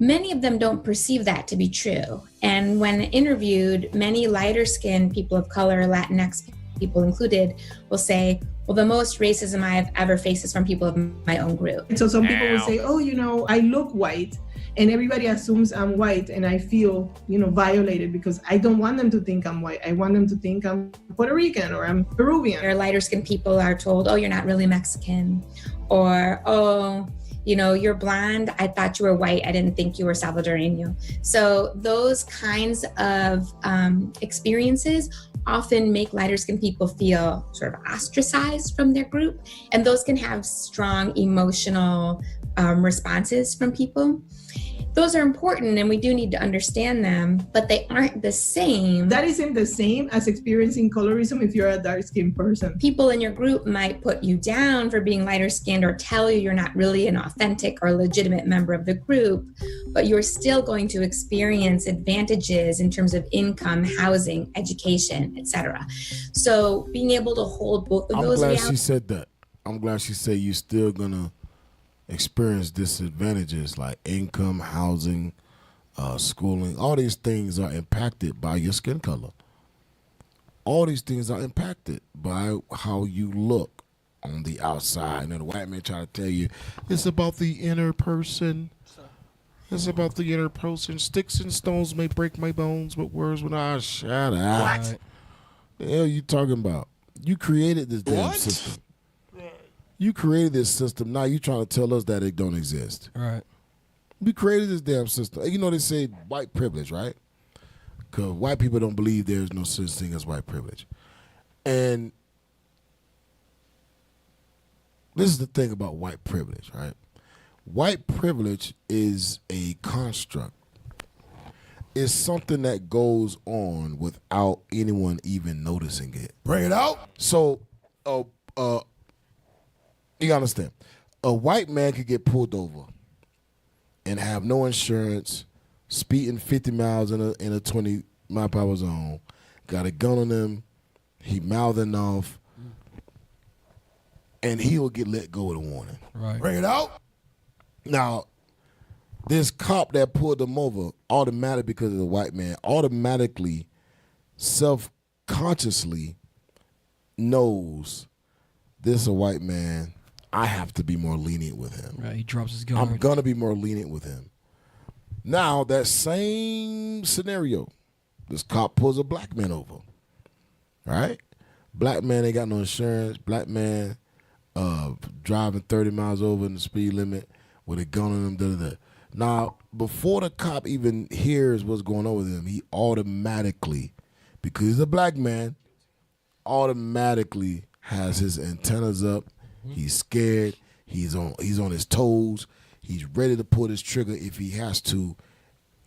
many of them don't perceive that to be true. And when interviewed, many lighter-skinned people of color, Latinx people included, will say, well, the most racism I have ever faced is from people of my own group. And so some people will say, I look white, and everybody assumes I'm white, and I feel, violated because I don't want them to think I'm white. I want them to think I'm Puerto Rican or I'm Peruvian. Or lighter-skinned people are told, you're not really Mexican. Or, you're blonde. I thought you were white. I didn't think you were Salvadoreño. So those kinds of experiences often make lighter-skinned people feel sort of ostracized from their group. And those can have strong emotional responses from people. Those are important and we do need to understand them, but they aren't the same. That isn't the same as experiencing colorism if you're a dark-skinned person. People in your group might put you down for being lighter-skinned or tell you you're not really an authentic or legitimate member of the group, but you're still going to experience advantages in terms of income, housing, education, etc. So being able to hold both of those realities. I'm glad she said that. I'm glad she said you're still gonna experience disadvantages like income, housing, schooling. All these things are impacted by your skin color. All these things are impacted by how you look on the outside. And then the white man try to tell you it's about the inner person. It's about the inner person. Sticks and stones may break my bones, but words will not. Shut up. What? The hell you talking about? You created this damn system. You created this system. Now you trying to tell us that it don't exist. Right. We created this damn system. You know they say white privilege, right? Because white people don't believe there's no such thing as white privilege. And this is the thing about white privilege, right? White privilege is a construct. It's something that goes on without anyone even noticing it. Bring it out. So, you gotta understand. A white man could get pulled over and have no insurance, speeding 50 miles in a 20-mile-per-hour zone, got a gun on him, he mouthing off, and he will get let go with a warning. Right. Bring it out. Now, this cop that pulled him over, automatically because of the white man, automatically, self-consciously knows this is a white man. I have to be more lenient with him. Right. He drops his gun. I'm going to be more lenient with him. Now, that same scenario, this cop pulls a black man over, right? Black man ain't got no insurance. Black man driving 30 miles over in the speed limit with a gun on him. Da-da-da. Now, before the cop even hears what's going on with him, he automatically, because he's a black man, automatically has his antennas up. He's scared. He's on his toes. He's ready to pull his trigger if he has to,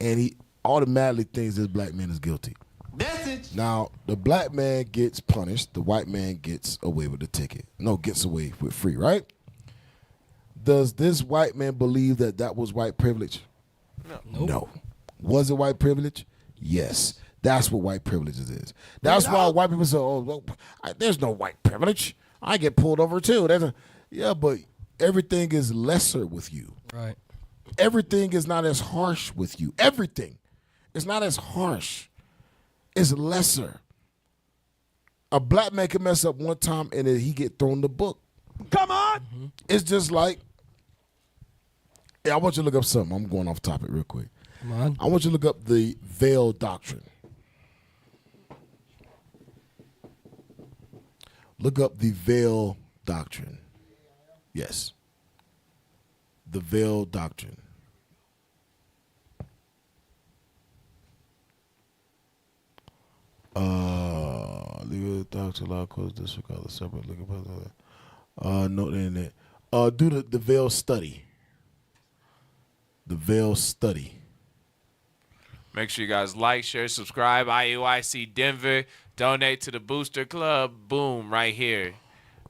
and he automatically thinks this black man is guilty. Message. Now, the black man gets punished. The white man gets away with the ticket. No, gets away with free, right? Does this white man believe that that was white privilege? No. Was it white privilege? Yes. That's what white privilege is. That's why white people say, oh, well, there's no white privilege. I get pulled over too. Yeah, but everything is lesser with you. Right. Everything is not as harsh with you. Everything. It's not as harsh. It's lesser. A black man can mess up one time and then he get thrown the book. Come on. It's just like, I want you to look up something. I'm going off topic real quick. Come on. I want you to look up the veil doctrine. Look up the veil doctrine. Yes. The veil doctrine. Legal doctrine, law, codes, disregard the separate legal. No, in it. Do the veil study. The veil study. Make sure you guys like, share, subscribe. IUIC Denver. Donate to the Booster Club. Boom, right here.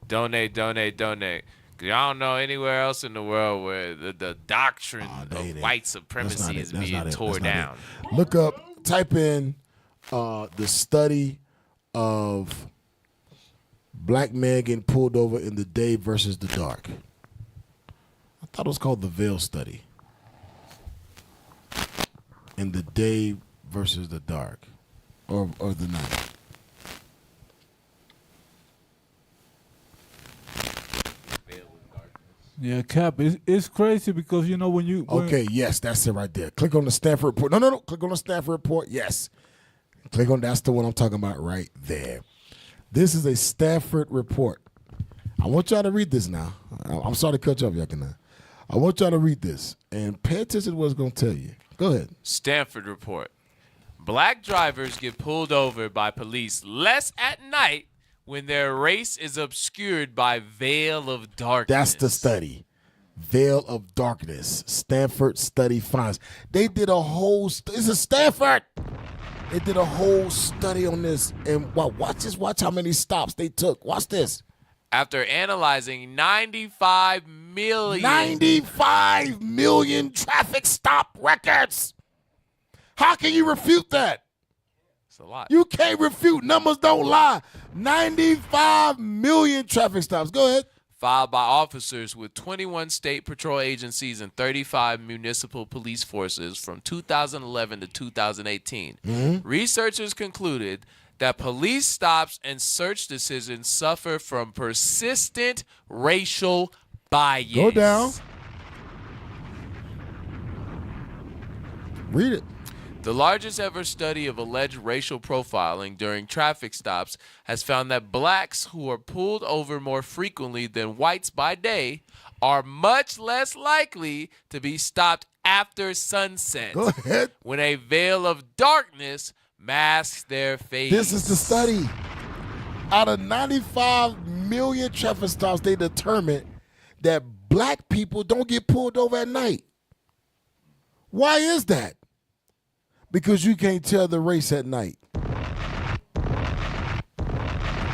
Donate. 'Cause y'all don't know anywhere else in the world where the doctrine of white supremacy is being tore down. Look up, type in the study of black men getting pulled over in the day versus the dark. I thought it was called the veil study. In the day versus the dark, or the night. Yeah, Cap, it's crazy because, you know, when you... Okay, yes, that's it right there. Click on the Stanford report. No. Click on the Stanford report. Yes. Click on, that's the one I'm talking about right there. This is a Stanford report. I want y'all to read this now. I'm sorry to cut you off, Yakina. I want y'all to read this and pay attention to what it's going to tell you. Go ahead. Stanford report. Black drivers get pulled over by police less at night when their race is obscured by veil of darkness. That's the study. Veil of darkness. Stanford study finds. They did a whole, it's a Stanford. They did a whole study on this. And watch this. Watch how many stops they took. Watch this. After analyzing 95 million traffic stop records. How can you refute that? It's a lot. You can't refute. Numbers don't lie. 95 million traffic stops. Go ahead. Filed by officers with 21 state patrol agencies and 35 municipal police forces from 2011 to 2018. Researchers concluded that police stops and search decisions suffer from persistent racial bias. Go down. Read it. The largest ever study of alleged racial profiling during traffic stops has found that blacks who are pulled over more frequently than whites by day are much less likely to be stopped after sunset. Go ahead. When a veil of darkness masks their face. This is the study. Out of 95 million traffic stops, they determined that black people don't get pulled over at night. Why is that? Because you can't tell the race at night.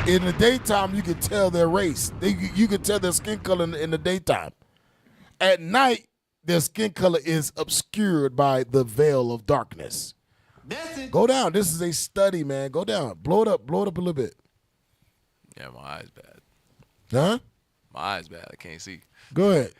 In the daytime, you can tell their race. You can tell their skin color in the daytime. At night, their skin color is obscured by the veil of darkness. Go down. This is a study, man. Go down. Blow it up a little bit. Yeah, my eye's bad. Huh? My eye's bad. I can't see. Go ahead.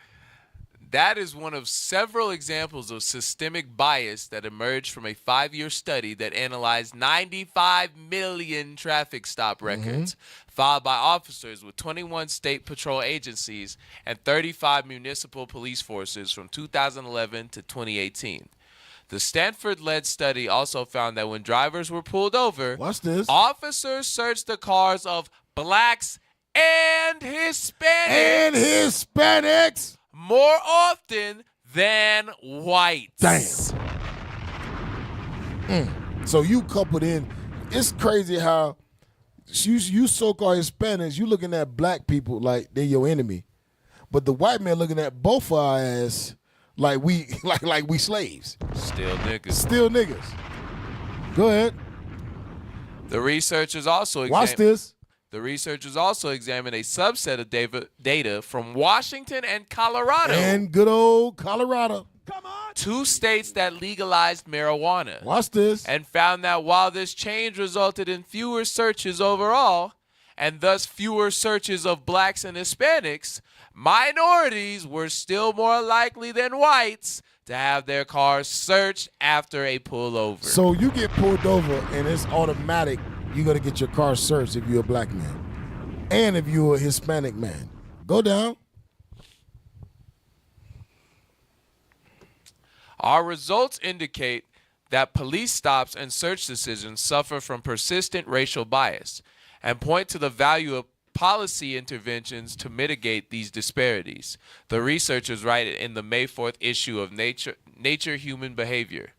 That is one of several examples of systemic bias that emerged from a 5-year study that analyzed 95 million traffic stop records filed by officers with 21 state patrol agencies and 35 municipal police forces from 2011 to 2018. The Stanford-led study also found that when drivers were pulled over, watch this, officers searched the cars of blacks and Hispanics. More often than whites. Damn. So you coupled in, it's crazy how you so-called Hispanics, you looking at black people like they're your enemy. But the white man looking at both of our ass like we like we slaves. Still niggas. Go ahead. The researchers also watch this. The researchers also examined a subset of data from Washington and Colorado. And good old Colorado. Two states that legalized marijuana. Watch this. And found that while this change resulted in fewer searches overall, and thus fewer searches of blacks and Hispanics, minorities were still more likely than whites to have their cars searched after a pullover. So you get pulled over and it's automatic. You're going to get your car searched if you're a black man. And if you're a Hispanic man. Go down. Our results indicate that police stops and search decisions suffer from persistent racial bias and point to the value of policy interventions to mitigate these disparities. The researchers write in the May 4th issue of Nature Human Behavior.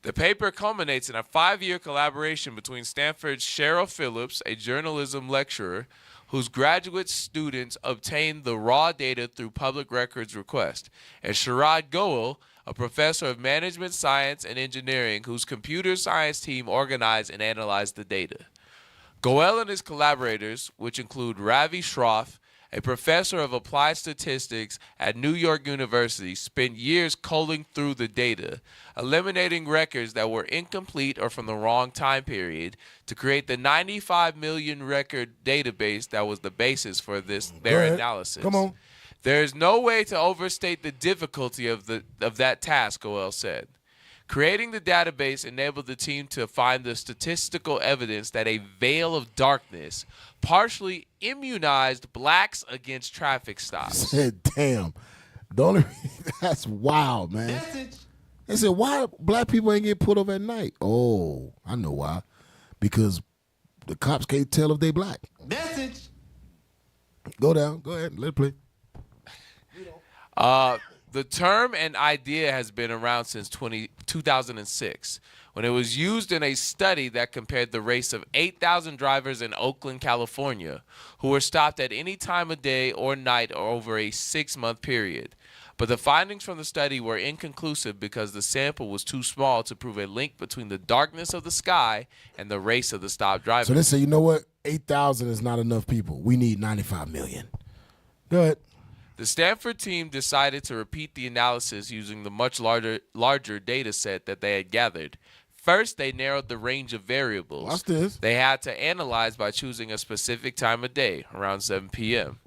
The paper culminates in a 5-year collaboration between Stanford's Cheryl Phillips, a journalism lecturer, whose graduate students obtained the raw data through public records request, and Sharad Goel, a professor of management science and engineering, whose computer science team organized and analyzed the data. Goel and his collaborators, which include Ravi Shroff, a professor of applied statistics at New York University, spent years culling through the data, eliminating records that were incomplete or from the wrong time period to create the 95 million record database that was the basis for their analysis. Come on. There is no way to overstate the difficulty of that task, Goel said. Creating the database enabled the team to find the statistical evidence that a veil of darkness partially immunized blacks against traffic stops. Said, damn. The only that's wild, man. They said, why black people ain't get pulled over at night? Oh, I know why. Because the cops can't tell if they black. Message. Go down. Go ahead. Let it play. The term and idea has been around since 2006, when it was used in a study that compared the race of 8,000 drivers in Oakland, California, who were stopped at any time of day or night or over a 6-month period. But the findings from the study were inconclusive because the sample was too small to prove a link between the darkness of the sky and the race of the stopped drivers. So they say, you know what? 8,000 is not enough people. We need 95 million. Go ahead. The Stanford team decided to repeat the analysis using the much larger data set that they had gathered. First, they narrowed the range of variables Watch this. they had to analyze by choosing a specific time of day, around 7 p.m.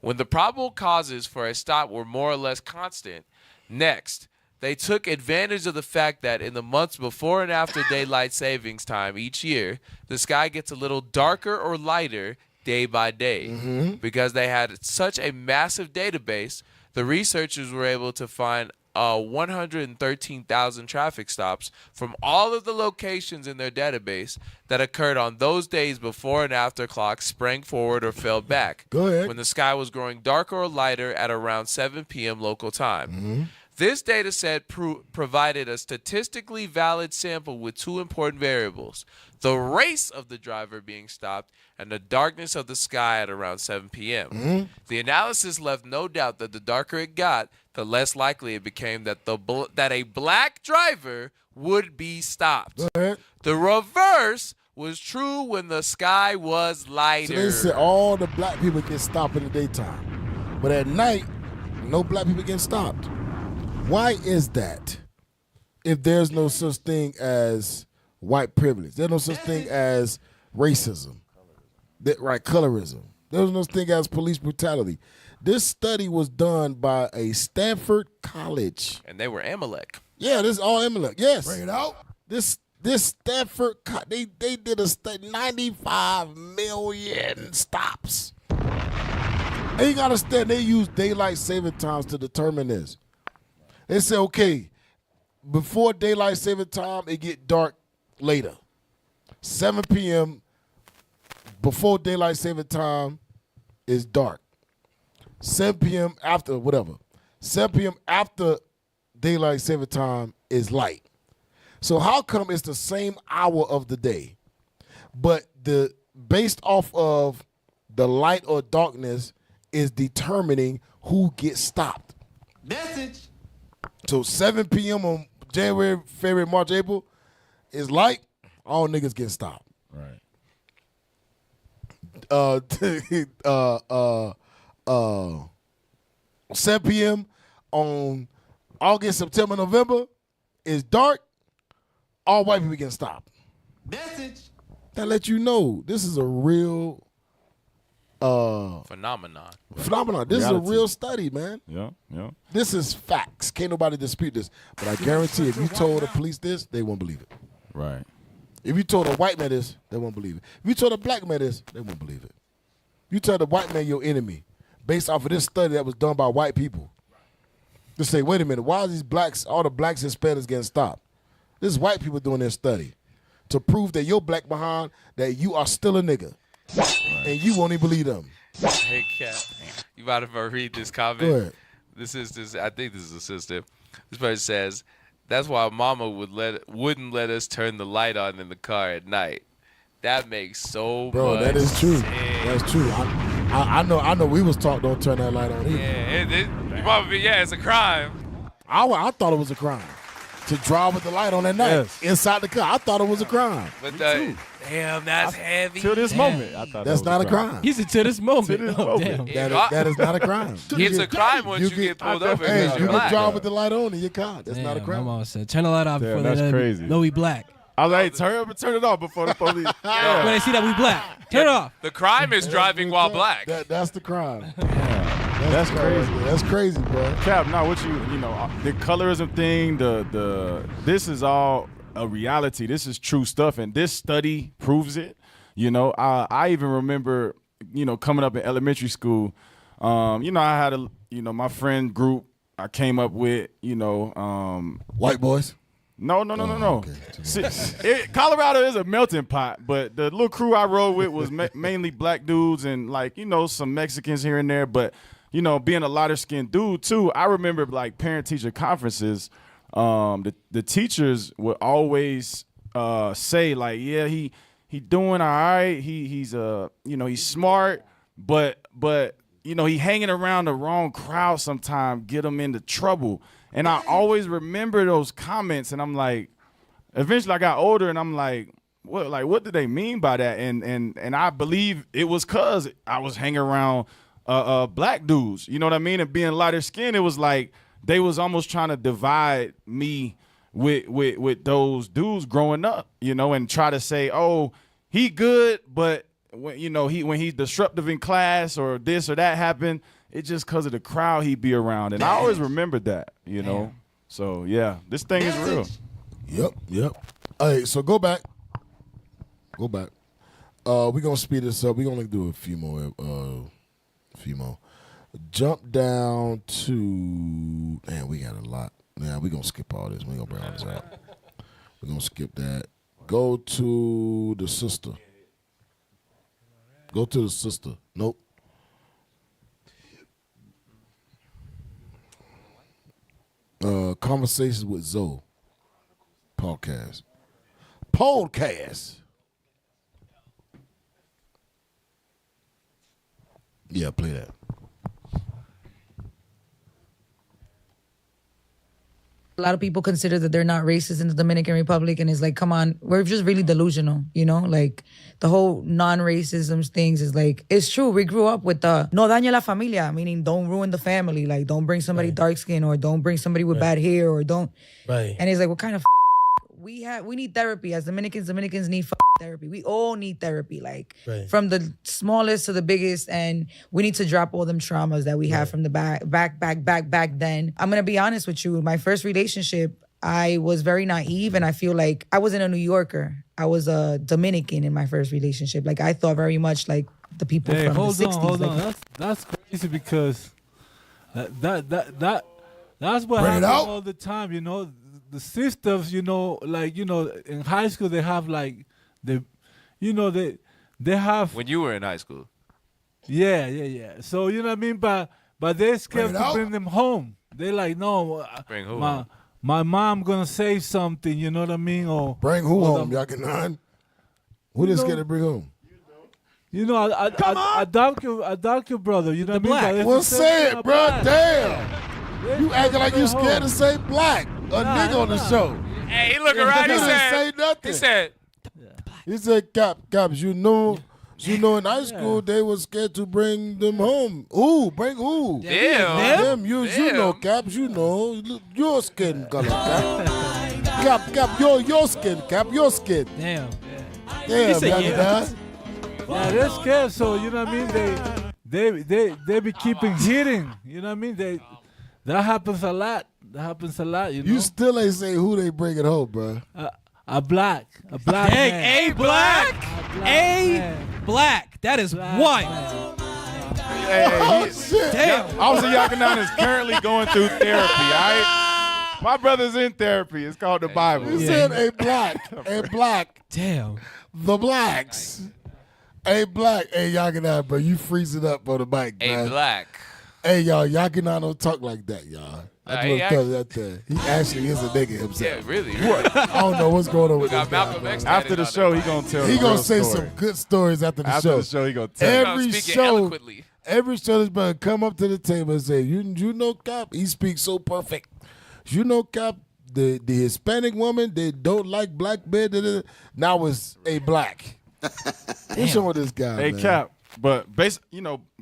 When the probable causes for a stop were more or less constant, next, they took advantage of the fact that in the months before and after daylight savings time each year, the sky gets a little darker or lighter day by day. Because they had such a massive database, the researchers were able to find 113,000 traffic stops from all of the locations in their database that occurred on those days before and after clocks sprang forward or fell back. Go ahead. When the sky was growing darker or lighter at around 7 p.m. local time. This data set provided a statistically valid sample with two important variables: the race of the driver being stopped and the darkness of the sky at around 7 p.m. The analysis left no doubt that the darker it got, the less likely it became that that a black driver would be stopped. The reverse was true when the sky was lighter. So they said all the black people get stopped in the daytime, but at night, no black people get stopped. Why is that? If there's no such thing as white privilege, there's no such thing as racism, colorism. There's no such thing as police brutality. This study was done by a Stanford college. And they were Amalek. Yeah, this is all Amalek. Yes. Bring it out. This Stanford, they did a study, 95 million stops. And you gotta understand, they use daylight saving times to determine this. They say, okay, before daylight saving time, it get dark later. 7 p.m. before daylight saving time is dark. 7 p.m. after, whatever. 7 p.m. after daylight saving time is light. So how come it's the same hour of the day, but based off of the light or darkness is determining who gets stopped? Message. So 7 p.m. on January, February, March, April is light. All niggas get stopped. Right. 7 p.m. on August, September, November is dark. All white people get stopped. Message. That let you know this is a real phenomenon. This is a real study, man. Yeah. This is facts. Can't nobody dispute this. But I guarantee if you told the police this, they won't believe it. Right. If you told a white man this, they won't believe it. If you told a black man this, they won't believe it. You tell the white man your enemy based off of this study that was done by white people. Just say, wait a minute, why are these blacks, all the blacks and Hispanics getting stopped? This is white people doing their study to prove that you're black behind, that you are still a nigga. And you won't even believe them. Hey, Cat, you about to read this comment? Go ahead. I think this is a sister. This person says, that's why Mama wouldn't let us turn the light on in the car at night. That makes so Bro, much that is true. sense. That's true. I know we was taught don't turn that light on either. It's a crime. I thought it was a crime to drive with the light on at night inside the car. I thought it was a crime. But damn, that's heavy. Till this moment, I thought that's not a crime. He said to this moment. Damn. That is not a crime. It's a crime once you get pulled over. Hey, because you you're can black. drive with the light on in your car. That's not a crime. My mom said, turn the light off before that's they crazy. know we black. I was like, turn it off before the police. When they see that we black, turn it off. The crime is driving while black. That's the crime. That's crazy. That's crazy, bro. Cap, now what you know, the colorism thing, this is all a reality. This is true stuff, and this study proves it. You know, I even remember, coming up in elementary school, I had my friend group I came up with, White boys? No. Okay. See, Colorado is a melting pot, but the little crew I rode with was mainly black dudes and some Mexicans here and there. But being a lighter skinned dude too, I remember parent teacher conferences. The teachers would always say yeah, he doing all right. He's he's smart, but he hanging around the wrong crowd sometimes get him into trouble. And I always remember those comments, and I'm like, eventually I got older, and I'm like, what did they mean by that? And I believe it was cause I was hanging around black dudes, you know what I mean? And being lighter skinned, it was like they was almost trying to divide me with those dudes growing up, and try to say, oh, he good, but when he's disruptive in class or this or that happened, it's just because of the crowd he be around. And I always remembered that, So, yeah, this thing is real. Yep. All right, so go back. We're going to speed this up. We're going to do a few more. Jump down to, man, we got a lot. Yeah, we're going to skip all this. We're going to bring all this out. We're going to skip that. Go to the sister. Go to the sister. Nope. Conversations with Zoe. Podcast. Yeah, play that. A lot of people consider that they're not racist in the Dominican Republic, and it's like, come on, we're just really delusional, you know? Like, the whole non-racism things is like, it's true. We grew up with the no dañe la familia, meaning don't ruin the family. Like, don't bring somebody dark skin, or don't bring somebody with bad hair, or don't. Right. And it's like, what kind of we need therapy as Dominicans. Dominicans need therapy. We all need therapy, like from the smallest to the biggest, and we need to drop all them traumas that we have from the back then. I'm gonna be honest with you. My first relationship, I was very naive, and I feel like I wasn't a New Yorker. I was a Dominican in my first relationship. Like, I thought very much like the people from the 60s. Hold on. That's crazy, because that's what happens all the time, you know. The sisters, you know, like, you know, in high school they have like they have when you were in high school. Yeah. So you know what I mean, but they're scared to bring them home. They're like, no, bring who my home? My mom gonna say something, you know what I mean? Or bring who home, Yakinan? Who they scared to bring home? You know, a darker brother, you know what I mean? Well, say it, bro. Damn. You acting like you scared to say black. A nigga on the show. Hey, he looking right. He didn't say nothing. He said, Caps, you know, in high school they was scared to bring them home. Ooh, bring who? Them. You know, Caps, you know. Your skin color, Cap. Cap, your skin, Cap, your skin. Damn. Damn, yeah, they're scared, so you know what I mean? They be keeping hitting. You know what I mean? That happens a lot. You know. You still ain't say who they bringing home, bro. A black Dang, man. A black. That is one. Shit. Damn. Officer Yakinan is currently going through therapy, all right? My brother's in therapy. It's called the Bible. You said a black. Damn. The blacks. A black. Hey, Yakinan, bro, you freeze it up on the mic, bro. A black. Hey, y'all, Yakinan don't talk like that, y'all. I just want to tell you that there. He actually is a nigga himself. Yeah, really. I don't know what's going on with this guy, Malcolm X. After the show, he gonna tell. He the gonna real say story. some good stories after the show. After the show, he gonna tell. Every show this man come up to the table and say, "You know, Cap, he speaks so perfect. You know, Cap, the Hispanic woman, they don't like black men. Now it's a black." What's wrong with this guy? Hey, man? Cap, but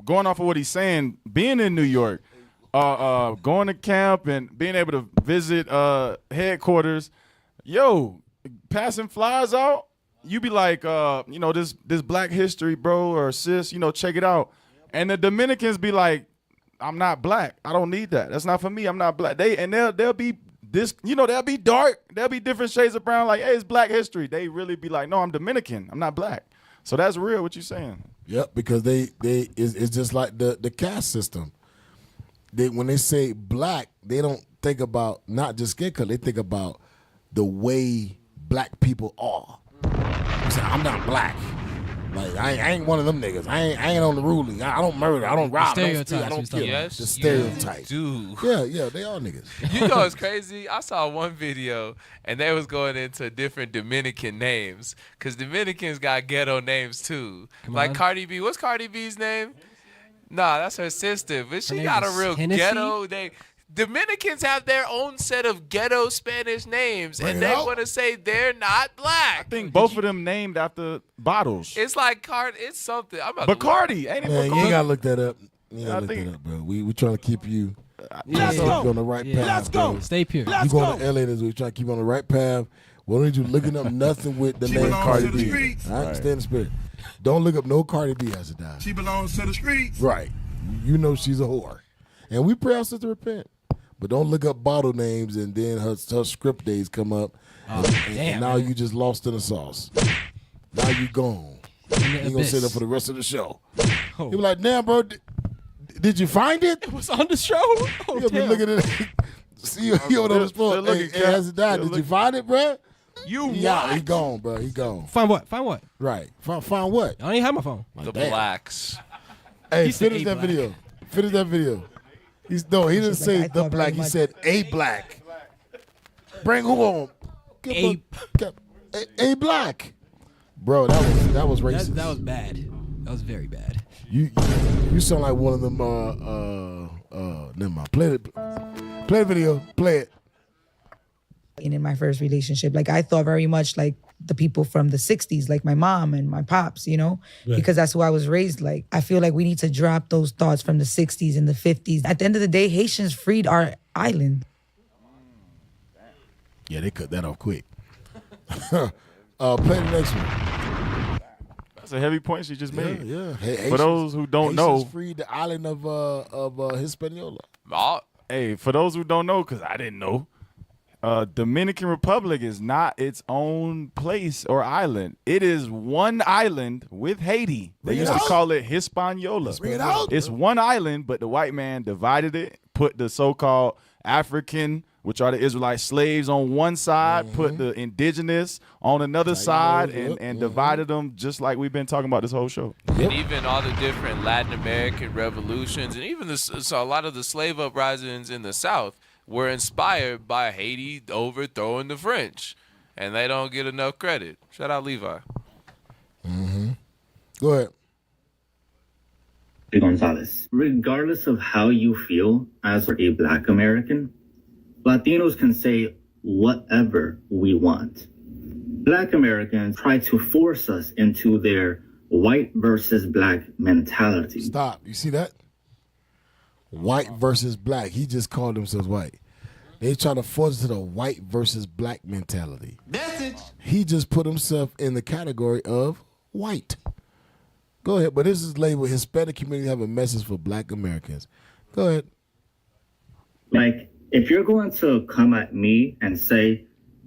going off of what he's saying, being in New York, going to camp and being able to visit headquarters, passing flyers out, you be like, this Black History, bro, or sis, check it out. And the Dominicans be like, I'm not black. I don't need that. That's not for me. I'm not black. They'll be this, they'll be dark. They'll be different shades of brown. Like, hey, it's Black History. They really be like, no, I'm Dominican. I'm not black. So that's real. What you saying? Yep, because it's just like the caste system. When they say black, they don't think about not just skin color. They think about the way black people are. You say, I'm not black. Like I ain't one of them niggas. I ain't on the ruling. I don't murder. I don't rob. I don't steal. I don't kill. Yes, the stereotype. Dude. Yeah, they are niggas. You know what's crazy? I saw one video and they was going into different Dominican names because Dominicans got ghetto names too. Like Cardi B. What's Cardi B's name? Nah, that's her sister, but she got a real ghetto name. Dominicans have their own set of ghetto Spanish names, and they want to say they're not black. I think both of them named after bottles. It's like it's something. I'm about Bacardi, ain't it? Man, Bacardi? you ain't gotta look that up. You gotta look that up, bro. We trying to keep you. Let's go. On the right path. Let's go. Bro. Stay pure. You going to LA this week? Trying to keep on the right path. We don't need you looking up nothing with the name Cardi B. All right, stay in the spirit. Don't look up no Cardi B as a die. She belongs to the streets. Right. You know she's a whore. And we pray our sister to repent. But don't look up bottle names and then her script days come up. And now you just lost in the sauce. Now you gone. You ain't gonna sit there for the rest of the show. You be like, damn, bro, did you find it? It was on the show? You gonna be looking at it. See you on the spot. Hey, has it died? Did you find it, bro? Yeah, he gone, bro. He gone. Find what? Find what? Right. Find what? I don't even have my phone. The blacks. Hey, He said finish a that black. video. Finish that video. He didn't say the black. He said a black. Bring who on? A black. Bro, that was racist. That was bad. That was very bad. You sound like one of them. Never mind. Play the video. Play it. And in my first relationship, like I thought very much like the people from the 60s, like my mom and my pops, you know, because that's who I was raised like. I feel like we need to drop those thoughts from the 60s and the 50s. At the end of the day, Haitians freed our island. Yeah, they cut that off quick. Play the next one. That's a heavy point she just made. Yeah. For those who don't know, freed the island of Hispaniola. Hey, for those who don't know, because I didn't know, Dominican Republic is not its own place or island. It is one island with Haiti. They used to call it Hispaniola. Bring it out. It's one island, but the white man divided it, put the so-called African, which are the Israelite slaves, on one side, put the indigenous on another side, and divided them just like we've been talking about this whole show. And even all the different Latin American revolutions, and even so a lot of the slave uprisings in the South were inspired by Haiti overthrowing the French, and they don't get enough credit. Shout out Levi. Go ahead. Gonzalez. Regardless of how you feel as a Black American, Latinos can say whatever we want. Black Americans try to force us into their white versus black mentality. Stop. You see that? White versus black. He just called themselves white. They try to force us to the white versus black mentality. Message. He just put himself in the category of white. Go ahead. But this is labeled Hispanic community have a message for Black Americans. Go ahead. Like, if you're going to come at me and say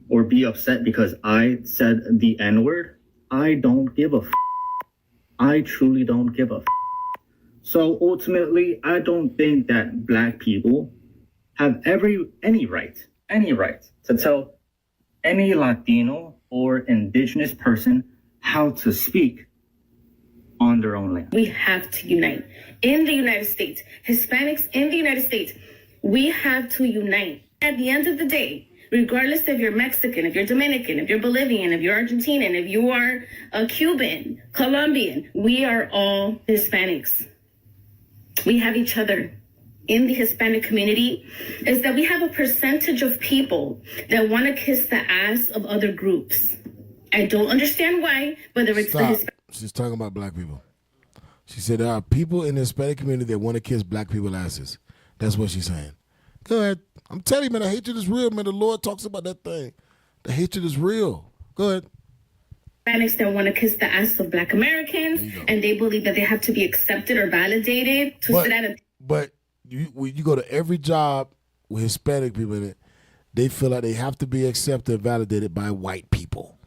or be upset because I said the N-word, I don't give a f. I truly don't give a f. So ultimately, I don't think that Black people have any right to tell any Latino or indigenous person how to speak on their own land. We have to unite. In the United States, Hispanics in the United States, we have to unite. At the end of the day, regardless if you're Mexican, if you're Dominican, if you're Bolivian, if you're Argentinian, if you are a Cuban, Colombian, we are all Hispanics. We have each other. In the Hispanic community, is that we have a percentage of people that want to kiss the ass of other groups. I don't understand why, whether it's the Hispanic. She's talking about black people. She said there are people in the Hispanic community that want to kiss black people's asses. That's what she's saying. Go ahead. I'm telling you, man, the hatred is real, man. The Lord talks about that thing. The hatred is real. Go ahead. Hispanics that want to kiss the ass of Black Americans, and they believe that they have to be accepted or validated to sit at a. But when you go to every job with Hispanic people in it, they feel like they have to be accepted and validated by white people.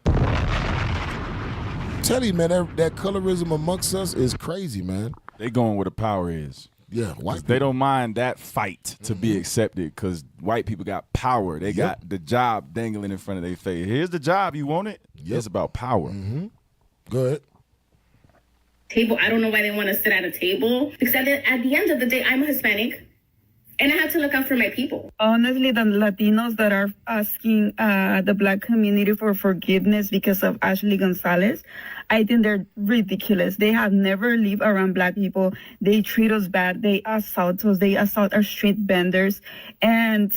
Tell you, man, that colorism amongst us is crazy, man. They going where the power is. Yeah, white they don't mind that fight to be accepted because white people got power. They got the job dangling in front of their face. Here's the job. You want it? It's about power. Go ahead. Table. I don't know why they want to sit at a table because at the end of the day, I'm Hispanic, and I have to look out for my people. Honestly, the Latinos that are asking the Black community for forgiveness because of Ashley Gonzalez, I think they're ridiculous. They have never lived around Black people. They treat us bad. They assault us. They assault our street vendors. And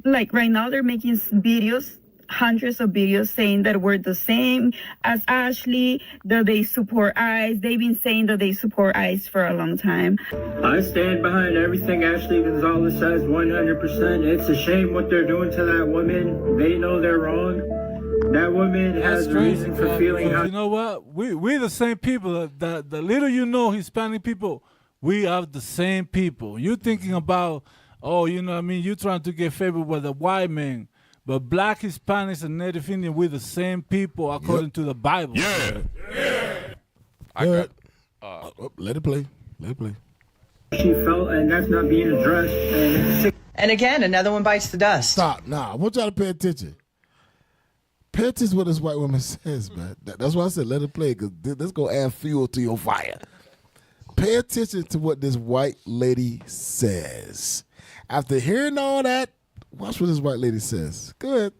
like right now, they're making videos, hundreds of videos saying that we're the same as Ashley, that they support ICE. They've been saying that they support ICE for a long time. I stand behind everything Ashley Gonzalez says 100%. It's a shame what they're doing to that woman. They know they're wrong. That woman has reason for feeling how. You know what? We're the same people. The little you know, Hispanic people, we are the same people. You're thinking about, oh, you know what I mean? You're trying to get favored with the white man. But Black, Hispanics, and Native Indian, we're the same people according to the Bible. Yeah. I let it play. Let it play. She felt, and that's not being addressed. And again, another one bites the dust. Stop. Nah, I want y'all to pay attention. Pay attention to what this white woman says, man. That's why I said let it play, because this going to add fuel to your fire. Pay attention to what this white lady says. After hearing all that, watch what this white lady says. Go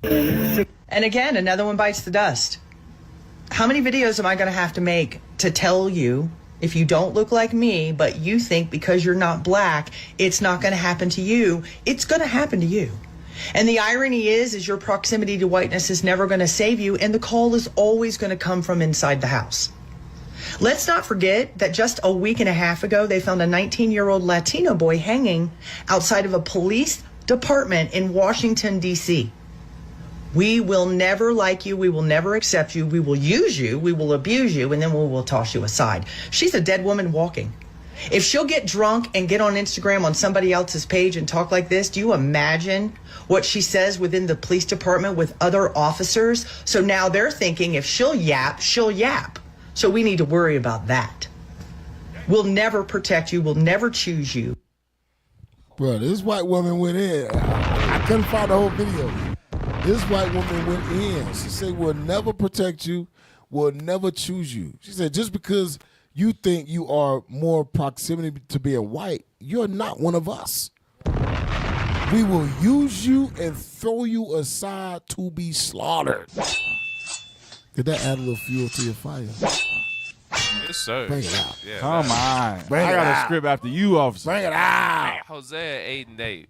ahead. And again, another one bites the dust. How many videos am I going to have to make to tell you if you don't look like me, but you think because you're not black, it's not going to happen to you? It's going to happen to you. And the irony is your proximity to whiteness is never going to save you, and the call is always going to come from inside the house. Let's not forget that just a week and a half ago, they found a 19-year-old Latino boy hanging outside of a police department in Washington, D.C. We will never like you. We will never accept you. We will use you. We will abuse you, and then we will toss you aside. She's a dead woman walking. If she'll get drunk and get on Instagram on somebody else's page and talk like this, do you imagine what she says within the police department with other officers? So now they're thinking if she'll yap, she'll yap. So we need to worry about that. We'll never protect you. We'll never choose you. Bro, this white woman went in. I couldn't find the whole video. This white woman went in. She said, we'll never protect you. We'll never choose you. She said, just because you think you are more proximity to being white, you're not one of us. We will use you and throw you aside to be slaughtered. Did that add a little fuel to your fire? Yes, sir. Bring it out. Yeah, Come on. Bring I it got out. a script after you, officer. Bring it out. Hosea 8:8.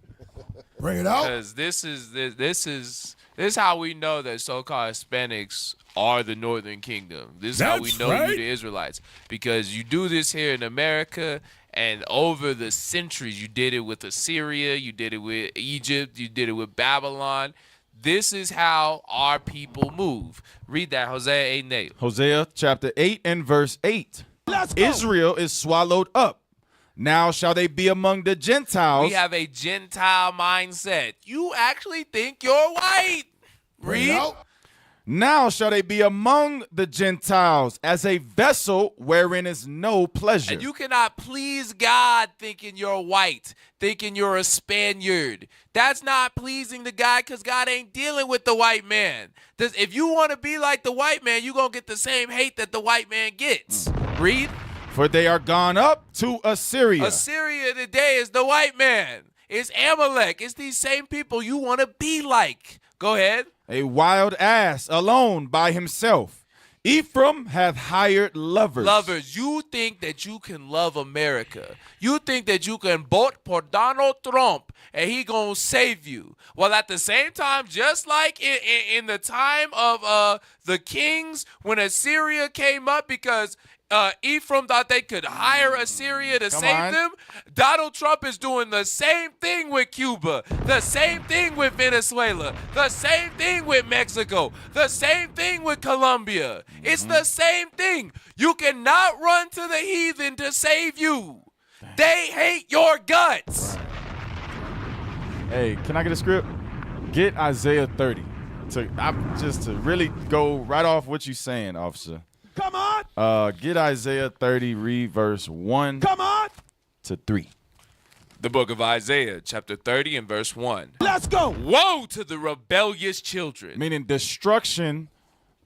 Bring it out. Because this is how we know that so-called Hispanics are the Northern Kingdom. This is how we know you the Israelites. Because you do this here in America, and over the centuries, you did it with Assyria, you did it with Egypt, you did it with Babylon. This is how our people move. Read that, Hosea 8:8. Hosea chapter 8 and verse 8. Israel is swallowed up. Now shall they be among the Gentiles. We have a Gentile mindset. You actually think you're white. Read. Now shall they be among the Gentiles as a vessel wherein is no pleasure. And you cannot please God thinking you're white, thinking you're a Spaniard. That's not pleasing the God, because God ain't dealing with the white man. If you want to be like the white man, you're going to get the same hate that the white man gets. Read. For they are gone up to Assyria. Assyria today is the white man. It's Amalek. It's these same people you want to be like. Go ahead. A wild ass alone by himself. Ephraim hath hired lovers. Lovers. You think that you can love America. You think that you can vote for Donald Trump and he gonna save you. Well, at the same time, just like in the time of the kings, when Assyria came up because Ephraim thought they could hire Assyria to save them, Donald Trump is doing the same thing with Cuba, the same thing with Venezuela, the same thing with Mexico, the same thing with Colombia. It's the same thing. You cannot run to the heathen to save you. They hate your guts. Hey, can I get a script? Get Isaiah 30. To really go right off what you're saying, officer. Come on. Get Isaiah 30, read verse 1 to 3. The book of Isaiah, chapter 30 and verse 1. Let's go. Woe to the rebellious children. Meaning destruction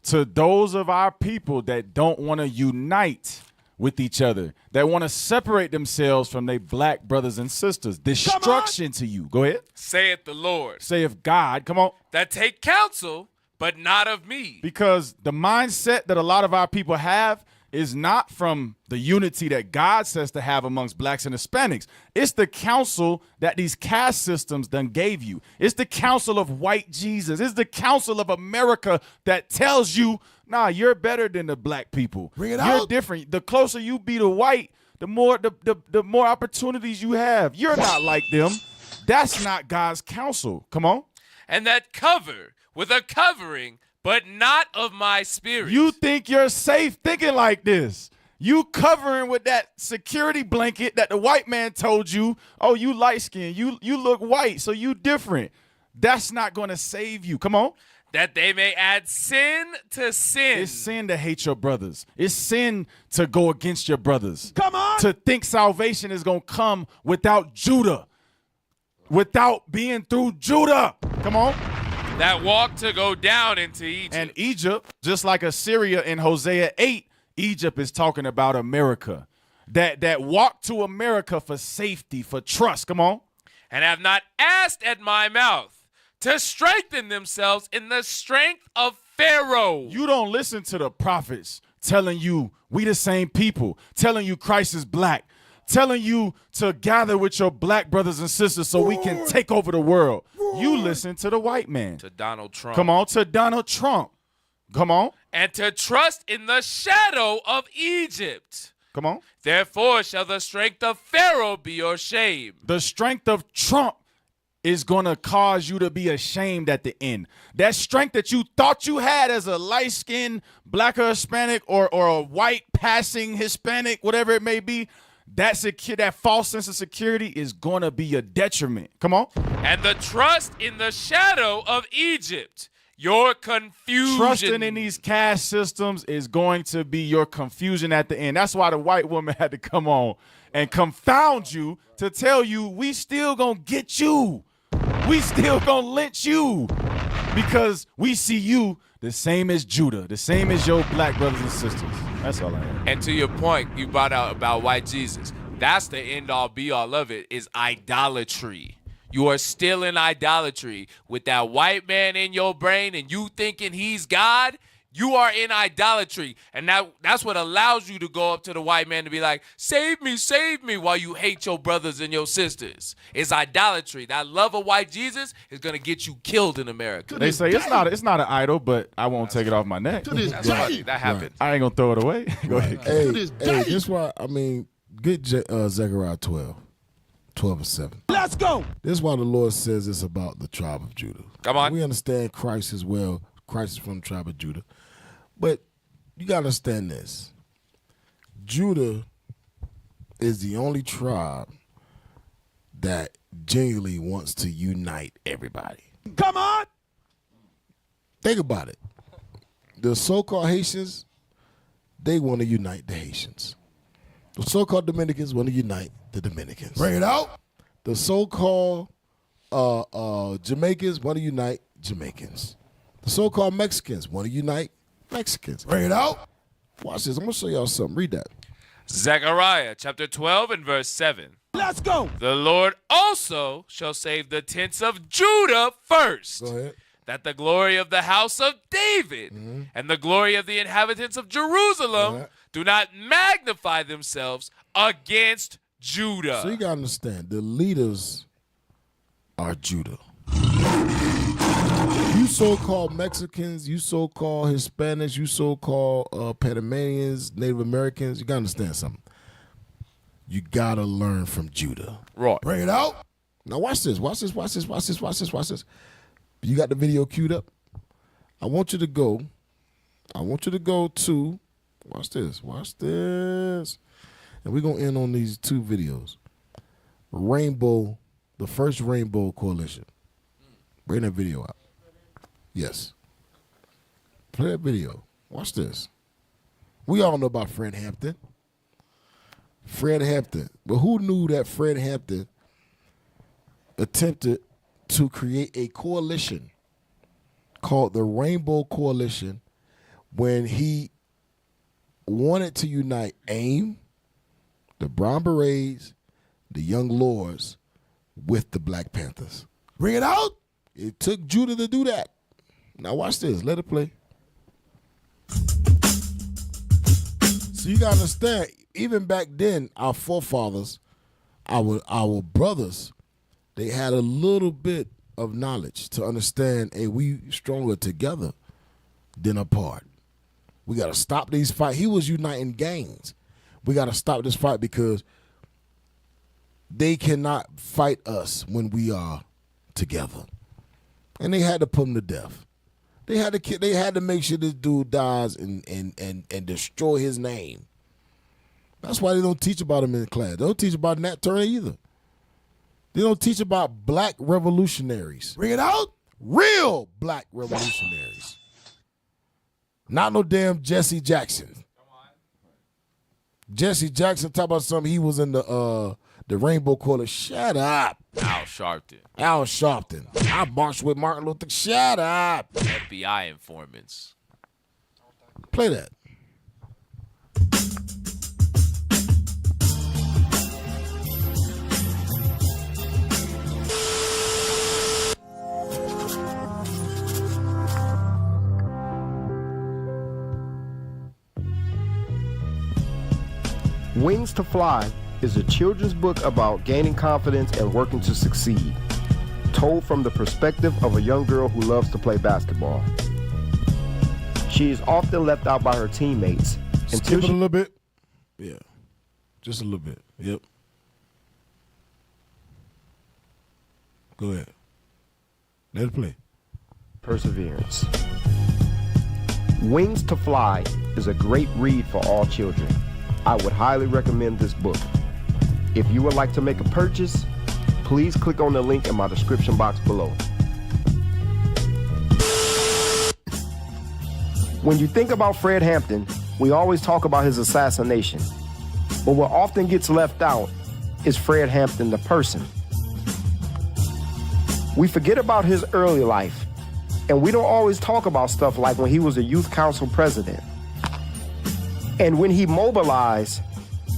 to those of our people that don't want to unite with each other, that want to separate themselves from their black brothers and sisters. Destruction to you. Go ahead. Saith the Lord. Saith God. Come on. That take counsel, but not of me. Because the mindset that a lot of our people have is not from the unity that God says to have amongst blacks and Hispanics. It's the counsel that these caste systems done gave you. It's the counsel of white Jesus. It's the counsel of America that tells you, nah, you're better than the black people. Bring it You're out. different. The closer you be to white, the more opportunities you have. You're not like them. That's not God's counsel. Come on. And that cover with a covering, but not of my spirit. You think you're safe thinking like this. You covering with that security blanket that the white man told you, oh, you light skinned, you look white, so you different. That's not going to save you. Come on. That they may add sin to sin. It's sin to hate your brothers. It's sin to go against your brothers. Come on. To think salvation is going to come without Judah. without being through Judah. Come on. That walk to go down into Egypt. And Egypt, just like Assyria in Hosea 8, Egypt is talking about America. That walk to America for safety, for trust. Come on. And have not asked at my mouth to strengthen themselves in the strength of Pharaoh. You don't listen to the prophets telling you we the same people, telling you Christ is black, telling you to gather with your black brothers and sisters so we can take over the world. You listen to the white man. To Donald Trump. Come on, to Donald Trump. Come on. And to trust in the shadow of Egypt. Come on. Therefore shall the strength of Pharaoh be your shame. The strength of Trump is going to cause you to be ashamed at the end. That strength that you thought you had as a light-skinned black or Hispanic or a white passing Hispanic, whatever it may be, that false sense of security is going to be a detriment. Come on. And the trust in the shadow of Egypt, your confusion. Trusting in these caste systems is going to be your confusion at the end. That's why the white woman had to come on and confound you to tell you we still going to get you. We still going to lynch you because we see you the same as Judah, the same as your black brothers and sisters. That's all I have. And to your point, you brought out about white Jesus. That's the end all be all of it, is idolatry. You are still in idolatry with that white man in your brain and you thinking he's God. You are in idolatry. And that's what allows you to go up to the white man to be like, save me, while you hate your brothers and your sisters. It's idolatry. That love of white Jesus is going to get you killed in America. They say it's not an idol, but I won't take it off my neck. That's funny. That happened. I ain't going to throw it away. Go ahead. Hey, this is why, get Zechariah 12:7. Let's go. This is why the Lord says it's about the tribe of Judah. Come on. We understand Christ as well. Christ is from the tribe of Judah. But you got to understand this. Judah is the only tribe that genuinely wants to unite everybody. Come on. Think about it. The so-called Haitians, they want to unite the Haitians. The so-called Dominicans want to unite the Dominicans. Bring it out. The so-called Jamaicans want to unite Jamaicans. The so-called Mexicans want to unite Mexicans. Bring it out. Watch this. I'm going to show y'all something. Read that. Zechariah chapter 12 and verse 7. Let's go. The Lord also shall save the tents of Judah first. Go ahead. That the glory of the house of David and the glory of the inhabitants of Jerusalem do not magnify themselves against Judah. So you got to understand, the leaders are Judah. You so-called Mexicans, you so-called Hispanics, you so-called Panamanians, Native Americans, you got to understand something. You got to learn from Judah. Right. Bring it out. Now watch this. Watch this. You got the video queued up? I want you to go to, watch this. And we're going to end on these two videos. The first Rainbow Coalition. Bring that video out. Yes. Play that video. Watch this. We all know about Fred Hampton. But who knew that Fred Hampton attempted to create a coalition called the Rainbow Coalition when he wanted to unite AIM, the Brown Berets, the Young Lords with the Black Panthers. Bring it out. It took Judah to do that. Now watch this. Let it play. So you got to understand, even back then, our forefathers, our brothers, they had a little bit of knowledge to understand, hey, we stronger together than apart. We got to stop these fights. He was uniting gangs. We got to stop this fight because they cannot fight us when we are together. And they had to put him to death. They had to make sure this dude dies and destroy his name. That's why they don't teach about him in class. They don't teach about Nat Turner either. They don't teach about black revolutionaries. Bring it out. Real black revolutionaries. Not no damn Jesse Jackson. Jesse Jackson talk about something. He was in the The Rainbow Coalition. Shut up. Al Sharpton. Al Sharpton. I marched with Martin Luther. Shut up. FBI informants. Play that. Wings to Fly is a children's book about gaining confidence and working to succeed, told from the perspective of a young girl who loves to play basketball. She is often left out by her teammates. Skip it a little bit. Yeah, just a little bit. Yep. Go ahead. Let it play. Perseverance. Wings to Fly is a great read for all children. I would highly recommend this book. If you would like to make a purchase, please click on the link in my description box below. When you think about Fred Hampton, we always talk about his assassination. But what often gets left out is Fred Hampton, the person. We forget about his early life, and we don't always talk about stuff like when he was a youth council president. And when he mobilized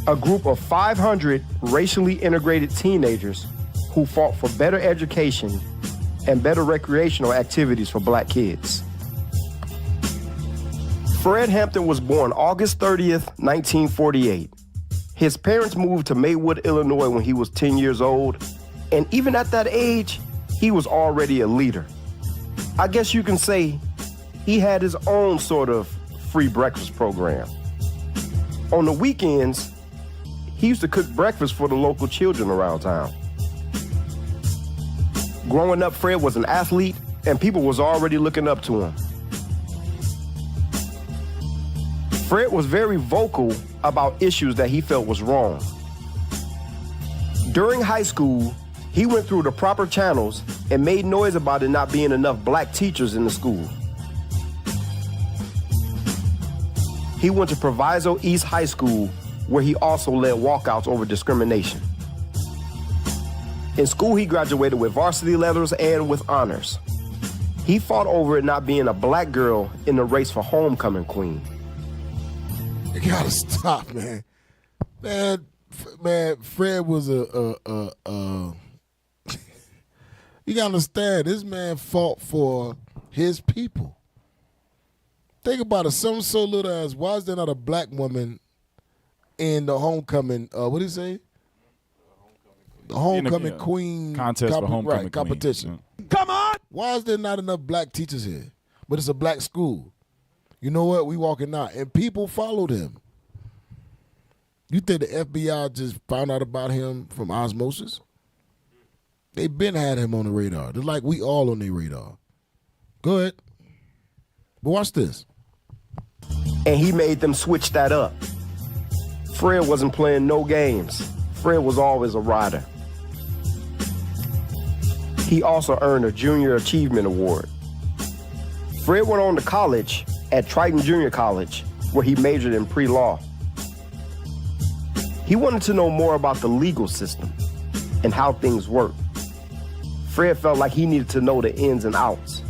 a group of 500 racially integrated teenagers who fought for better education and better recreational activities for black kids. Fred Hampton was born August 30th, 1948. His parents moved to Maywood, Illinois when he was 10 years old, and even at that age, he was already a leader. I guess you can say he had his own sort of free breakfast program. On the weekends, he used to cook breakfast for the local children around town. Growing up, Fred was an athlete, and people was already looking up to him. Fred was very vocal about issues that he felt was wrong. During high school, he went through the proper channels and made noise about it not being enough black teachers in the school. He went to Proviso East High School, where he also led walkouts over discrimination. In school, he graduated with varsity letters and with honors. He fought over it not being a black girl in the race for homecoming queen. You gotta stop, man. Man, Fred was you gotta understand, this man fought for his people. Think about it, something so little as, why is there not a black woman in the homecoming, what did he say? The homecoming queen contest for homecoming competition. Queen. Come on! Why is there not enough black teachers here? But it's a black school. You know what? We walking out, and people followed him. You think the FBI just found out about him from osmosis? They been had him on the radar. They're like we all on their radar. Go ahead. But watch this. And he made them switch that up. Fred wasn't playing no games. Fred was always a rider. He also earned a Junior Achievement Award. Fred went on to college at Triton Junior College, where he majored in pre-law. He wanted to know more about the legal system and how things work. Fred felt like he needed to know the ins and outs.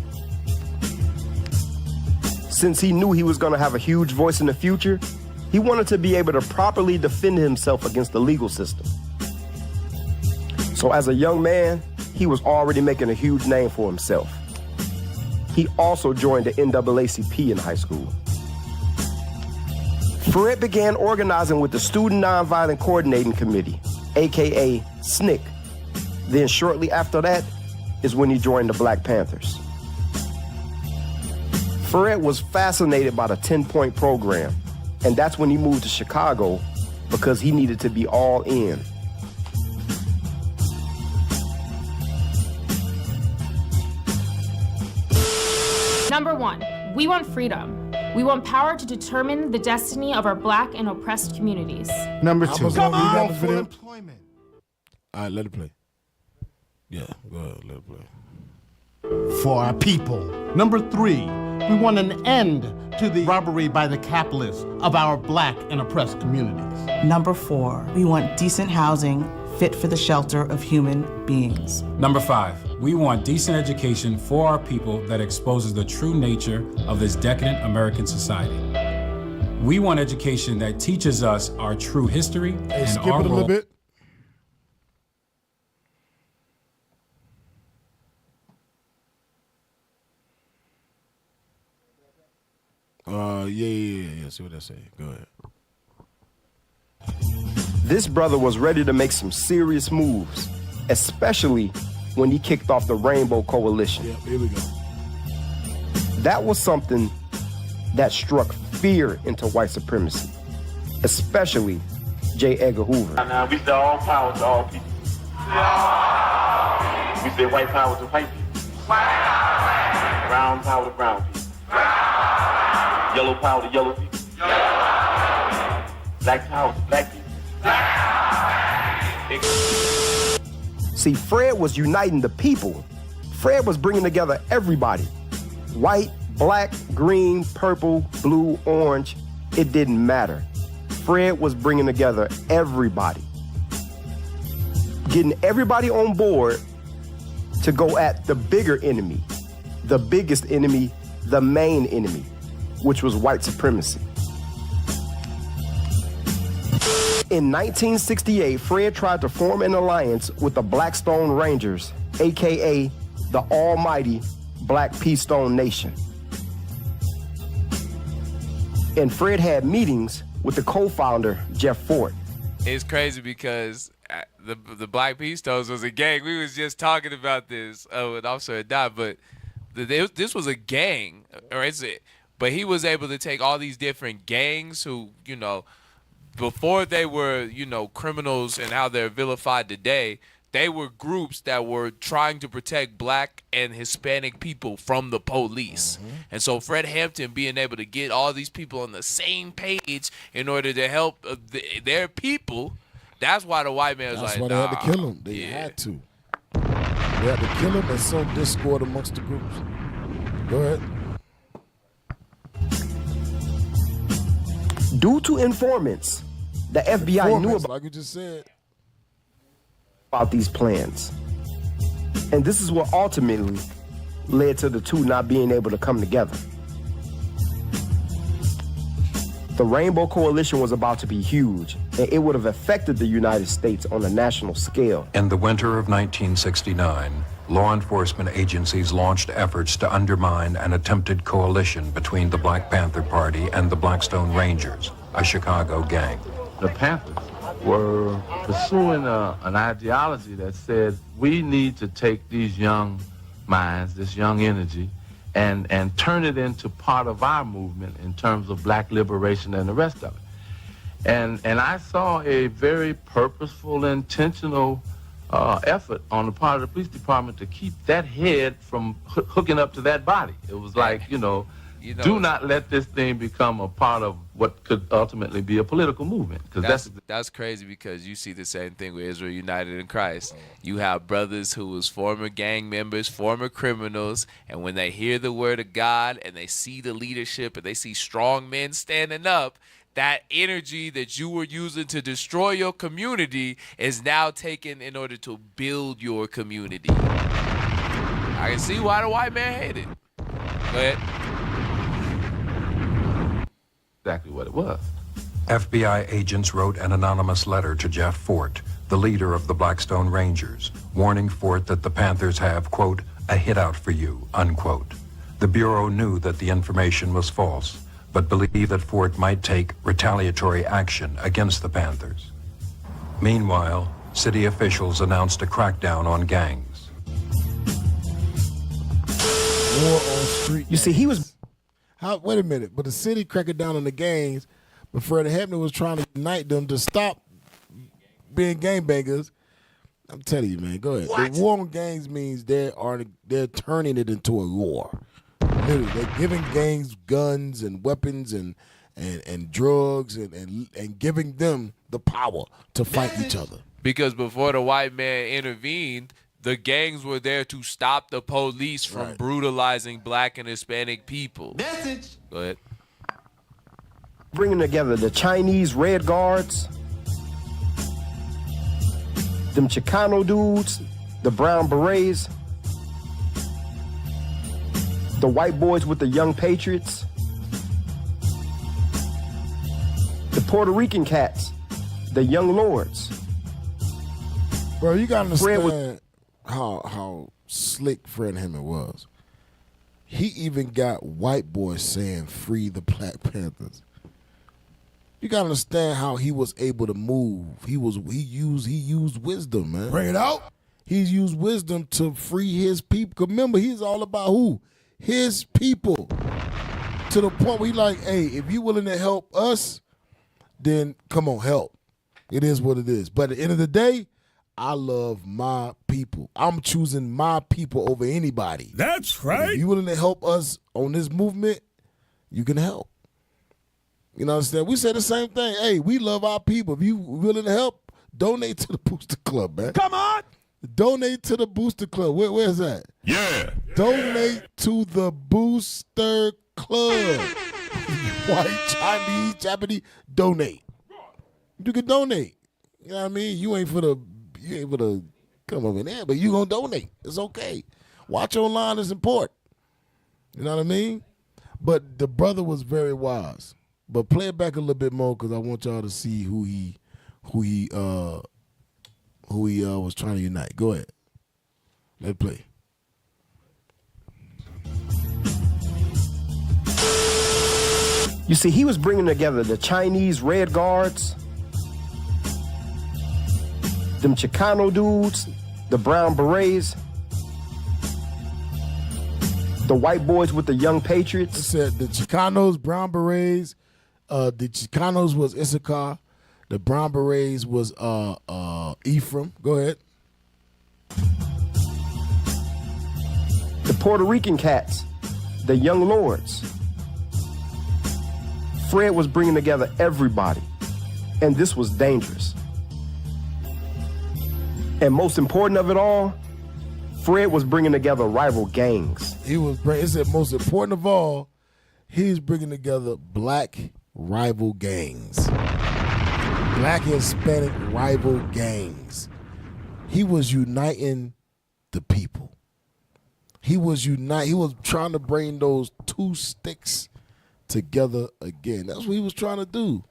Since he knew he was going to have a huge voice in the future, he wanted to be able to properly defend himself against the legal system. So as a young man, he was already making a huge name for himself. He also joined the NAACP in high school. Fred began organizing with the Student Nonviolent Coordinating Committee, aka SNCC. Then shortly after that is when he joined the Black Panthers. Fred was fascinated by the 10-point program, and that's when he moved to Chicago because he needed to be all in. Number one, we want freedom. We want power to determine the destiny of our black and oppressed communities. Number two, Come on! we want full employment. All right, let it play. Yeah, go ahead, let it play. For our people. Number three, we want an end to the robbery by the capitalists of our black and oppressed communities. Number four, we want decent housing, fit for the shelter of human beings. Number 5, we want decent education for our people that exposes the true nature of this decadent American society. We want education that teaches us our true history and Skip our it a little role. bit. Yeah. See what I say. Go ahead. This brother was ready to make some serious moves, especially when he kicked off the Rainbow Coalition. Yeah, here we go. That was something that struck fear into white supremacy, especially J. Edgar Hoover. Now we say all power to all people. We say white power to white people. Brown power to brown people. Yellow power to yellow people. Black power to black people. See, Fred was uniting the people. Fred was bringing together everybody. White, black, green, purple, blue, orange, it didn't matter. Fred was bringing together everybody. Getting everybody on board to go at the bigger enemy, the biggest enemy, the main enemy, which was white supremacy. In 1968, Fred tried to form an alliance with the Blackstone Rangers, AKA the almighty Black Pea Stone Nation. And Fred had meetings with the co-founder, Jeff Fort. It's crazy because the Black Pea Stones was a gang. We was just talking about this with Officer Adad, but this was a gang, or is it? But he was able to take all these different gangs who, you know, before they were, you know, criminals and how they're vilified today, they were groups that were trying to protect black and Hispanic people from the police. And so Fred Hampton being able to get all these people on the same page in order to help their people, that's why the white man was That's like, why nah. they had to kill him. They had to. They had to kill him and sow discord amongst the groups. Go ahead. Due to informants, the FBI knew like you just said, about these plans. And this is what ultimately led to the two not being able to come together. The Rainbow Coalition was about to be huge, and it would have affected the United States on a national scale. In the winter of 1969, law enforcement agencies launched efforts to undermine an attempted coalition between the Black Panther Party and the Blackstone Rangers, a Chicago gang. The Panthers were pursuing an ideology that said we need to take these young minds, this young energy, and turn it into part of our movement in terms of black liberation and the rest of it. And I saw a very purposeful, intentional effort on the part of the police department to keep that head from hooking up to that body. It was like, do not let this thing become a part of what could ultimately be a political movement. Because that's crazy, because you see the same thing with Israel United in Christ. You have brothers who was former gang members, former criminals, and when they hear the word of God and they see the leadership and they see strong men standing up, that energy that you were using to destroy your community is now taken in order to build your community. I can see why the white man hated it. Go ahead. Exactly what it was. FBI agents wrote an anonymous letter to Jeff Fort, the leader of the Blackstone Rangers, warning Fort that the Panthers have, quote, a hit out for you, unquote. The Bureau knew that the information was false, but believed that Fort might take retaliatory action against the Panthers. Meanwhile, city officials announced a crackdown on gangs. War on street. You see, he was. Wait a minute, but the city cracking down on the gangs, but Fred Hampton was trying to unite them to stop being gangbangers. I'm telling you, man, go ahead. What? The war on gangs means they're turning it into a war. Literally, they're giving gangs guns and weapons and drugs and giving them the power to fight each other. Because before the white man intervened, the gangs were there to stop the police from brutalizing black and Hispanic people. Message. Go ahead. Bringing together the Chinese Red Guards, Them Chicano dudes, the brown berets, the white boys with the young patriots, the Puerto Rican cats, the young lords. Bro, you gotta understand how slick Fred Hammond was. He even got white boys saying free the Black Panthers. You gotta understand how he was able to move. He used wisdom, man. Bring it out. He's used wisdom to free his people. Remember, he's all about who? His people. To the point where he like, hey, if you willing to help us, then come on, help. It is what it is. But at the end of the day, I love my people. I'm choosing my people over anybody. That's right. If you willing to help us on this movement, you can help. You know what I'm saying? We say the same thing. Hey, we love our people. If you willing to help, donate to the Booster Club, man. Come on. Donate to the Booster Club. Where's that? Yeah. Donate to the Booster Club. White, Chinese, Japanese, donate. You can donate. You know what I mean? You ain't for the come over there, but you gonna donate. It's okay. Watch online is important. You know what I mean? But the brother was very wise. But play it back a little bit more because I want y'all to see who he was trying to unite. Go ahead. Let's play. You see, he was bringing together the Chinese Red Guards, them Chicano dudes, the brown berets, the white boys with the young patriots. It said the Chicanos, brown berets. The Chicanos was Issachar. The brown berets was Ephraim. Go ahead. The Puerto Rican cats, the young lords. Fred was bringing together everybody, and this was dangerous. And most important of it all, Fred was bringing together rival gangs. It said most important of all, he's bringing together black rival gangs. Black and Hispanic rival gangs. He was uniting the people. He was trying to bring those two sticks together again. That's what he was trying to do.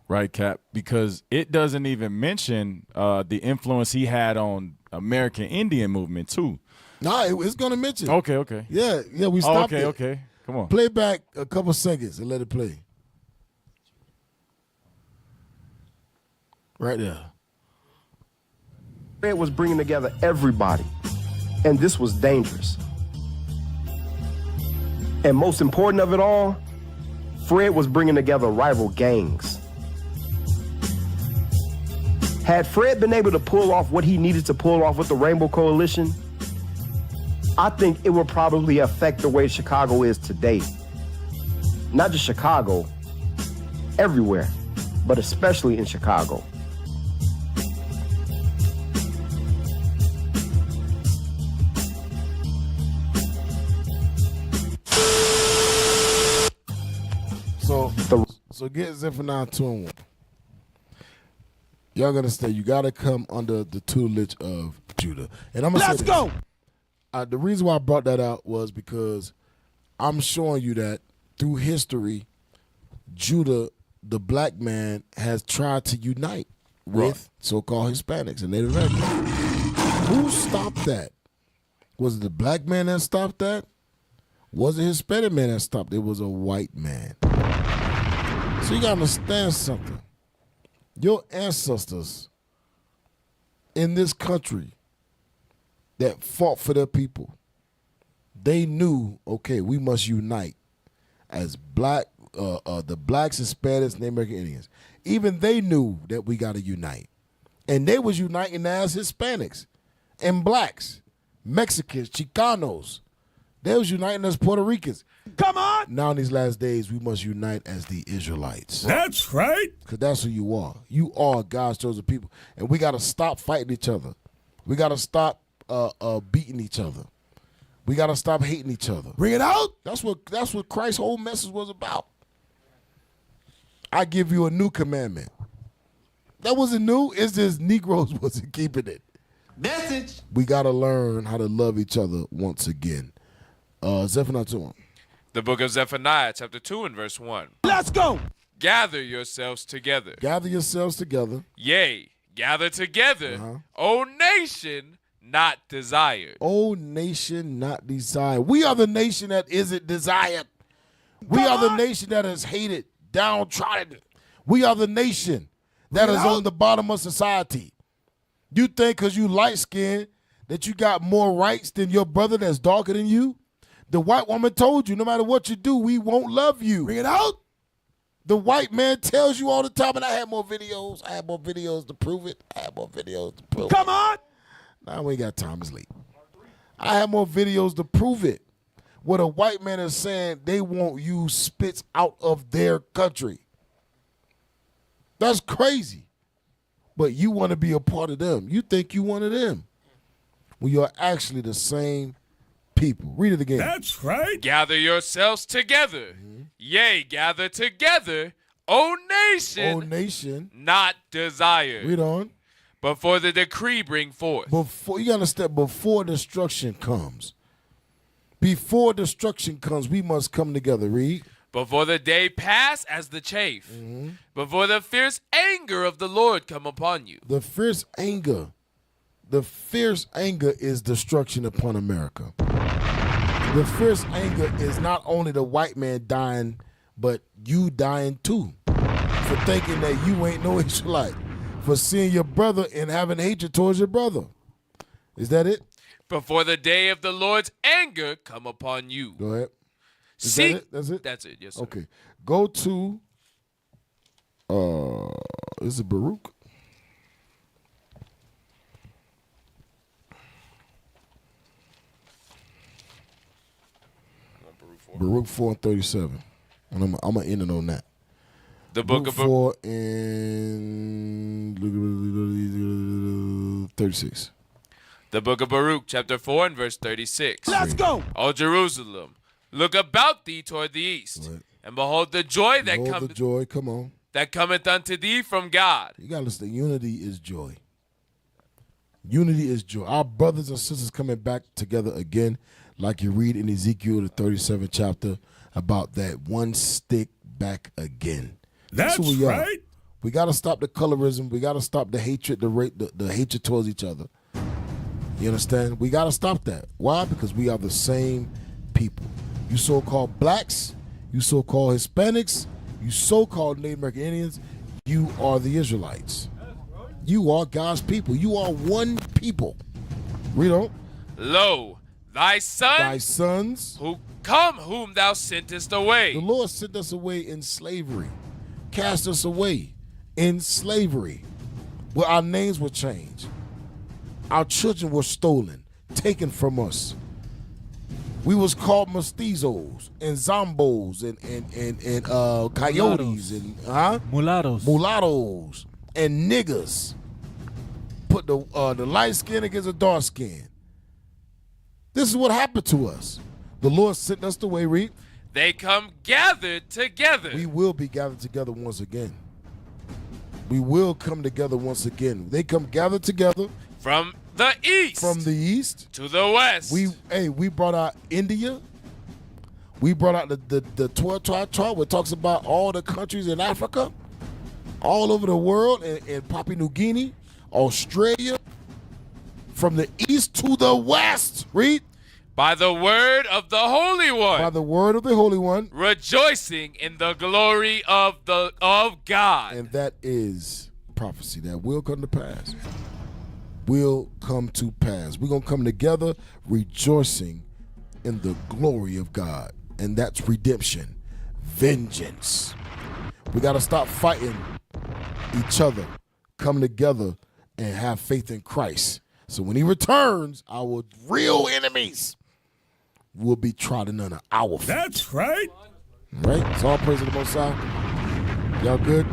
Right, Cap, because it doesn't even mention the influence he had on American Indian movement too. No, it's going to mention. Okay. Yeah, we stopped it. Okay. Come on. Play back a couple seconds and let it play. Right there. Fred was bringing together everybody, and this was dangerous. And most important of it all, Fred was bringing together rival gangs. Had Fred been able to pull off what he needed to pull off with the Rainbow Coalition, I think it would probably affect the way Chicago is today. Not just Chicago, everywhere, but especially in Chicago. So get Zephaniah 2 and 1. Y'all gotta stay. You gotta come under the tutelage of Judah. And I'm gonna Let's go. The reason why I brought that out was because I'm showing you that through history, Judah, the black man, has tried to unite with so-called Hispanics and Native Americans. Who stopped that? Was it the black man that stopped that? Was it Hispanic man that stopped it? It was a white man. So you gotta understand something. Your ancestors in this country that fought for their people, they knew, okay, we must unite as the blacks, Hispanics, Native American Indians. Even they knew that we got to unite. And they was uniting as Hispanics and blacks, Mexicans, Chicanos. They was uniting as Puerto Ricans. Come on! Now in these last days, we must unite as the Israelites. That's right. Because that's who you are. You are God's chosen people. And we got to stop fighting each other. We got to stop beating each other. We got to stop hating each other. Bring it out. That's what Christ's whole message was about. I give you a new commandment. That wasn't new. It's just Negroes wasn't keeping it. Message. We got to learn how to love each other once again. Zephaniah 2. The book of Zephaniah, chapter 2 and verse 1. Let's go. Gather yourselves together. Gather yourselves together. Yea, gather together, O nation not desired. O nation not desired. We are the nation that isn't desired. We are the nation that is hated, downtrodden. We are the nation that is on the bottom of society. You think because you light-skinned that you got more rights than your brother that's darker than you? The white woman told you, no matter what you do, we won't love you. Bring it out. The white man tells you all the time, and I have more videos. I have more videos to prove it. Come on. Now we ain't got time. It's late. I have more videos to prove it. What a white man is saying, they want you spits out of their country. That's crazy. But you want to be a part of them. You think you one of them. Well, you're actually the same people. Read it again. That's right. Gather yourselves together. Yea, gather together, O nation. O nation. Not desired. Read on. Before the decree bring forth. Before you understand, before destruction comes. Before destruction comes, we must come together. Read. Before the day pass as the chaff. Before the fierce anger of the Lord come upon you. The fierce anger is destruction upon America. The fierce anger is not only the white man dying, but you dying too. For thinking that you ain't no Israelite. For seeing your brother and having hatred towards your brother. Is that it? Before the day of the Lord's anger come upon you. Go ahead. Is Seek. that it? That's it? That's it, yes, sir. Okay. Go to, is it Baruch? Baruch 4 and 37. And I'm going to end it on that. The book of 4 and 36. The book of Baruch, chapter 4 and verse 36. Let's go. O Jerusalem, look about thee toward the east, and behold the joy that Behold the joy, come on. that cometh unto thee from God. You got to listen. Unity is joy. Unity is joy. Our brothers and sisters coming back together again, like you read in Ezekiel, the 37th chapter, about that one stick back again. That's who we are. We got to stop the colorism. We got to stop the hatred, the hatred towards each other. You understand? We got to stop that. Why? Because we are the same people. You so-called blacks, you so-called Hispanics, you so-called Native American Indians, you are the Israelites. You are God's people. You are one people. Read on. Lo, thy sons who come whom thou sentest away. The Lord sent us away in slavery, cast us away in slavery, where our names were changed. Our children were stolen, taken from us. We was called mestizos and zombos and coyotes and mulattoes and niggas. Put the light skin against the dark skin. This is what happened to us. The Lord sent us away, read. They come gathered together. We will be gathered together once again. We will come together once again. They come gathered together. From the east. From the east. To the west. We brought out India. We brought out the 12 chart where it talks about all the countries in Africa, all over the world, and Papua New Guinea, Australia, from the east to the west. Read. By the word of the Holy One. By the word of the Holy One. Rejoicing in the glory of God. And that is prophecy that will come to pass. Will come to pass. We're going to come together rejoicing in the glory of God. And that's redemption. Vengeance. We got to stop fighting each other. Come together and have faith in Christ. So when he returns, our real enemies will be trodden under our feet. That's right. Right? It's all praise to the Most High. Y'all good?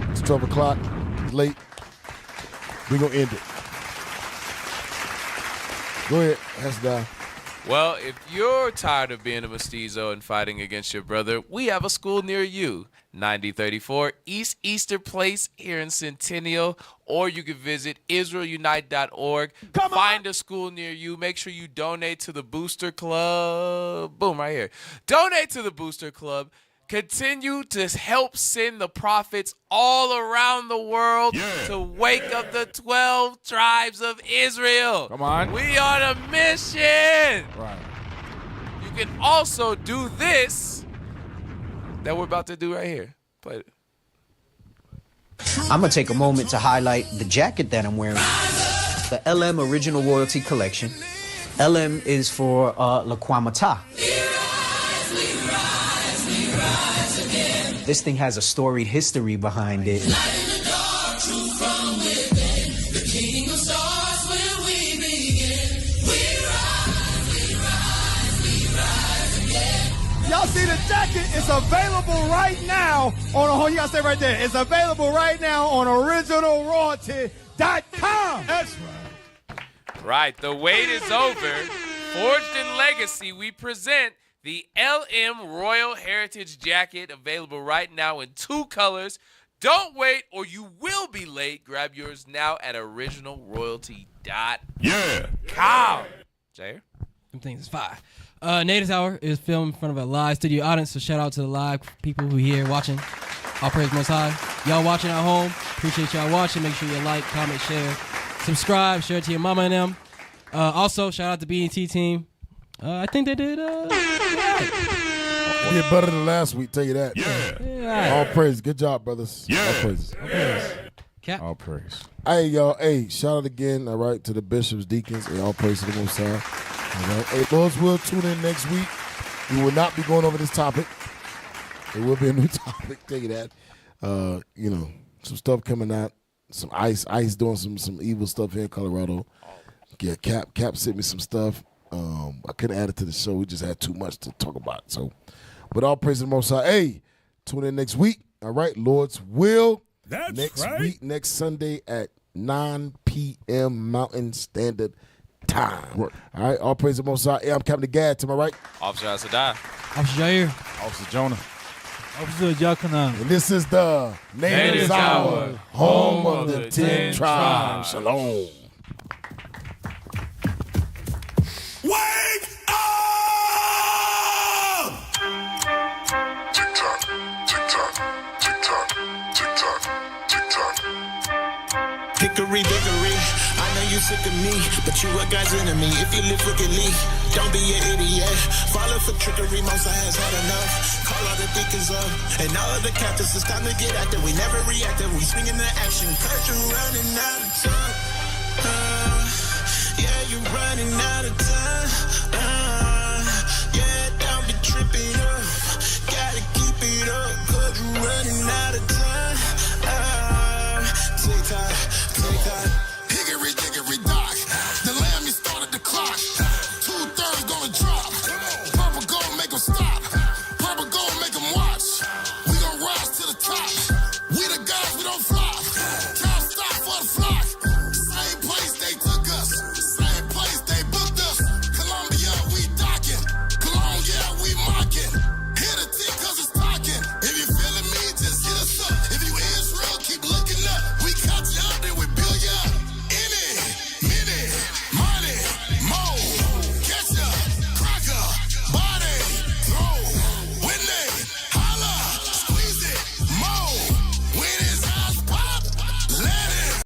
It's 12 o'clock. It's late. We're going to end it. Go ahead. That's down. Well, if you're tired of being a mestizo and fighting against your brother, we have a school near you. 9034 East Easter Place here in Centennial, or you can visit IsraelUnite.org. Find a school near you. Make sure you donate to the Booster Club. Boom, right here. Donate to the Booster Club. Continue to help send the prophets all around the world to wake up the 12 tribes of Israel. Come on. We on a mission. Right. You can also do this that we're about to do right here. Play it. I'm going to take a moment to highlight the jacket that I'm wearing. The LM Original Royalty Collection. LM is for Laquamata. This thing has a storied history behind it. Y'all see the jacket? It's available right now on, you gotta stay right there. It's available right now on originalroyalty.com. That's right. Right, the wait is over. Forged in Legacy, we present the LM Royal Heritage Jacket, available right now in 2 colors. Don't wait or you will be late. Grab yours now at originalroyalty.com. Jair? Them things is fire. Natives Hour is filmed in front of a live studio audience, so shout out to the live people who here watching. All praise Most High. Y'all watching at home, appreciate y'all watching. Make sure you like, comment, share, subscribe, share it to your mama and them. Also, shout out to BET team. I think they did did better than last week, tell you that. Yeah. All praise. Good job, brothers. All praise. Cap. All praise. Hey, y'all. Hey, shout out again, all right, to the bishops, deacons, and all praise to the Most High. All right. Hey, Lord's will, tune in next week. We will not be going over this topic. It will be a new topic, tell you that. You know, some stuff coming out. Some ICE doing some evil stuff here in Colorado. Yeah, Cap sent me some stuff. I couldn't add it to the show. We just had too much to talk about. So, but all praise to the Most High. Hey, tune in next week. All right, Lord's will. That's next right. week, next Sunday at 9 p.m. Mountain Standard Time. All right, all praise to the Most High. Hey, I'm Captain Gad. To my right, Officer Asadai. Officer Jair. Officer Jonah. Officer Yakana. and this is the Natives Hour, home of the 10 tribes. Shalom. Wake up! Tick-tock, tick-tock, tick-tock, tick-tock, tick-tock. Hickory dickory, I know you sick of me, but you a God's enemy. If you live wickedly, don't be an idiot. Follow for trickery, Moses has had enough. Call all the deacons up, and all of the captains, it's time to get active. We never reacted, we swing into action, cause you're running out of time. Yeah, you're running out of time.